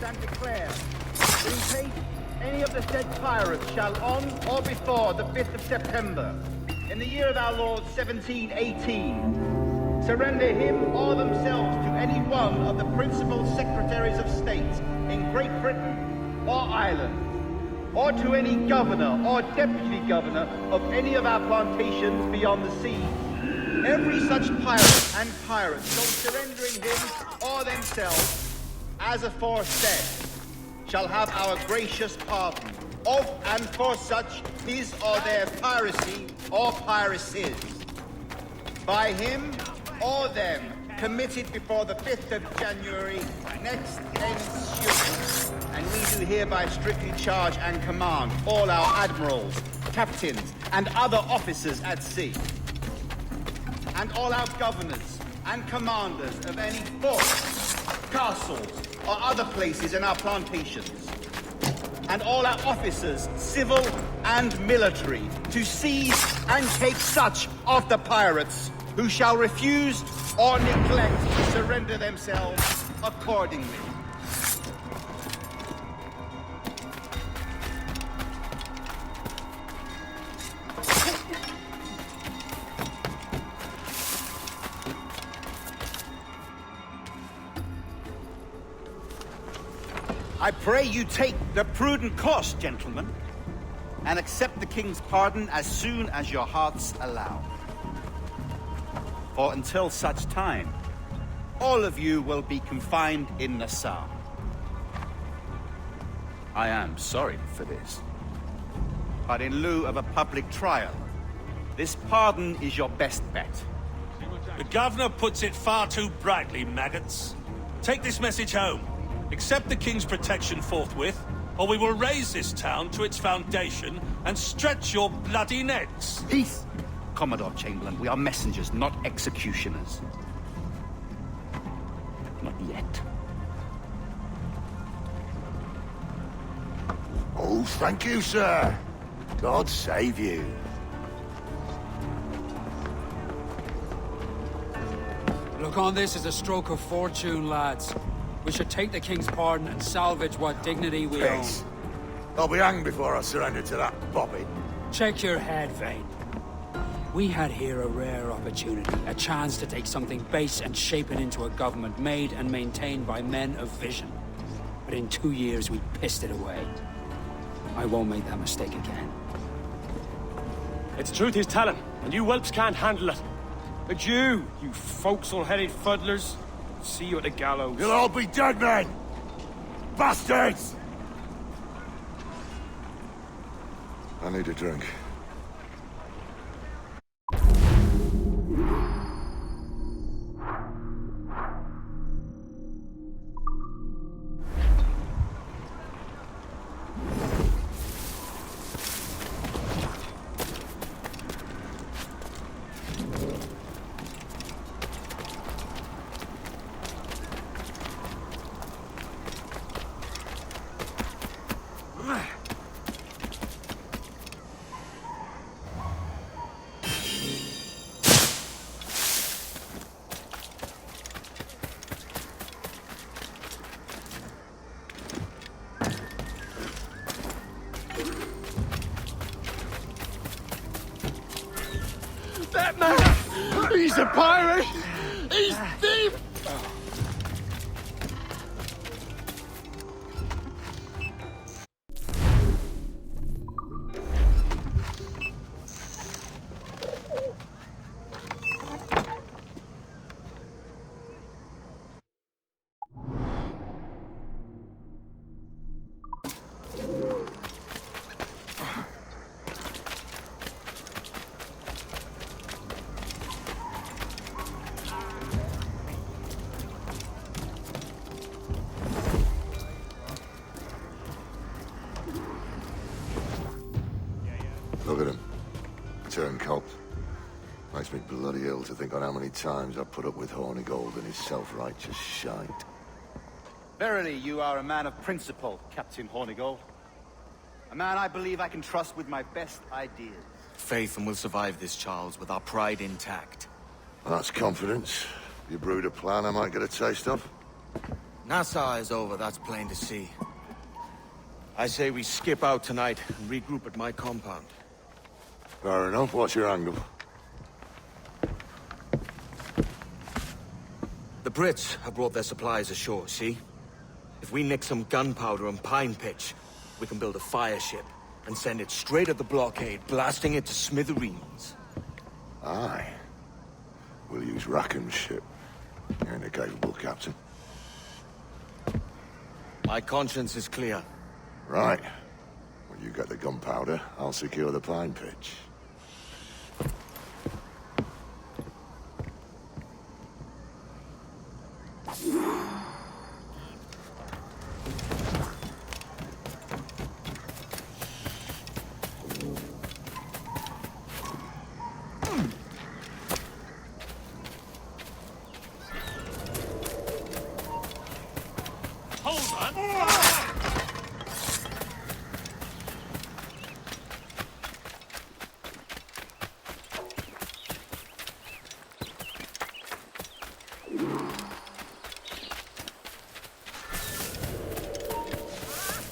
and declare, in case any of the said pirates shall on or before the 5th of September, in the year of our Lord 1718, surrender him or themselves to any one of the principal secretaries of state in Great Britain or Ireland, or to any governor or deputy governor of any of our plantations beyond the sea. Every such pirate and pirate so surrendering him or themselves, as aforesaid, shall have our gracious pardon of and for such his or their piracy or piracies, by him or them committed before the 5th of January next ensuing. And we do hereby strictly charge and command all our admirals, captains, and other officers at sea, and all our governors and commanders of any forts, castles, or other places in our plantations, and all our officers, civil and military, to seize and take such of the pirates who shall refuse or neglect to surrender themselves accordingly. I pray you take the prudent course, gentlemen, and accept the king's pardon as soon as your hearts allow. For until such time, all of you will be confined in Nassau. I am sorry for this, but in lieu of a public trial, this pardon is your best bet. The governor puts it far too brightly, maggots. Take this message home. Accept the king's protection forthwith, or we will raise this town to its foundation and stretch your bloody necks. Peace, Commodore Chamberlain. We are messengers, not executioners. Not yet. Oh, thank you, sir. God save you. Look on this as a stroke of fortune, lads. We should take the king's pardon and salvage what dignity we own. I'll be hanged before I surrender to that bobby. Check your head, Vane. We had here a rare opportunity, a chance to take something base and shape it into a government made and maintained by men of vision. But in 2 years, we pissed it away. I won't make that mistake again. It's truth he's telling, and you whelps can't handle it. But you forecastle-headed fuddlers, see you at the gallows. You'll all be dead men! Bastards! I need a drink. That man! He's a pirate! He's thief! Look at him. Turncoat. Makes me bloody ill to think on how many times I've put up with Hornigold and his self-righteous shite. Verily, you are a man of principle, Captain Hornigold. A man I believe I can trust with my best ideas. Faith, and we'll survive this, Charles, with our pride intact. That's confidence. You brewed a plan I might get a taste of? Nassau is over, that's plain to see. I say we skip out tonight and regroup at my compound. Fair enough. What's your angle? The Brits have brought their supplies ashore, see? If we nick some gunpowder and pine pitch, we can build a fire ship and send it straight at the blockade, blasting it to smithereens. Aye. We'll use Rackham's ship. You ain't a capable captain. My conscience is clear. Right. When you get the gunpowder, I'll secure the pine pitch.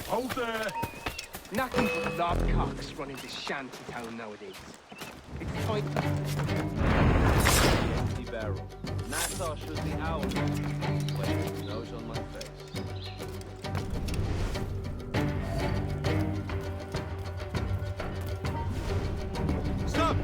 Hold there! Nothing but lobcocks running this shanty town nowadays. It's time. Empty barrel. Nassau should be ours. Wait, nose on my face. Stop!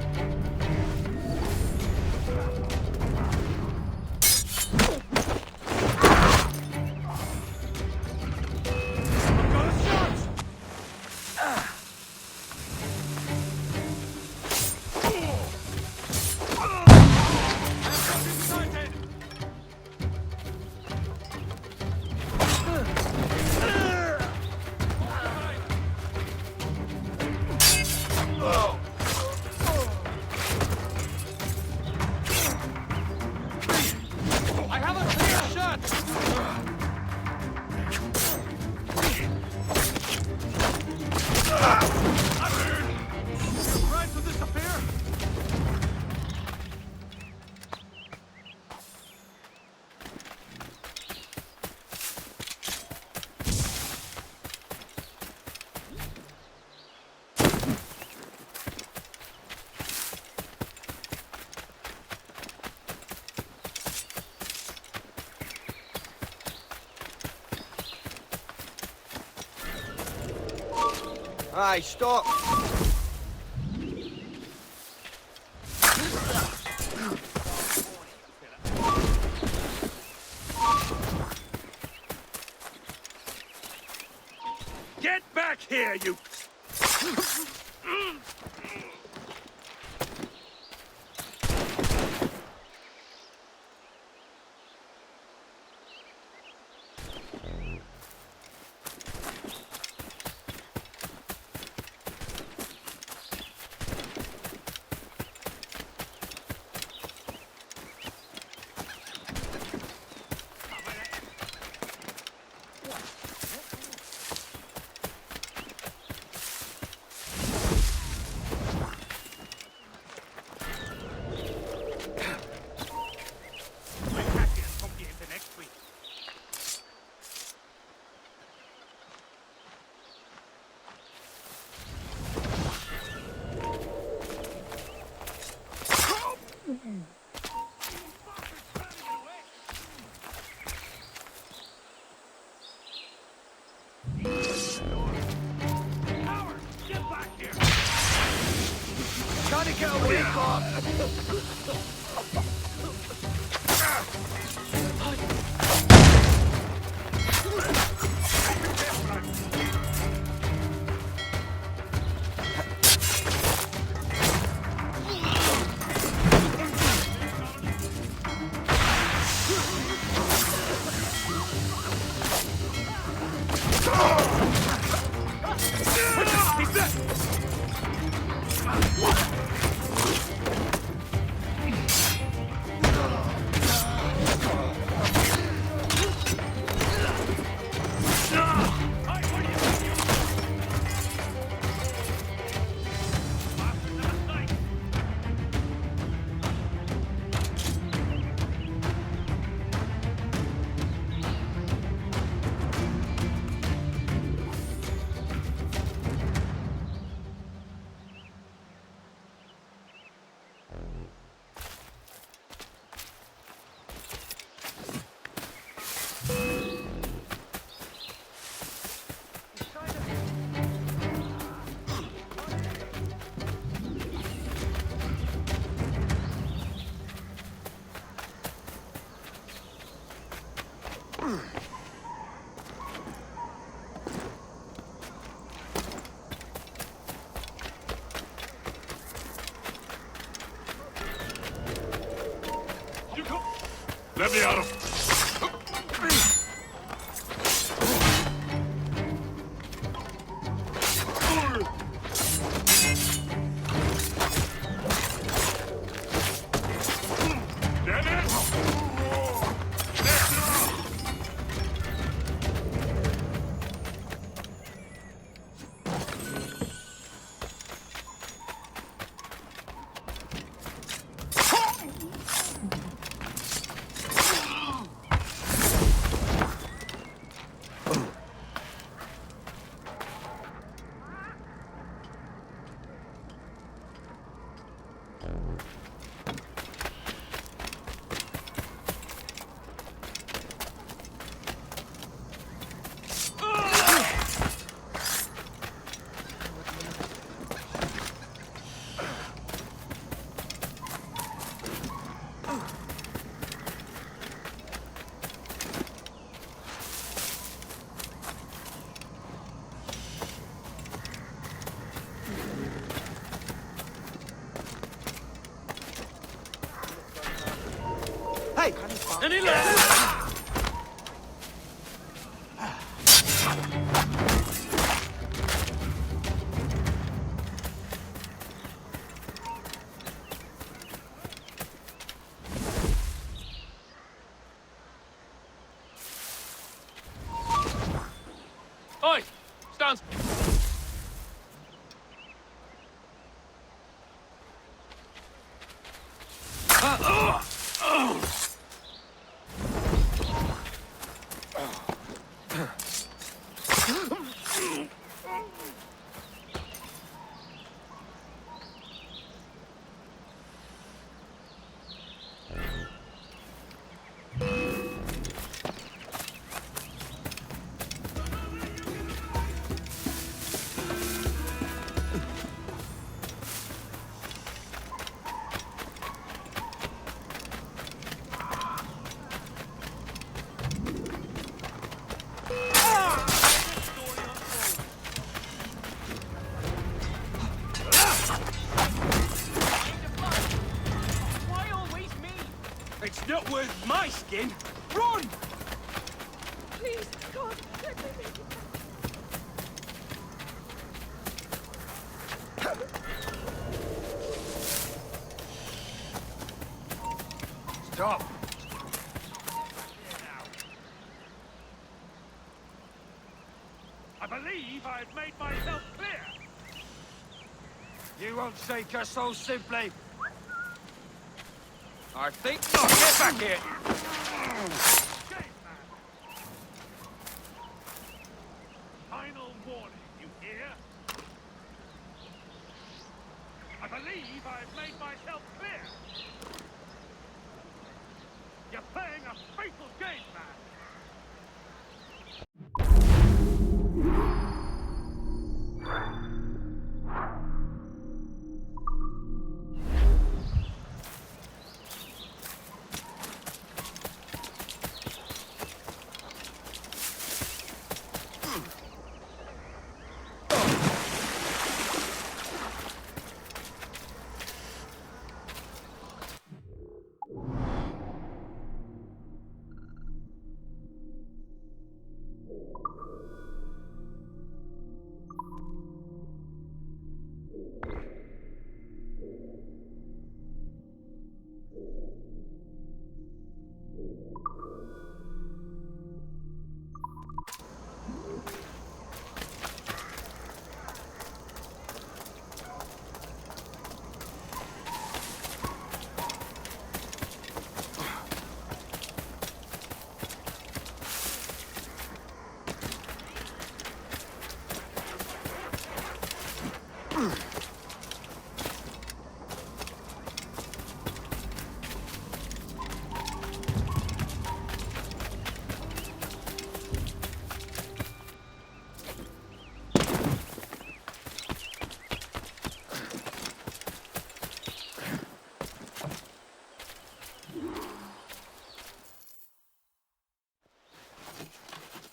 Aye, stop! Get back here, you... Trying to get away, Bob! Let me out of... Hey! Any left? Oi! Stand! It's not worth my skin. Run! Please, God, let me make it. Stop. I believe I've made myself clear. You won't shake us so simply. I think not. Get back here. Final warning, you hear? I believe I've made myself clear. You're playing a fatal game, man.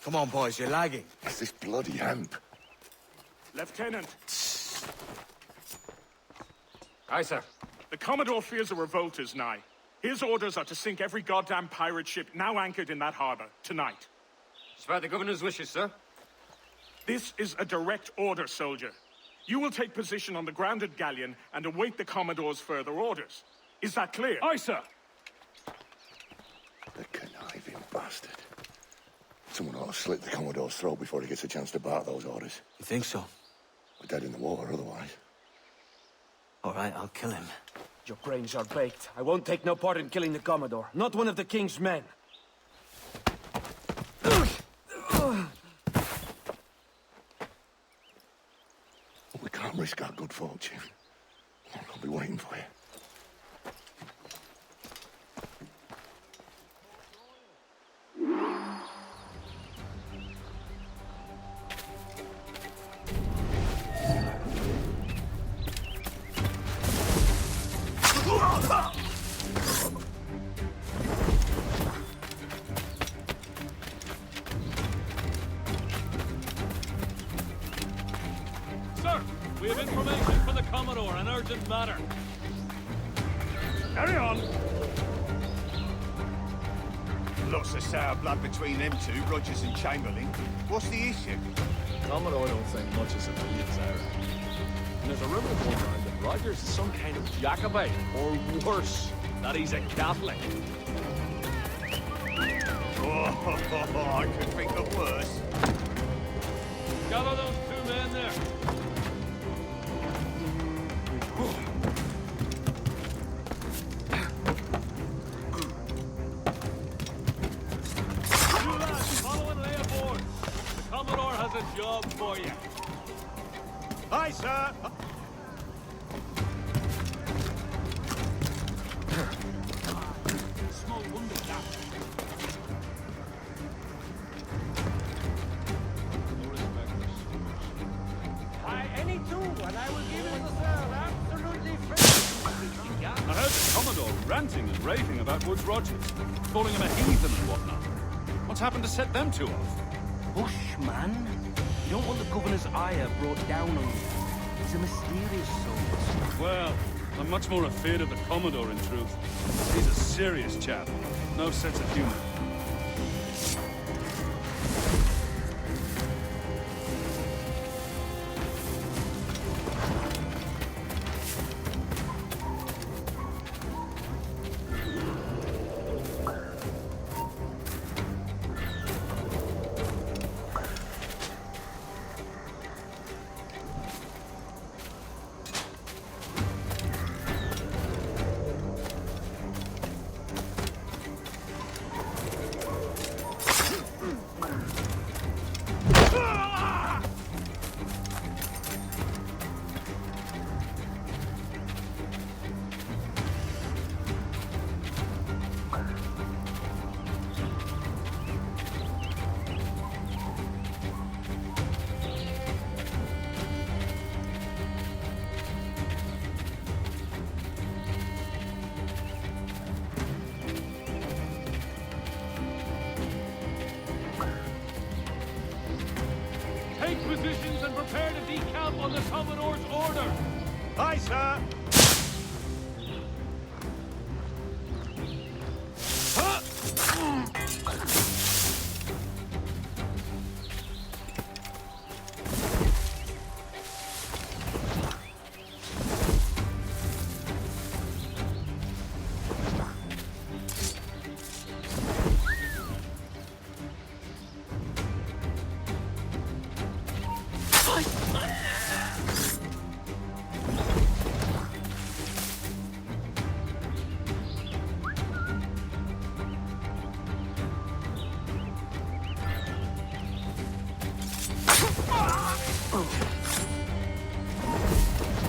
Come on, boys, you're lagging. It's this bloody hemp. Lieutenant. Aye, sir. The Commodore fears a revolt is nigh. His orders are to sink every goddamn pirate ship now anchored in that harbor, tonight. It's by the governor's wishes, sir. This is a direct order, soldier. You will take position on the grounded galleon and await the Commodore's further orders. Is that clear? Aye, sir. The conniving bastard. Someone ought to slit the Commodore's throat before he gets a chance to bark those orders. You think so? We're dead in the water otherwise. All right, I'll kill him. Your brains are baked. I won't take no part in killing the Commodore. Not one of the King's men. We can't risk our good fortune. I'll be waiting for you. Sir, we have information for the Commodore, an urgent matter. Carry on. Lots of sour blood between them two, Rogers and Chamberlain. What's the issue? Commodore don't think much as a million, Sarah. And there's a rumor going around that Rogers is some kind of Jacobite, or worse, that he's a Catholic. Oh, I could think of worse. Gather those two men there. You lads, follow and lay aboard. The Commodore has a job for you. Aye, sir. Small wonder that. Any two, and I will give you the cell absolutely free. I heard the Commodore ranting and raving about Woods Rogers, calling him a heathen and whatnot. What's happened to set them two off? Hush, man. You don't want the governor's ire brought down on you. He's a mysterious soul. Well, I'm much more afraid of the Commodore, in truth. He's a serious chap. No sense of humor. Take positions and prepare to decamp on the Commodore's order. Aye, sir.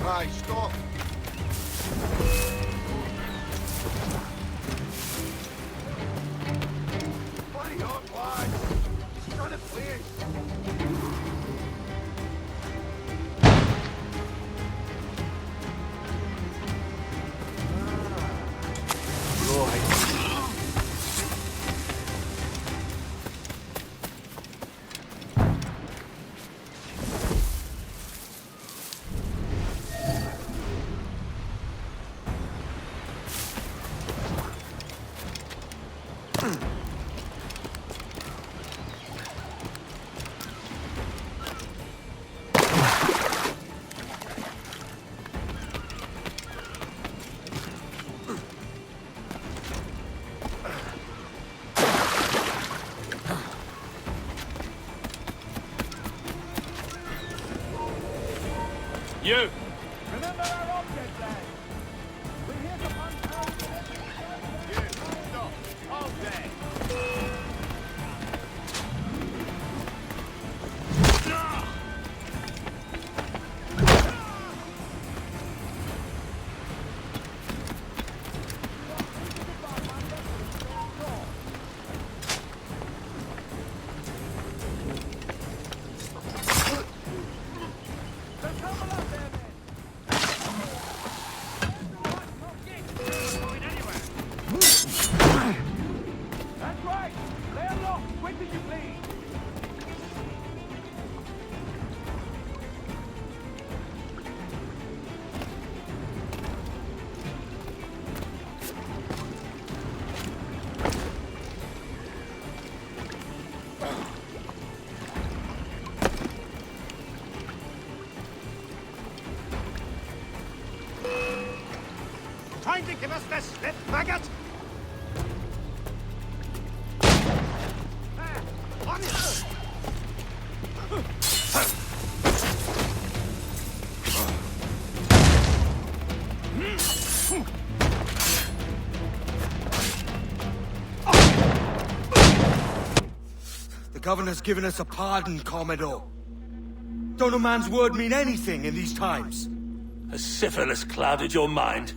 Right, stop. Bloody hot lad. He's trying to play You! Remember our object, lad. We're here to hunt out... You, stop. Hold there. That's right! Lay aloft, quick as you please! Trying to give us the slip, maggot! On it! The governor's given us a pardon, Commodore. Don't a man's word mean anything in these times? Has syphilis clouded your mind?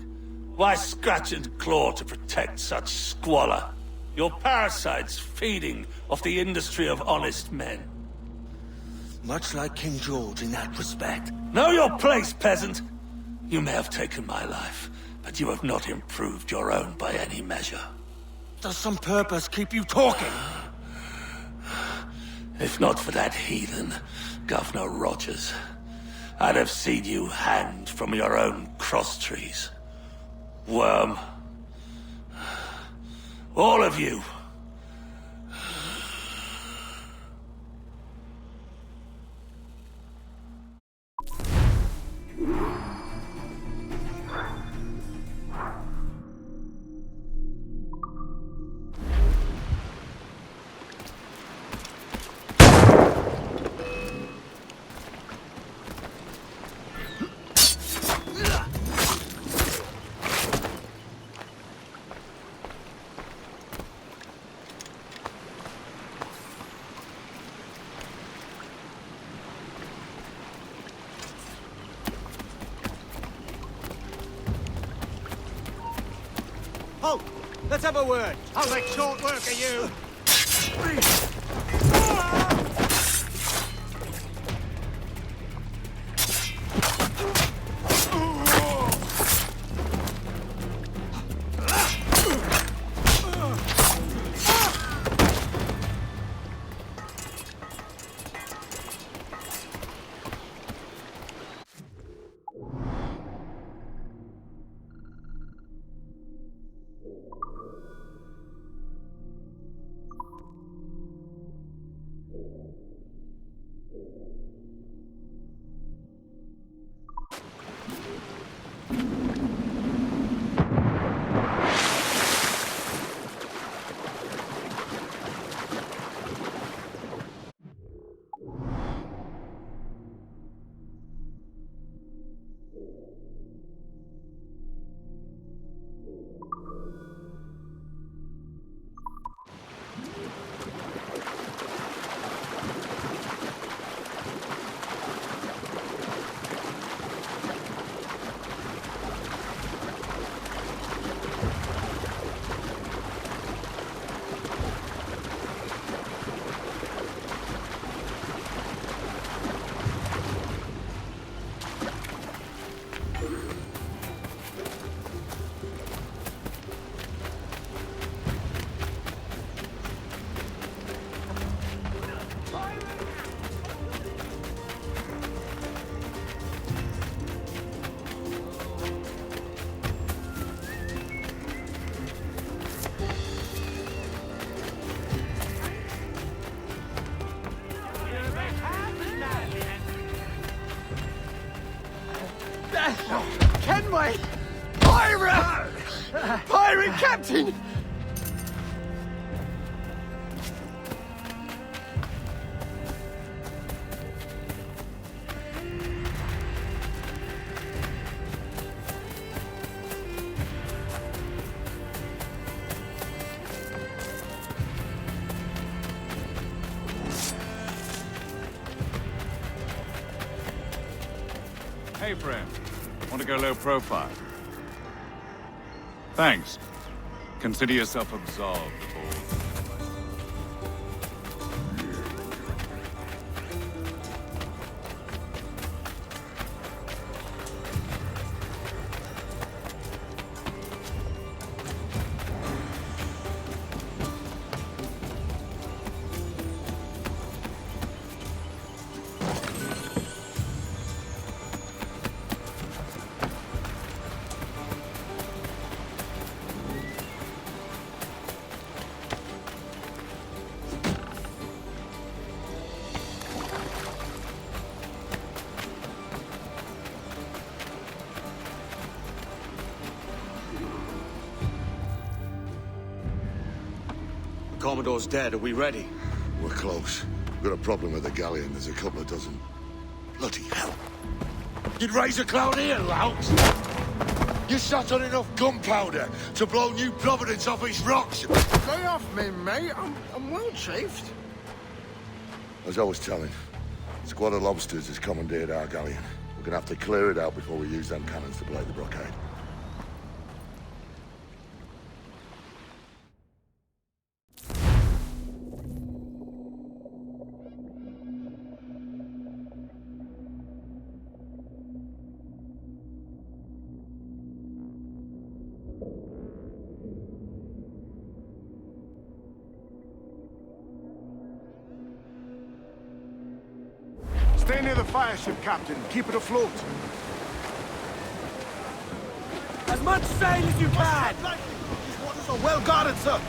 Why scratch and claw to protect such squalor? Your parasites feeding off the industry of honest men. Much like King George in that respect. Know your place, peasant! You may have taken my life, but you have not improved your own by any measure. Does some purpose keep you talking? If not for that heathen, Governor Rogers, I'd have seen you hanged from your own cross trees. Worm. All of you. Halt! Let's have a word. I'll make short work of you! Kenway! Pirate! Pirate captain! Hey, friend. Want to go low profile? Thanks. Consider yourself absolved, old. Commodore's dead. Are we ready? We're close. We've got a problem with the galleon. There's a couple of dozen. Bloody hell. You'd raise a cloud here, lout! You sat on enough gunpowder to blow New Providence off its rocks! Lay off me, mate. I'm well chafed. As I was telling, a squad of lobsters has commandeered our galleon. We're gonna have to clear it out before we use them cannons to blow the blockade. Stay near the fire ship, Captain. Keep it afloat. As much sail as you can! These waters are well guarded, sir.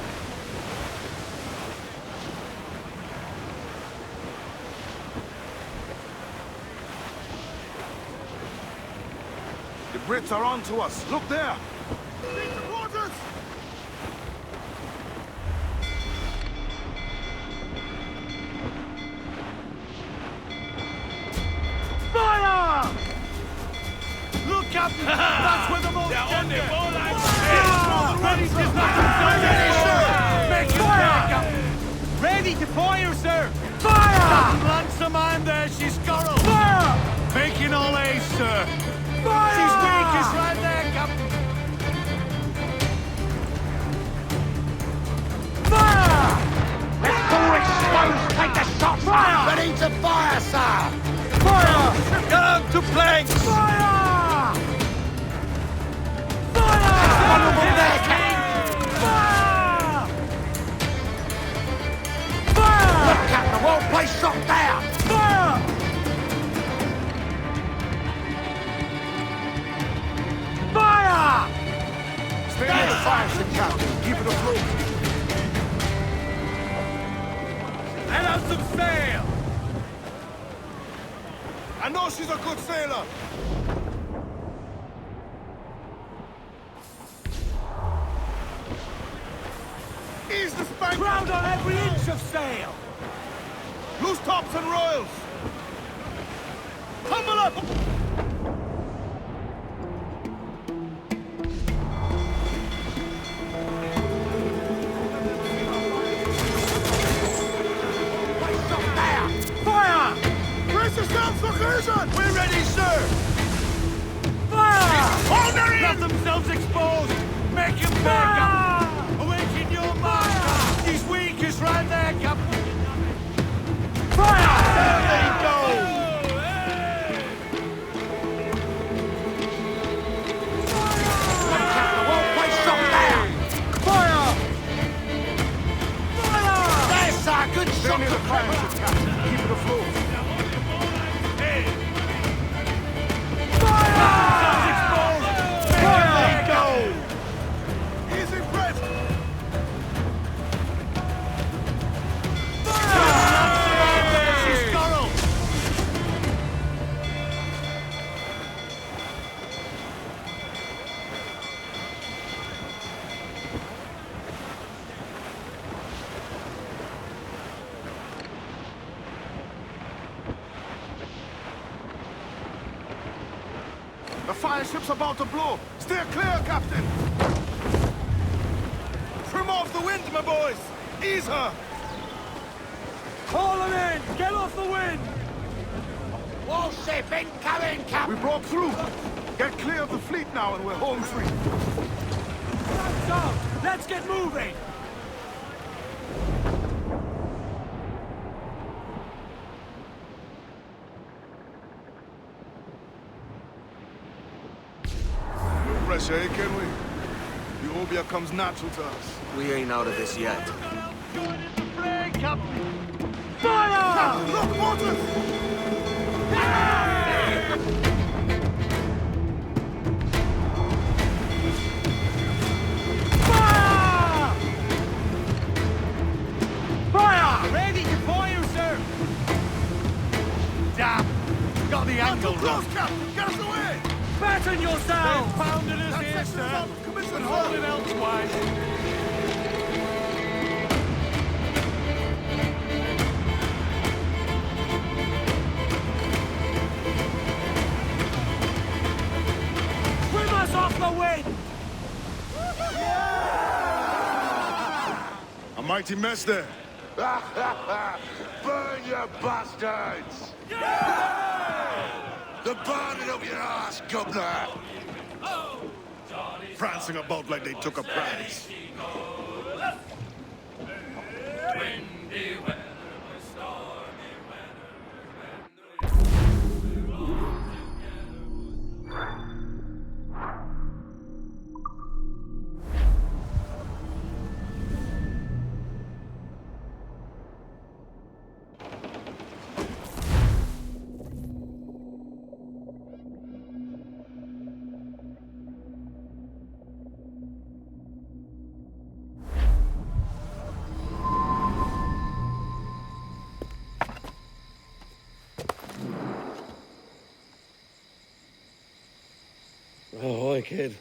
The Brits are on to us. Look there. Waters! Fire! Look, Captain! That's where the most They're on their ball line. Ready to fire! Make fire! Captain! Ready to fire, sir! Fire! Captain Ransom, I'm there. She's scuttled. Fire! Making all ace, sir. Fire! She's weak, is right there, Captain. Fire! Let's go exposed. Take the shot. Fire! Ready to fire, sir. Fire! Get out to planks! Fire! Fire! Vulnerable there, King. Fire! Fire! Look, Captain, the whole place shot down. Fire! Fire! Stay near the fire ship, Captain. Keep it afloat. Let out some sail! I know she's a good sailor. Ease the spank. Ground on every inch of sail! Loose tops and royals. Tumble up. Fire! Brace yourselves for collision. We're ready, sir! Fire! Hold her in. Let themselves exposed! Make him back up! Awaken your master! She's weak, is right there, Captain! Fire! There they go! The whole place shot down. Fire! Fire! There, sir. Good Stay shot. near the fire ship, Captain. Keep it afloat. Fire! Exposed! There they go! Easy, Brett. Fire! She's scuttled! The fire ship's about to blow. Steer clear, Captain. Trim off the wind, my boys. Ease her. Haul them in! Get off the wind! Warship incoming, Captain! We broke through. Get clear of the fleet now and we're home free. So, let's get moving! No pressure, eh, can we? Euphobia comes natural to us. We ain't out of this yet. Flag, Captain! Fire! Captain, look, water! Fire! Fire! Ready to fire, sir! Damn! Got the angle wrong. Captain! Get us away! Batten yourself! They've pounded us here, sir. But hold it elsewise. Off the wind! A mighty mess there. Burn, you bastards! They're burning up your ass, governor! Prancing about like they took a prize. Ahoy, kid.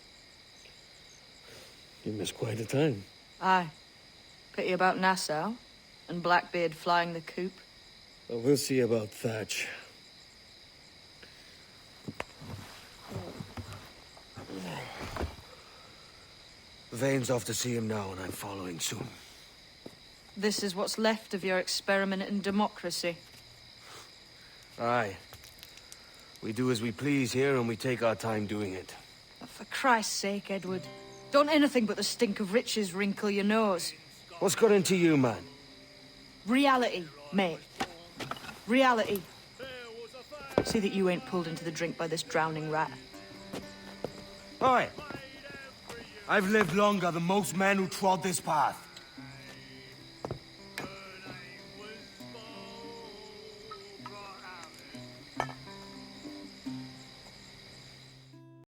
You missed quite a time. Aye. Pity about Nassau, and Blackbeard flying the coop. Well, we'll see about Thatch. Vane's off to see him now, and I'm following soon. This is what's left of your experiment in democracy. Aye. We do as we please here, and we take our time doing it. For Christ's sake, Edward. Don't anything but the stink of riches wrinkle your nose. What's got into you, man? Reality, mate. Reality. See that you ain't pulled into the drink by this drowning rat. Oi! I've lived longer than most men who trod this path.